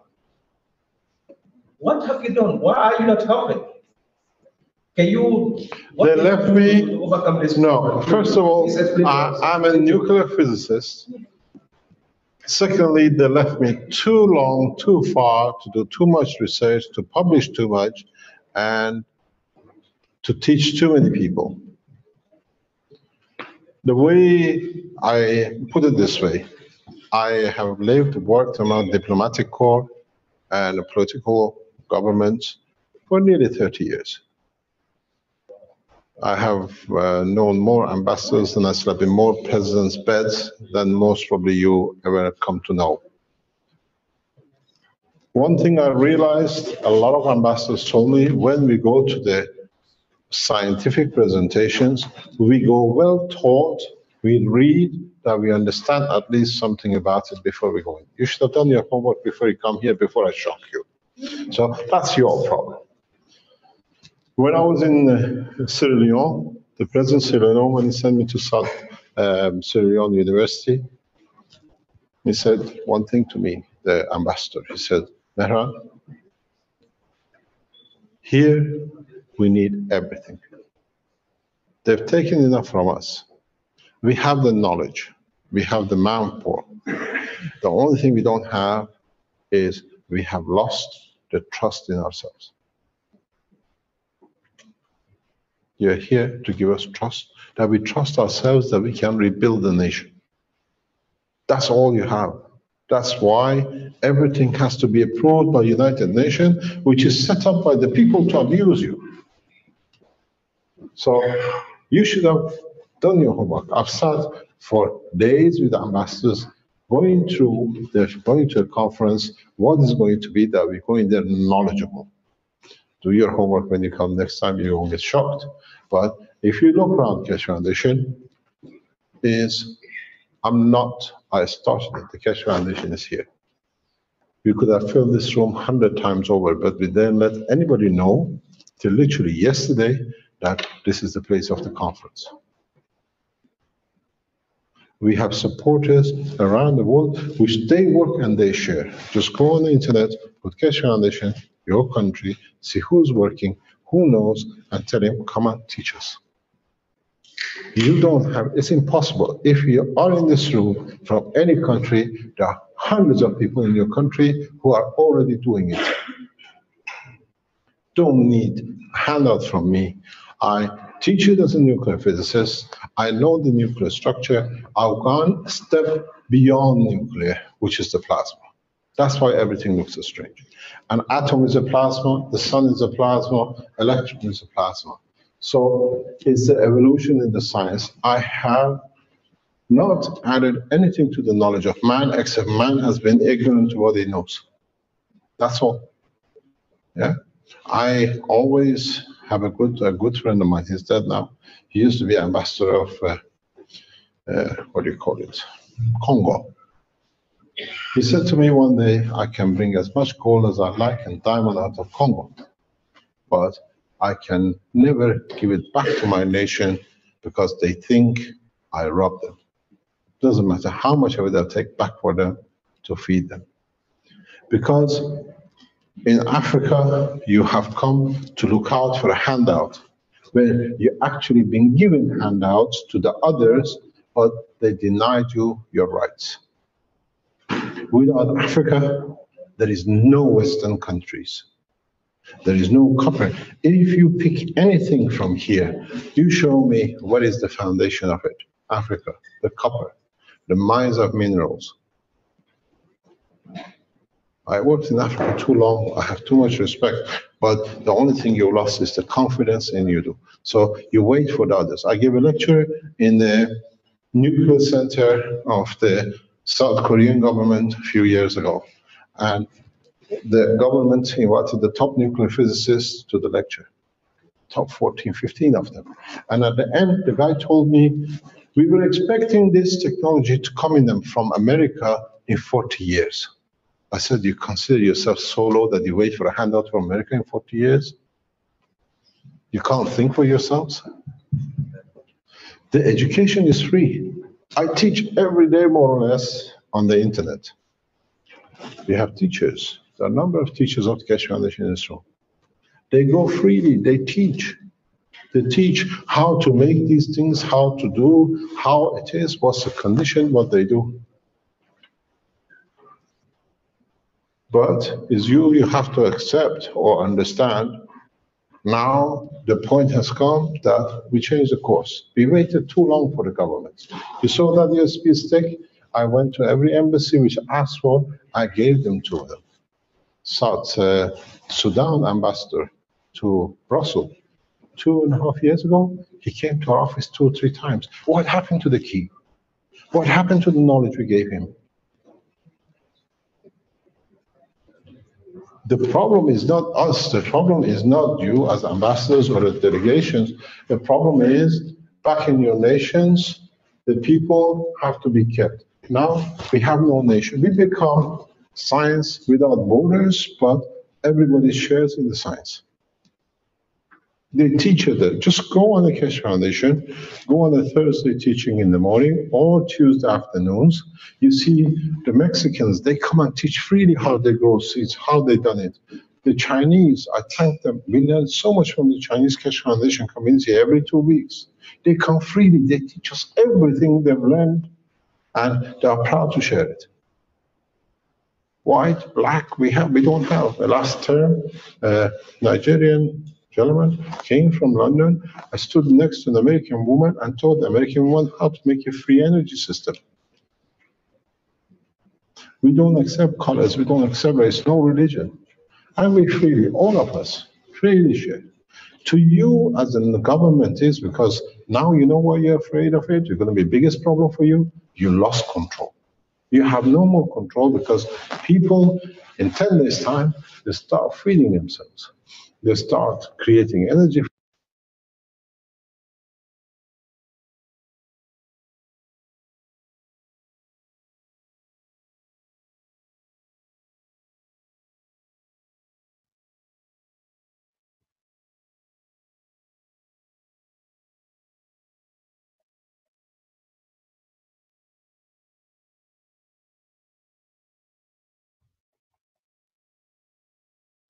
What have you done? Why are you not helping? Can you? They left me, to overcome this? no, first of all, I'm a nuclear physicist. Secondly, they left me too long, too far to do too much research, to publish too much, and to teach too many people. The way I put it this way, I have lived, worked among diplomatic corps and political governments for nearly 30 years. I have known more ambassadors and I slept in more presidents' beds than most probably you ever come to know. One thing I realized, a lot of ambassadors told me, when we go to the scientific presentations, we go well taught, we read, that we understand at least something about it before we go in. You should have done your homework before you come here, before I shock you. So that's your problem. When I was in Sierra Leone, the president of Sierra Leone, when he sent me to Sierra Leone University, he said one thing to me, the ambassador. He said, Mehran, here we need everything. They've taken enough from us. We have the knowledge. We have the manpower. The only thing we don't have is we have lost the trust in ourselves. You're here to give us trust, that we trust ourselves that we can rebuild the nation. That's all you have. That's why everything has to be approved by United Nations, which is set up by the people to abuse you. So you should have done your homework. I've sat for days with the ambassadors going to a conference. What is going to be that we're going there knowledgeable? Do your homework when you come next time, you won't get shocked. But if you look around Keshe Foundation, I started it. The Keshe Foundation is here. We could have filled this room 100 times over, but we didn't let anybody know till literally yesterday that this is the place of the conference. We have supporters around the world which they work and they share. Just go on the internet, put Keshe Foundation, your country, see who's working, who knows, and tell him, come and teach us. You don't have, it's impossible. If you are in this room from any country, there are hundreds of people in your country who are already doing it. Don't need a handout from me. I teach it as a nuclear physicist. I know the nuclear structure. I've gone a step beyond nuclear, which is the plasma. That's why everything looks so strange. An atom is a plasma, the sun is a plasma, electron is a plasma. So it's the evolution in the science. I have not added anything to the knowledge of man, except man has been ignorant to what he knows. That's all. Yeah. I always have a good friend of mine. He's dead now. He used to be ambassador of what do you call it? Congo. He said to me one day, I can bring as much gold as I like and diamond out of Congo, but I can never give it back to my nation because they think I robbed them. Doesn't matter how much of it I'll take back for them to feed them. Because in Africa, you have come to look out for a handout, where you're actually been given handouts to the others, but they denied you your rights. Without Africa, there is no Western countries. There is no copper. If you pick anything from here, you show me what is the foundation of it. Africa, the copper, the mines of minerals. I worked in Africa too long. I have too much respect, but the only thing you lost is the confidence in you do. So you wait for the others. I gave a lecture in the nuclear center of the South Korean government a few years ago. And the government invited the top nuclear physicists to the lecture, top 14, 15 of them. And at the end, the guy told me, we were expecting this technology to come in them from America in 40 years. I said, you consider yourself so low that you wait for a handout from America in 40 years? You can't think for yourselves? The education is free. I teach every day, more or less, on the internet. We have teachers. There are a number of teachers of the Keshe Foundation in this room. They go freely, they teach. They teach how to make these things, how to do, how it is, what's the condition, what they do. But it's you have to accept or understand. Now the point has come that we change the course. We waited too long for the government. You saw that USB stick? I went to every embassy which asked for, I gave them to them. South Sudan ambassador to Brussels 2.5 years ago, he came to our office 2 or 3 times. What happened to the key? What happened to the knowledge we gave him? The problem is not us. The problem is not you as ambassadors or as delegations. The problem is back in your nations, the people have to be kept. Now we have no nation. We become science without borders, but everybody shares in the science. They teach you that. Just go on the Keshe Foundation, go on a Thursday teaching in the morning or Tuesday afternoons. You see the Mexicans, they come and teach freely how they grow seeds, how they done it. The Chinese, I thank them. We learn so much from the Chinese Keshe Foundation community every 2 weeks. They come freely, they teach us everything they've learned, and they are proud to share it. White, black, we don't have. The last term, Nigerian gentleman came from London. I stood next to an American woman and told the American woman how to make a free energy system. We don't accept colors, we don't accept race, no religion. And we freely, all of us, freely share. To you as in the government is because now you know why you're afraid of it, you're going to be the biggest problem for you, you lost control. You have no more control because people in 10 days time, they start feeding themselves. They start creating energy.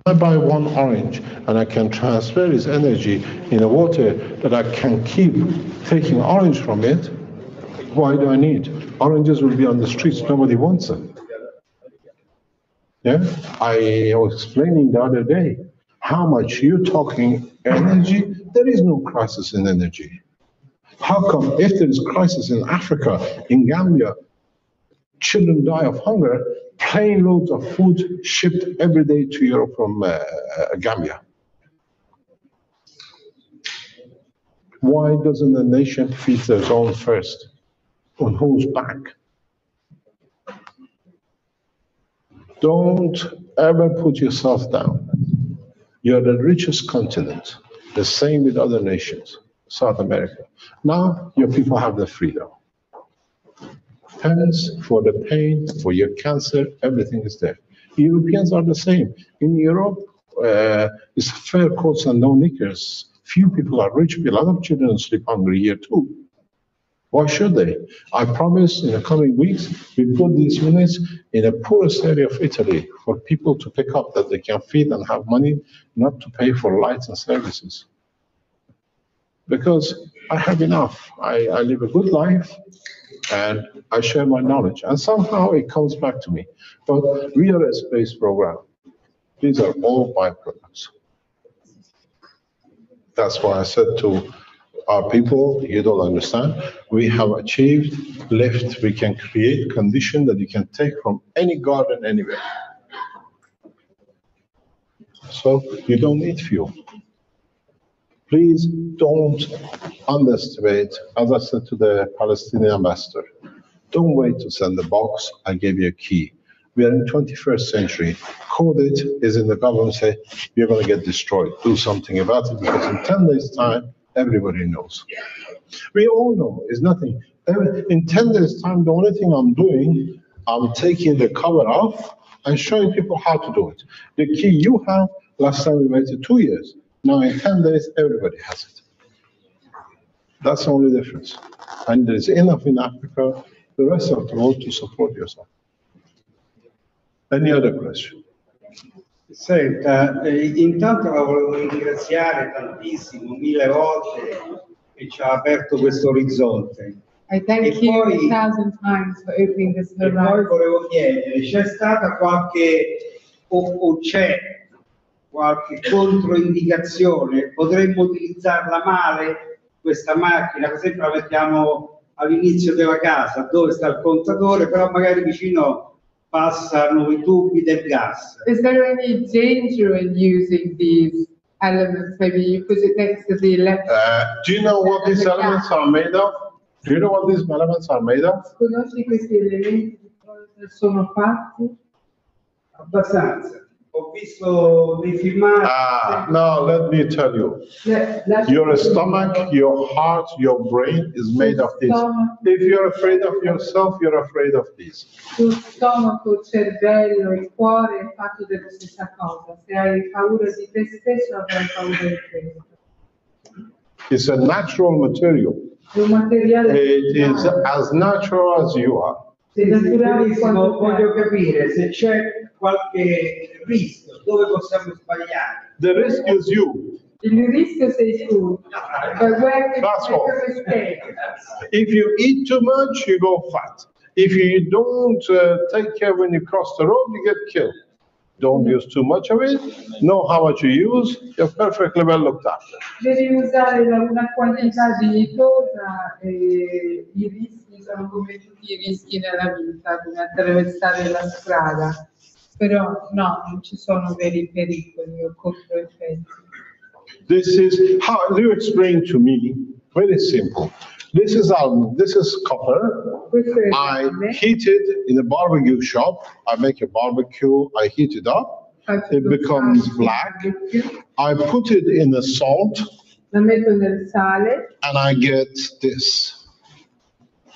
I buy one orange and I can transfer its energy in a water that I can keep taking orange from it. Why do I need? Oranges will be on the streets, nobody wants them. Yeah, I was explaining the other day how much you're talking energy. There is no crisis in energy. How come if there is crisis in Africa, in Gambia, children die of hunger, plane loads of food shipped every day to Europe from Gambia? Why doesn't the nation feed their own first? On whose back? Don't ever put yourself down. You're the richest continent. The same with other nations, South America. Now your people have the freedom. Hence, for the pain, for your cancer, everything is there. Europeans are the same. In Europe, it's fair coats and no knickers. Few people are rich. A lot of children sleep hungry here too. Why should they? I promise in the coming weeks, we put these units in the poorest area of Italy for people to pick up that they can feed and have money not to pay for lights and services. Because I have enough. I live a good life. And I share my knowledge, and somehow it comes back to me. But we are a space program. These are all byproducts. That's why I said to our people, you don't understand, we have achieved lift. We can create condition that you can take from any garden anywhere. So you don't need fuel. Please don't underestimate, as I said to the Palestinian ambassador, don't wait to send the box, I gave you a key. We are in the 21st century. Code it is in the government, say, you're going to get destroyed. Do something about it, because in 10 days' time, everybody knows. We all know, it's nothing. In 10 days' time, the only thing I'm doing, I'm taking the cover off and showing people how to do it. The key you have, last time we waited 2 years. Now in 10 days, everybody has it. That's the only difference. And there's enough in Africa, the rest of the world, to support yourself. Any other question? Senta, intanto la volevo ringraziare tantissimo, 1000 volte, che ci ha aperto questo orizzonte. I thank you 1,000 times for opening this E poi volevo chiedere, c'è stata qualche, o c'è qualche controindicazione? Potremmo utilizzarla male, questa macchina? Per esempio la mettiamo all'inizio della casa, dove sta il contatore, però magari vicino passano i tubi del gas. Is there any danger in using these elements? Maybe you put it next to the electric. Do you know what these elements are made of? Do you know what these elements are made of? Conosci questi elementi di cosa sono fatti? Abbastanza. Ho visto dei filmati. Now let me tell you. Your stomach, your heart, your brain is made of this. If you're afraid of yourself, you're afraid of this. Sul stomaco, il cervello, il cuore è fatto della stessa cosa. Se hai paura di te stesso, avrai paura di questo. It's a natural material. È un materiale It is as natural as you are. Benissimo, voglio capire se c'è qualche rischio, dove possiamo sbagliare. The risk is you. Il rischio sei tu. But where can That's you all. make a mistake? If you eat too much, you go fat. If you don't take care when you cross the road, you get killed. Don't use too much of it. Know how much you use. You're perfectly well looked after. Devi usare una quantità dignitosa e i rischi sono come tutti i rischi nella vita, come attraversare la strada. Però no, non ci sono veri pericoli o controeffetti. This is how you explain to me. Very simple. This is copper. I heat it in a barbecue shop. I make a barbecue. I heat it up. It becomes black. I put it in the salt. La metto nel sale And I get this.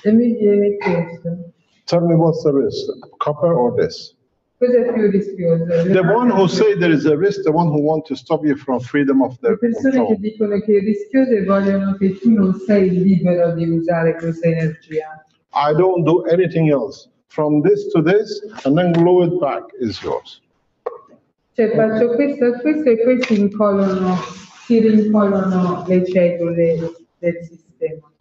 e mi viene questo. Tell me what's the risk, copper or this? Cos'è più rischioso? The one who say there is a risk, the one who want to stop you from freedom of their Le persone che control. dicono che è rischioso e vogliono che tu non sei libero di usare questa energia. I don't do anything else. From this to this, and then glue it back is yours. Cioè faccio questo e questo e questi si rincolano le cellule del sistema.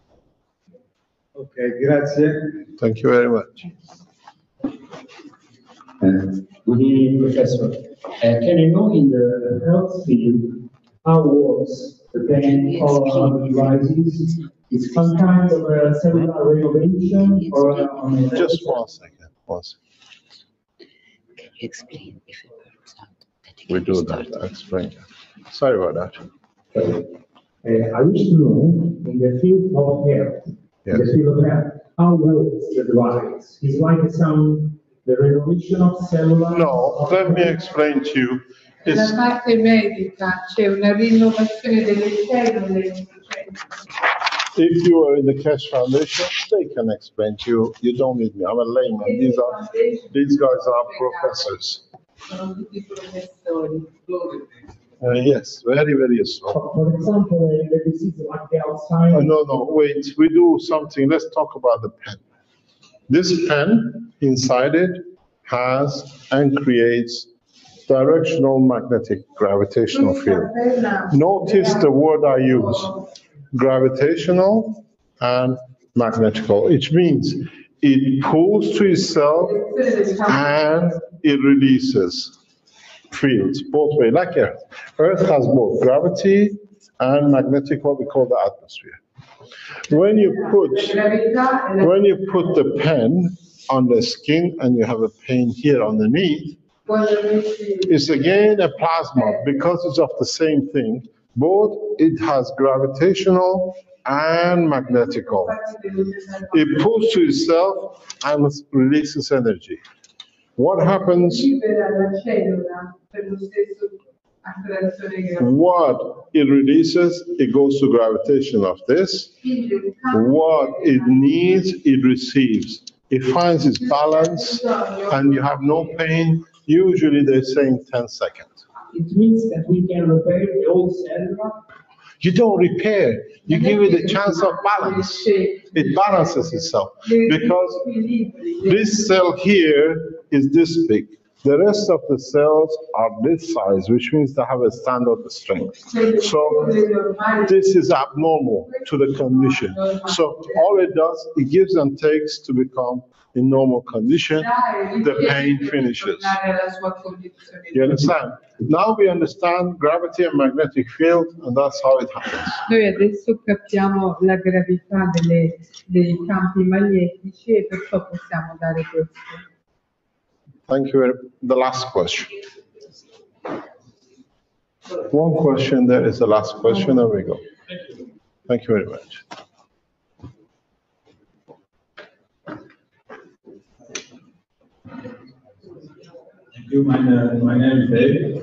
Ok, grazie. Thank you very much. Good evening, Professor. Can I know in the health field how works the pen or devices? Is some kind of a cellular renovation or on a... Just 1 second. 1 second. Can you explain if it works out? We do that. I'll explain. Sorry about that. I wish to know in the field of health, in the field of health, how works the device? Is like the renovation of cellular? No, let me explain to you. Nella parte medica c'è una rinnovazione delle cellule. If you are in the Cash Foundation, they can explain to you. You don't need me. I'm a layman. These guys are professors. Sono tutti professori. Yes, very, very strong. For example, the disease like the Alzheimer's. No, wait. We do something. Let's talk about the pen. This pen, inside it, has and creates directional magnetic gravitational field. Notice the word I use, gravitational and magnetical, which means it pulls to itself and it releases fields both ways, like Earth. Earth has both gravity and magnetic, what we call the atmosphere. When you put the pen on the skin and you have a pain here underneath, it's again a plasma because it's of the same thing. Both it has gravitational and magnetical. It pulls to itself and releases energy. What happens? What it releases, it goes to gravitation of this. What it needs, it receives. It finds its balance and you have no pain. Usually they say in 10 seconds. It means that we can repair the old cellular. You don't repair, you give it a chance of balance. It balances itself because this cell here is this big. The rest of the cells are this size, which means they have a standard strength. So this is abnormal to the condition. So all it does, it gives and takes to become in normal condition, the pain finishes. You understand? Now we understand gravity and magnetic field, and that's how it happens. Noi adesso capiamo la gravità dei campi magnetici e perciò possiamo dare questo. Thank you. The last question. One question, there is the last question, there we go. Thank you very much. you, my name is Dave.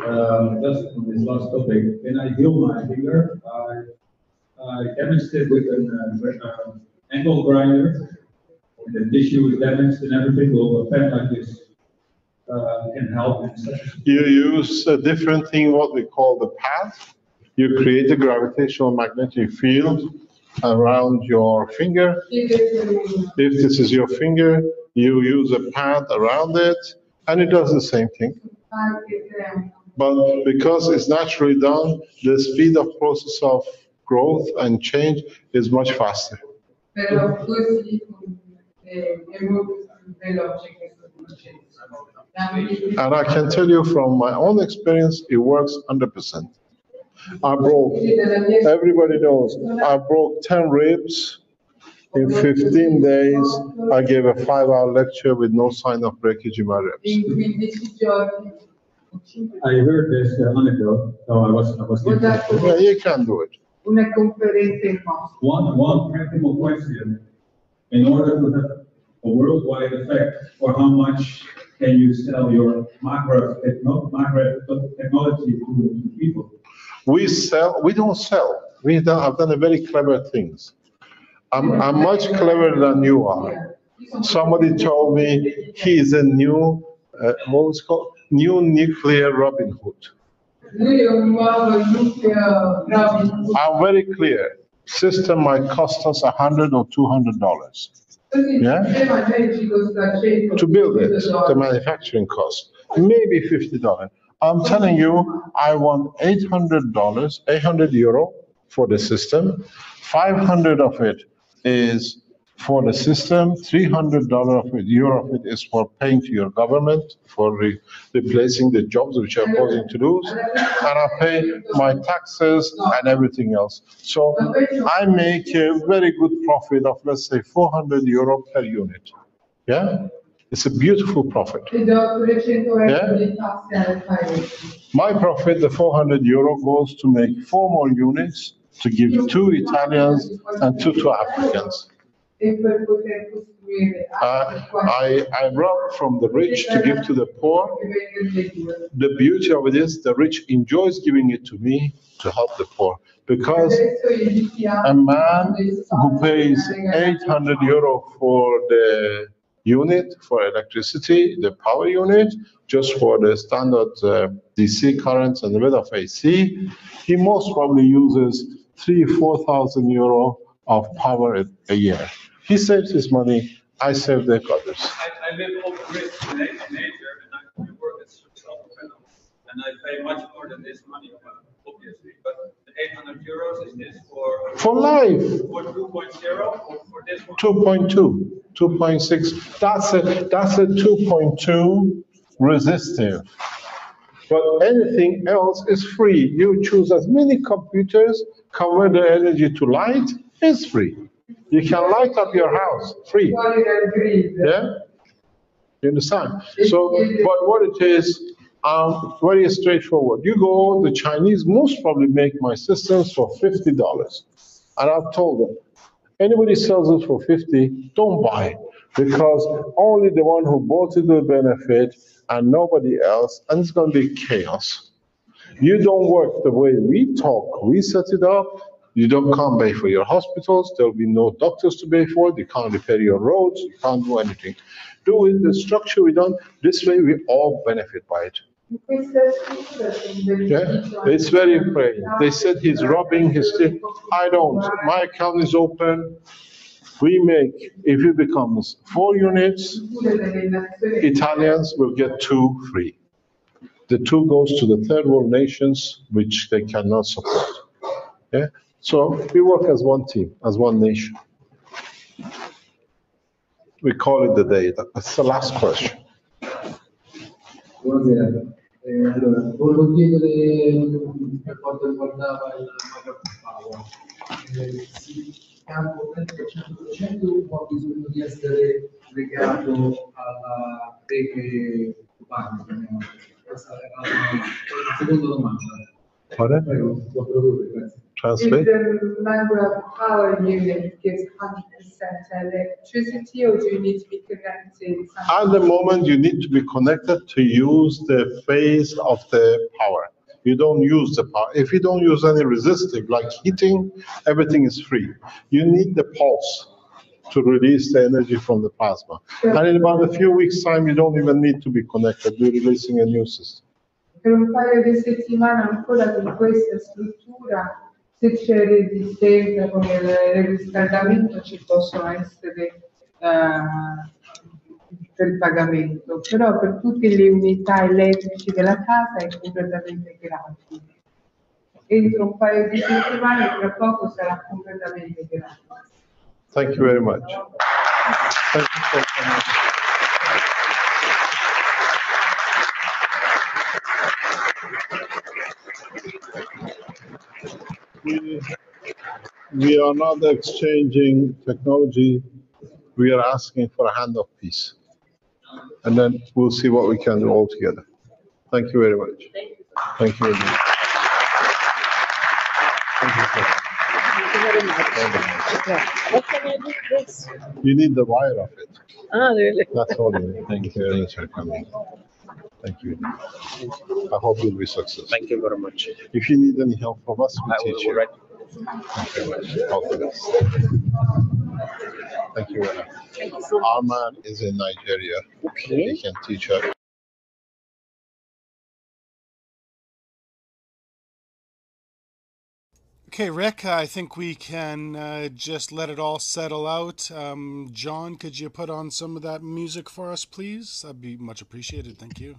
Just on this last topic, when I heal my finger, I damaged it with an angle grinder. And the tissue is damaged and everything. Will a pen like this can help in such a You use a different thing, what we call the pad. You create a gravitational magnetic field around your finger. If this is your finger, you use a pad around it, and it does the same thing. But because it's naturally done, the speed of process of growth and change is much faster. And I can tell you from my own experience, it works 100%. I broke, everybody knows, I broke 10 ribs in 15 days. I gave a 5-hour lecture with no sign of breakage in my ribs. I heard this anecdote, so I was Yeah, you can do it. One practical question. In order to have a worldwide effect, for how much can you sell your MAGREF technology to people? We don't sell. I've done a very clever things. I'm much cleverer than you are. Somebody told me he's a new, what was it called? New nuclear Robin Hood. I'm very clear. System might cost us $100 or $200. Yeah? To build it, the manufacturing cost, maybe $50. I'm telling you, I want $800 euro for the system. 500 of it is for the system. $300 of it, euro of it is for paying to your government for replacing the jobs which are causing to lose, and I pay my taxes and everything else. So I make a very good profit of, let's say, 400 euro per unit. Yeah, it's a beautiful profit. Yeah? My profit, the 400 euro, goes to make 4 more units to give 2 Italians and 2 to Africans. I rob from the rich to give to the poor. The beauty of it is the rich enjoys giving it to me to help the poor. Because a man who pays 800 euro for the unit, for electricity, the power unit, just for the standard DC currents and a bit of AC, he most probably uses 3,000–4,000 euro of power a year. He saves his money, I save the others. I live off the grid in nature, and I work as self-dependent, and I pay much more than this money, obviously. But the 800 euros is this for life. For 2.0 or for this one? 2.2, 2.6. That's a 2.2 resistive. But anything else is free. You choose as many computers, convert the energy to light, it's free. You can light up your house, free. Yeah? You understand? So, but what it is, very straightforward. You go, the Chinese most probably make my systems for $50. And I've told them, anybody sells it for 50, don't buy. Because only the one who bought it will benefit and nobody else, and it's going to be chaos. You don't work the way we talk. We set it up. You can't pay for your hospitals. There will be no doctors to pay for. You can't repair your roads. You can't do anything. Do it the structure we done. This way we all benefit by it. Yeah, it's very afraid. They said he's robbing his. I don't. My account is open. We make, if it becomes 4 units, Italians will get 2 free. The 2 goes to the third world nations, which they cannot support. Yeah. So we work as one team, as one nation. We call it the day. That's the last question. Buonasera. Allora, volevo chiedere per quanto riguardava il Power. Si campo 100% o ha bisogno di essere legato alla rete urbana? Questa è la seconda domanda. Qual è? Prego, può produrre, grazie. Translate. the Maghreb power unit gives 100% electricity, or do you need to be connected? At the moment, you need to be connected to use the phase of the power. You don't use the power. If you don't use any resistive, like heating, everything is free. You need the pulse to release the energy from the plasma. And in about a few weeks' time, you don't even need to be connected. You're releasing a new system. Per un paio di settimane ancora con questa struttura, se c'è resistenza con il riscaldamento ci possono essere del pagamento, però per tutte le unità elettriche della casa è completamente gratis. Entro un paio di settimane, tra poco sarà completamente gratis. Thank you very much. Thank you so much. We are not exchanging technology. We are asking for a hand of peace. And then we'll see what we can do all together. Thank you very much. Thank you very much. Thank you, sir. Thank you very much. What can I do this? You need the wire of it. Ah, really? That's all you need. Thank you very much for coming. Thank you. I hope you'll be successful. Thank you very much. If you need any help from us, we'll teach you. Right. Thank you very much. All the best. Thank you very much. Thank you so much. Arman is in Nigeria. Okay. He can teach her. Okay, Rick, I think we can just let it all settle out. John, could you put on some of that music for us, please? That'd be much appreciated. Thank you.